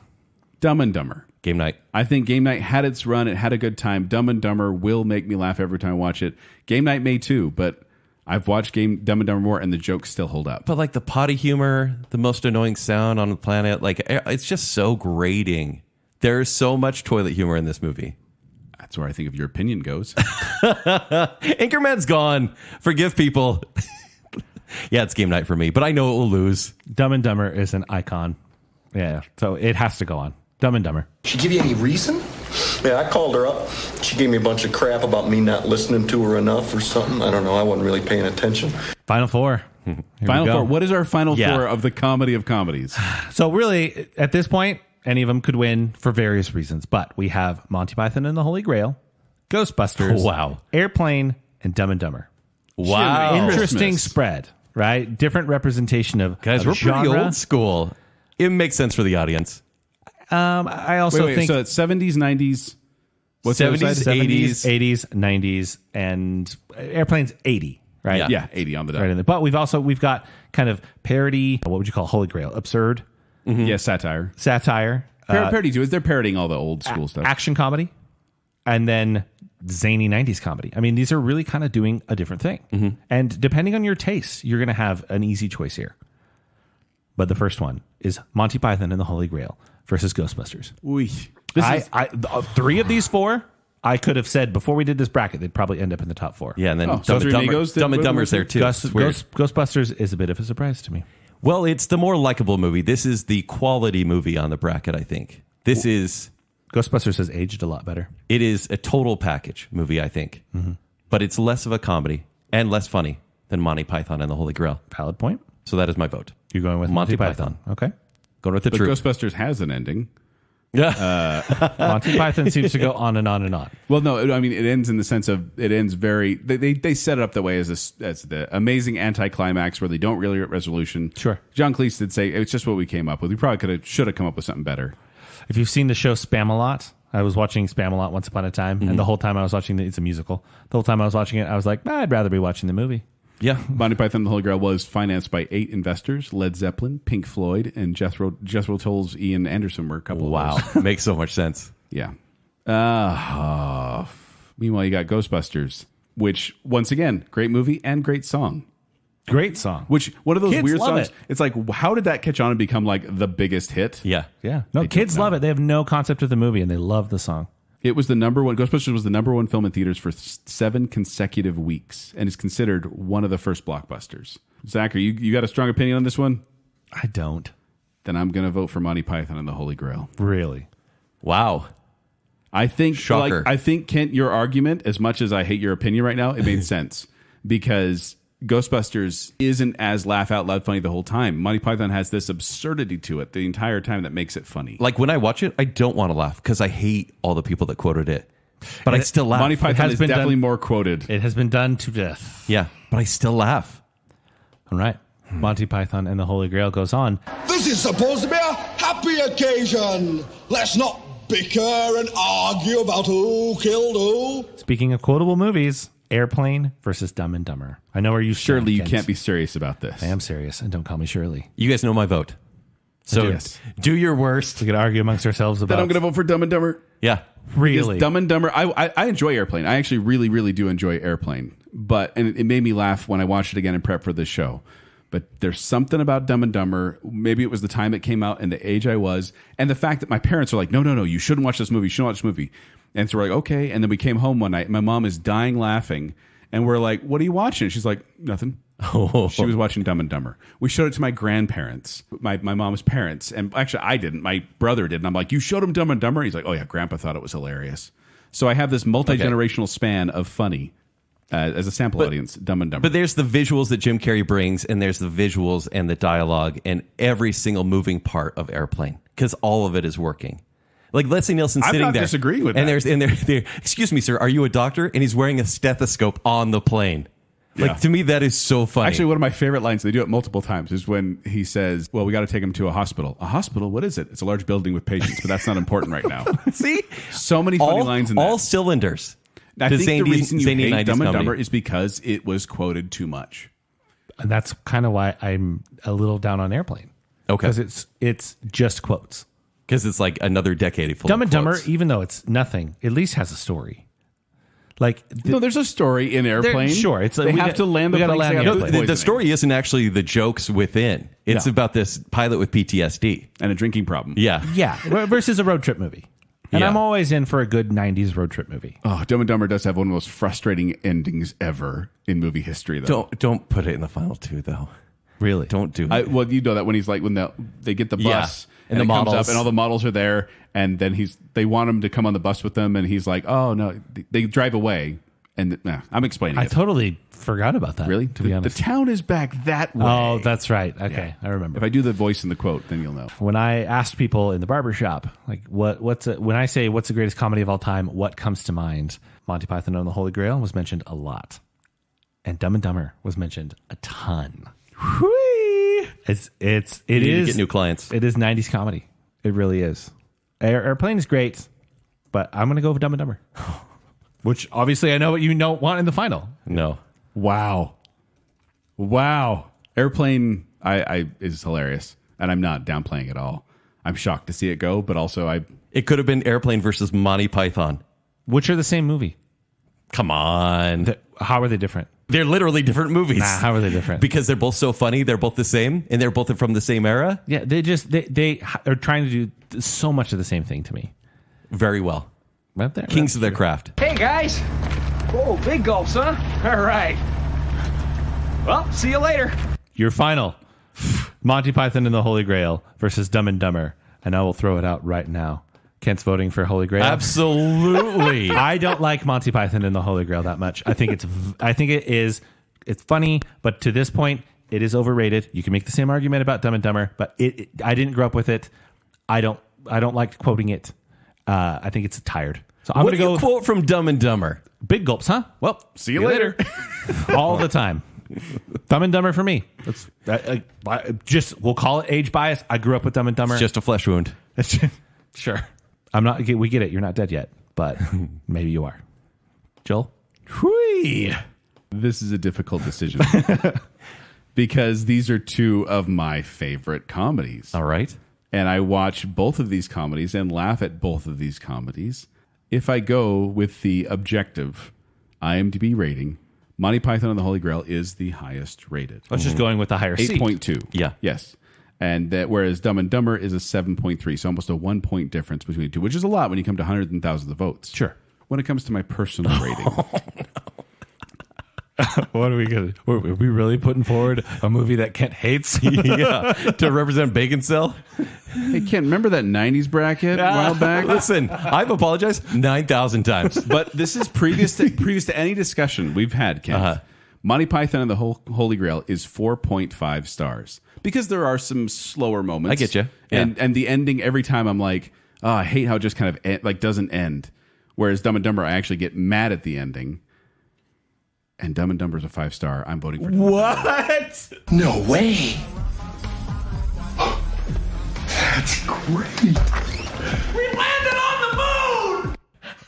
Dumb and Dumber. Game Night. I think Game Night had its run. It had a good time. Dumb and Dumber will make me laugh every time I watch it. Game Night may too, but I've watched Dumb and Dumber more, and the jokes still hold up. But like the potty humor, the most annoying sound on the planet, like it's just so grating. There's so much toilet humor in this movie. That's where I think of your opinion goes. Anchorman's gone. Forgive people. Yeah, it's game night for me, but I know it will lose. Dumb and Dumber is an icon. Yeah, so it has to go on. Dumb and Dumber. She give you any reason? Yeah, I called her up. She gave me a bunch of crap about me not listening to her enough or something. I don't know. I wasn't really paying attention. Final four. Final four. What is our final four of the comedy of comedies? So really, at this point, any of them could win for various reasons. But we have Monty Python and the Holy Grail, Ghostbusters, Airplane, and Dumb and Dumber. Wow. Interesting spread, right? Different representation of Guys, we're genre. pretty old school. It makes sense for the audience. I also think... So it's 70s, 90s... What's 70s, 80s, 90s, and Airplane's 80, right? Yeah, 80 on the dot. Right. But we've got kind of parody, what would you call Holy Grail? Absurd. Mm-hmm. Yeah, satire. Parody too. They're parodying all the old school stuff. Action comedy. And then zany 90s comedy. I mean, these are really kind of doing a different thing. Mm-hmm. And depending on your taste, you're going to have an easy choice here. But the first one is Monty Python and the Holy Grail versus Ghostbusters. Three of these four, I could have said before we did this bracket, they'd probably end up in the top four. Yeah, and then Dumb and Dumber's there too. Ghostbusters is a bit of a surprise to me. Well, it's the more likable movie. This is the quality movie on the bracket, I think. This is... Ghostbusters has aged a lot better. It is a total package movie, I think. Mm-hmm. But it's less of a comedy and less funny than Monty Python and the Holy Grail. Valid point. So that is my vote. You're going with Monty Python. Okay. Going with the truth. Ghostbusters has an ending. Yeah. Monty Python seems to go on and on and on. Well, no, I mean, it ends in the sense of it ends very... They set it up that way as the amazing anticlimax where they don't really get resolution. Sure. John Cleese did say, it's just what we came up with. We probably should have come up with something better. If you've seen the show Spam-A-Lot, I was watching Spam-A-Lot once upon a time, and the whole time I was watching it's a musical. The whole time I was watching it, I was like, I'd rather be watching the movie. Yeah. Monty Python and the Holy Grail was financed by 8 investors. Led Zeppelin, Pink Floyd, and Jethro Tull's Ian Anderson were a couple of those. Makes so much sense. Yeah. Meanwhile, you got Ghostbusters, which, once again, great movie and great song. Great song. Which, one of those kids weird love songs, it. It's like, how did that catch on and become like the biggest hit? Yeah. Yeah. No, kids love it. They have no concept of the movie, and they love the song. It was the number one. Ghostbusters was the number one film in theaters for 7 consecutive weeks, and is considered one of the first blockbusters. Zach, you got a strong opinion on this one? I don't. Then I'm going to vote for Monty Python and the Holy Grail. Really? Wow. I think, Shocker. I think, Kent, your argument, as much as I hate your opinion right now, it made sense because Ghostbusters isn't as laugh out loud funny the whole time. Monty Python has this absurdity to it the entire time that makes it funny. Like when I watch it, I don't want to laugh because I hate all the people that quoted it. But I still laugh. Monty Python is definitely more quoted. It has been done to death. Yeah, but I still laugh. All right. Monty Python and the Holy Grail goes on. This is supposed to be a happy occasion. Let's not bicker and argue about who killed who. Speaking of quotable movies, Airplane versus Dumb and Dumber. I know where you stand, Shirley, you Kent. can't be serious about this. I am serious, and don't call me Shirley. You guys know my vote. So do your worst. We could argue amongst ourselves about... Then I'm going to vote for Dumb and Dumber. Yeah. Really? Because Dumb and Dumber, I enjoy Airplane. I actually really, really do enjoy Airplane. And it made me laugh when I watched it again in prep for this show. But there's something about Dumb and Dumber. Maybe it was the time it came out and the age I was. And the fact that my parents are like, no, you shouldn't watch this movie. You shouldn't watch this movie. And so we're like, okay. And then we came home one night. My mom is dying laughing. And we're like, what are you watching? She's like, nothing. She was watching Dumb and Dumber. We showed it to my grandparents, my mom's parents. And actually, I didn't. My brother did. And I'm like, you showed him Dumb and Dumber? He's like, oh, yeah, Grandpa thought it was hilarious. So I have this multi-generational span of funny as a sample audience, Dumb and Dumber. But there's the visuals that Jim Carrey brings, and there's the visuals and the dialogue and every single moving part of Airplane, because all of it is working. Like Leslie Nielsen sitting there. I'm not disagreeing with and that. And they're, excuse me, sir, are you a doctor? And he's wearing a stethoscope on the plane. Like, to me, that is so funny. Actually, one of my favorite lines, they do it multiple times, is when he says, well, we got to take him to a hospital. A hospital? What is it? It's a large building with patients, but that's not important right now. See? So many funny lines in that. All cylinders. I think the reason you hate Dumb and comedy. Dumber is because it was quoted too much. And that's kind of why I'm a little down on Airplane. Okay. Because it's just quotes. Because it's like another decade full Dumb of and Dumber, quotes. even though it's nothing, at least has a story. Like no, there's a story in Airplane. Sure, it's they have to land the plane. The story isn't actually the jokes within. It's about this pilot with PTSD and a drinking problem. Yeah, versus a road trip movie. And I'm always in for a good 90s road trip movie. Oh, Dumb and Dumber does have one of the most frustrating endings ever in movie history, though. Don't put it in the final two, though. Really? Don't do it. Well, you know that when he's like, when they get the bus and it the comes models. up and all the models are there, and then they want him to come on the bus with them, and he's like, oh, no. They drive away, and I'm explaining it. I totally forgot about that. Really? To be honest. The town is back that way. Oh, that's right. Okay, I remember. If I do the voice in the quote, then you'll know. When I asked people in the barbershop, like, when I say what's the greatest comedy of all time, what comes to mind? Monty Python and the Holy Grail was mentioned a lot. And Dumb and Dumber was mentioned a ton. Whee! It is get new clients. It is 90s comedy. It really is. Airplane is great, but I'm going to go with Dumb and Dumber. Which obviously I know what you want in the final. No. Wow. Airplane is hilarious, and I'm not downplaying it at all. I'm shocked to see it go, but also It could have been Airplane versus Monty Python. Which are the same movie. Come on. How are they different? They're literally different movies. Nah, how are they different? Because they're both so funny. They're both the same, and they're both from the same era. Yeah, they are trying to do so much of the same thing to me. Very well. Right there. Kings of their craft. Hey, guys. Whoa, big gulps, huh? All right. Well, see you later. Your final. Monty Python and the Holy Grail versus Dumb and Dumber. And I will throw it out right now. Kent's voting for Holy Grail. Absolutely. I don't like Monty Python and the Holy Grail that much. I think it's funny, but to this point, it is overrated. You can make the same argument about Dumb and Dumber, but I didn't grow up with it. I don't like quoting it. I think it's tired. So I'm What going do to you go quote from Dumb and Dumber? Big gulps, huh? Well, see you later. All the time. Dumb and Dumber for me. We'll call it age bias. I grew up with Dumb and Dumber. It's just a flesh wound. Sure. We get it. You're not dead yet, but maybe you are. Joel? Whee! This is a difficult decision because these are two of my favorite comedies. All right. And I watch both of these comedies and laugh at both of these comedies. If I go with the objective IMDb rating, Monty Python and the Holy Grail is the highest rated. I was just going with the higher seat. 8.2. Yeah. Yes. And whereas Dumb and Dumber is a 7.3, so almost a 1 point difference between the two, which is a lot when you come to hundreds and thousands of votes. Sure. When it comes to my personal rating. What are we going to... Are we really putting forward a movie that Kent hates? Yeah. To represent Baconsale? Hey, Kent, remember that 90s bracket a while back? Listen, I've apologized 9,000 times. But this is previous to any discussion we've had, Kent. Monty Python and the Holy Grail is 4.5 stars. Because there are some slower moments. I get you. And the ending, every time I'm like, oh, I hate how it just kind of doesn't end. Whereas Dumb and Dumber, I actually get mad at the ending. And Dumb and Dumber is a 5-star. I'm voting for Dumb and Dumber. What? No way. That's great. We landed on the moon!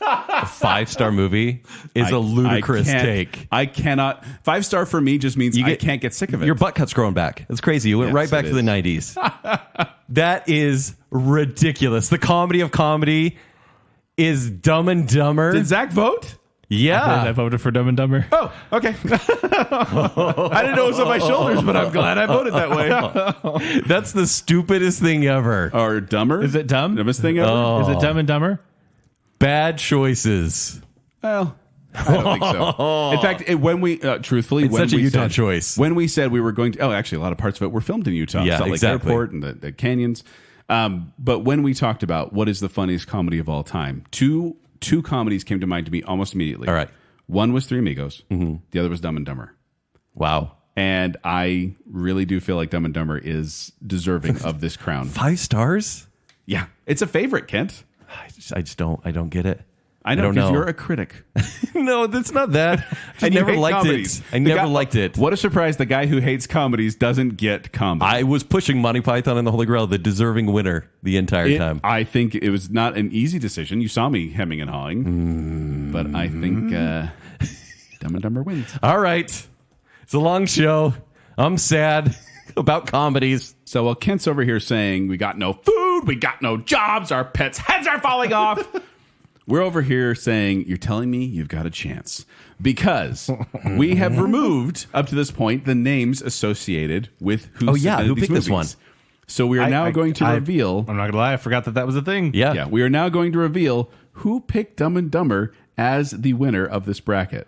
A 5-star movie is a ludicrous take. I cannot. 5-star for me just means I can't get sick of it. Your butt cut's growing back. It's crazy. You went right back to the 90s. That is ridiculous. The comedy of comedy is Dumb and Dumber. Did Zack vote? Yeah. I voted for Dumb and Dumber. Oh, okay. I didn't know it was on my shoulders, but I'm glad I voted that way. That's the stupidest thing ever. Or dumber? Is it dumb? Dumbest thing ever? Is it Dumb and Dumber? Bad choices. Well, I don't think so. In fact, when we truthfully, it's such a Utah choice. When we said we were going to, actually, a lot of parts of it were filmed in Utah, yeah, Salt Lake exactly. Airport and the canyons. But when we talked about what is the funniest comedy of all time, two comedies came to mind to me almost immediately. All right, one was Three Amigos. Mm-hmm. The other was Dumb and Dumber. Wow. And I really do feel like Dumb and Dumber is deserving of this crown. 5 stars? Yeah, it's a favorite, Kent. I don't get it. I know, because you're a critic. No, that's not that. I never liked it. I never liked it. What a surprise. The guy who hates comedies doesn't get comedy. I was pushing Monty Python and the Holy Grail, the deserving winner, the entire time. I think it was not an easy decision. You saw me hemming and hawing. But I think Dumb and Dumber wins. All right. It's a long show. I'm sad about comedies. So while Kent's over here saying we got no food, we got no jobs, our pets' heads are falling off, we're over here saying, you're telling me you've got a chance. Because we have removed, up to this point, the names associated with who who picked movies. this one? So we are now going to reveal. I'm not going to lie. I forgot that was a thing. Yeah. We are now going to reveal who picked Dumb and Dumber as the winner of this bracket.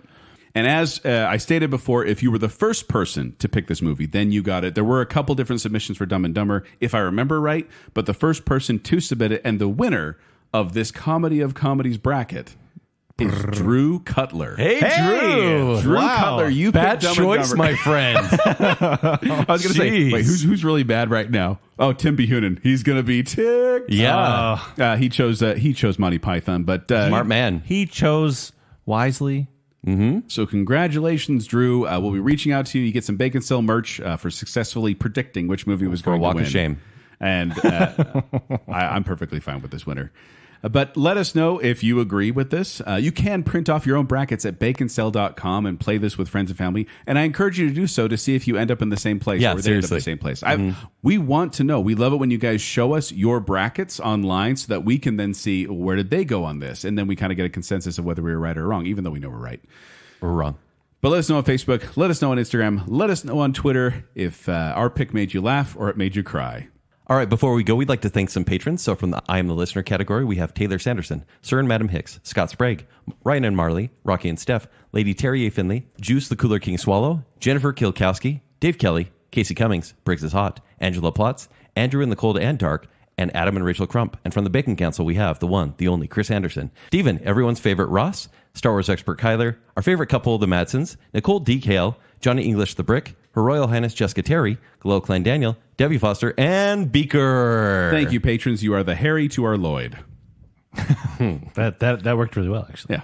And as I stated before, if you were the first person to pick this movie, then you got it. There were a couple different submissions for Dumb and Dumber, if I remember right. But the first person to submit it and the winner of this Comedy of Comedies bracket is Drew Cutler. Hey, Drew! Drew Cutler, you bad picked Dumb choice, and Dumber. my friend. I was going to say, wait, who's really bad right now? Oh, Tim Behunin. He's going to be ticked. Yeah. He chose Monty Python, but smart man. He chose wisely. Mm-hmm. So congratulations, Drew. We'll be reaching out to you. You get some Baconsale merch for successfully predicting which movie was going to win. Walk of shame. And I'm perfectly fine with this winner. But let us know if you agree with this. You can print off your own brackets at baconsale.com and play this with friends and family. And I encourage you to do so to see if you end up in the same place or they end up in the same place. We want to know. We love it when you guys show us your brackets online so that we can then see where did they go on this. And then we kind of get a consensus of whether we were right or wrong, even though we know we're right. Or wrong. But let us know on Facebook. Let us know on Instagram. Let us know on Twitter if our pick made you laugh or it made you cry. All right, before we go, we'd like to thank some patrons. So from the I Am the Listener category, we have Taylor Sanderson, Sir and Madam Hicks, Scott Sprague, Ryan and Marley, Rocky and Steph, Lady Terry A. Finley, Juice the Cooler King Swallow, Jennifer Kilkowski, Dave Kelly, Casey Cummings, Briggs is Hot, Angela Plotz, Andrew in the Cold and Dark, and Adam and Rachel Crump. And from the Bacon Council, we have the one, the only, Chris Anderson, Steven, everyone's favorite Ross, Star Wars expert Kyler, our favorite couple, the Madsons, Nicole D. Kale, Johnny English the Brick, Her Royal Highness Jessica Terry, Glow Clan Daniel, Debbie Foster, and Beaker. Thank you, patrons. You are the Harry to our Lloyd. That worked really well, actually. Yeah.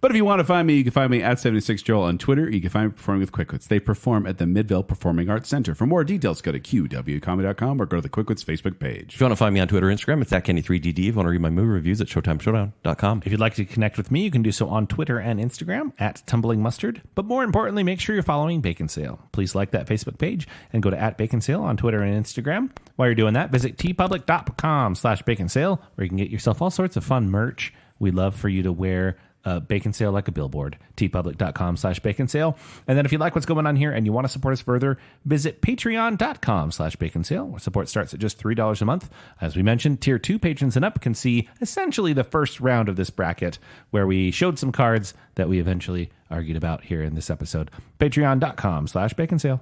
But if you want to find me, you can find me at 76Joel on Twitter. You can find me performing with Quickwits. They perform at the Midvale Performing Arts Center. For more details, go to qwcomedy.com or go to the Quickwits Facebook page. If you want to find me on Twitter or Instagram, it's at Kenny3DD. If you want to read my movie reviews, at ShowtimeShowdown.com. If you'd like to connect with me, you can do so on Twitter and Instagram at Tumbling Mustard. But more importantly, make sure you're following Baconsale. Please like that Facebook page and go to at Baconsale on Twitter and Instagram. While you're doing that, visit tpublic.com/Baconsale, where you can get yourself all sorts of fun merch. We'd love for you to wear Baconsale like a billboard. tpublic.com/Baconsale. And then if you like what's going on here and you want to support us further, visit patreon.com/Baconsale, where support starts at just $3 a month. As we mentioned, tier 2 patrons and up can see essentially the first round of this bracket, where we showed some cards that we eventually argued about here in this episode. Patreon.com/Baconsale.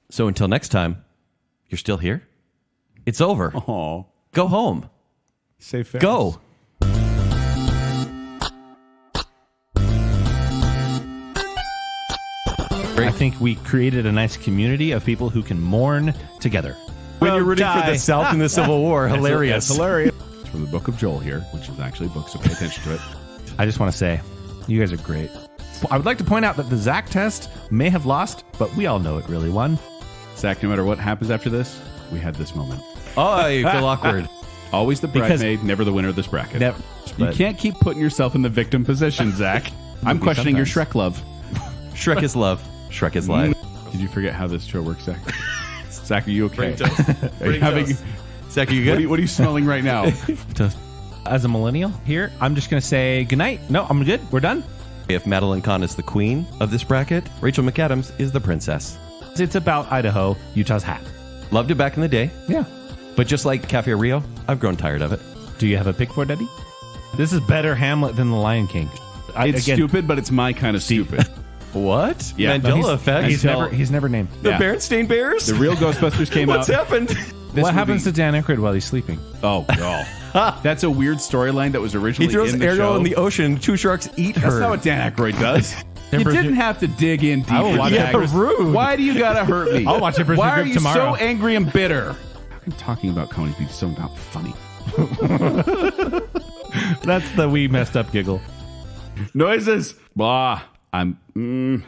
So until next time, you're still here? It's over. Oh, go home. Say fair. Go. I think we created a nice community of people who can mourn together. When you're rooting for the South in the Civil War. Hilarious. That's hilarious. It's from the Book of Joel here, which is actually a book, so pay attention to it. I just want to say, you guys are great. I would like to point out that the Zack test may have lost, but we all know it really won. Zack, no matter what happens after this, we had this moment. Oh, you feel awkward. Always the bridesmaid, never the winner of this bracket. You can't keep putting yourself in the victim position, Zack. I'm questioning your Shrek love. Shrek is love. Shrek is life. Did you forget how this show works, Zach? Zach, are you okay? Zach, are you good? What are you smelling right now? As a millennial here, I'm just going to say goodnight. No, I'm good. We're done. If Madeline Kahn is the queen of this bracket, Rachel McAdams is the princess. It's about Idaho, Utah's hat. Loved it back in the day. Yeah. But just like Cafe Rio, I've grown tired of it. Do you have a pick for it, Eddie? This is better Hamlet than The Lion King. It's stupid, but it's my kind of stupid. What? Yeah. Mandela effect? He's never named. The Berenstain Bears? The real Ghostbusters came What's out. happened? What happens to Dan Aykroyd while he's sleeping? Oh, that's a weird storyline that was originally he throws in the Ariel show. in the ocean, 2 sharks eat her. That's not what Dan Aykroyd does. You didn't have to dig in deep. Rude. Why do you gotta hurt me? I'll watch Emperor's New Why are Groove you tomorrow. so angry and bitter? How can talking about comedy be so not funny? That's the we messed up giggle. Noises. Blah. I'm. Ooh.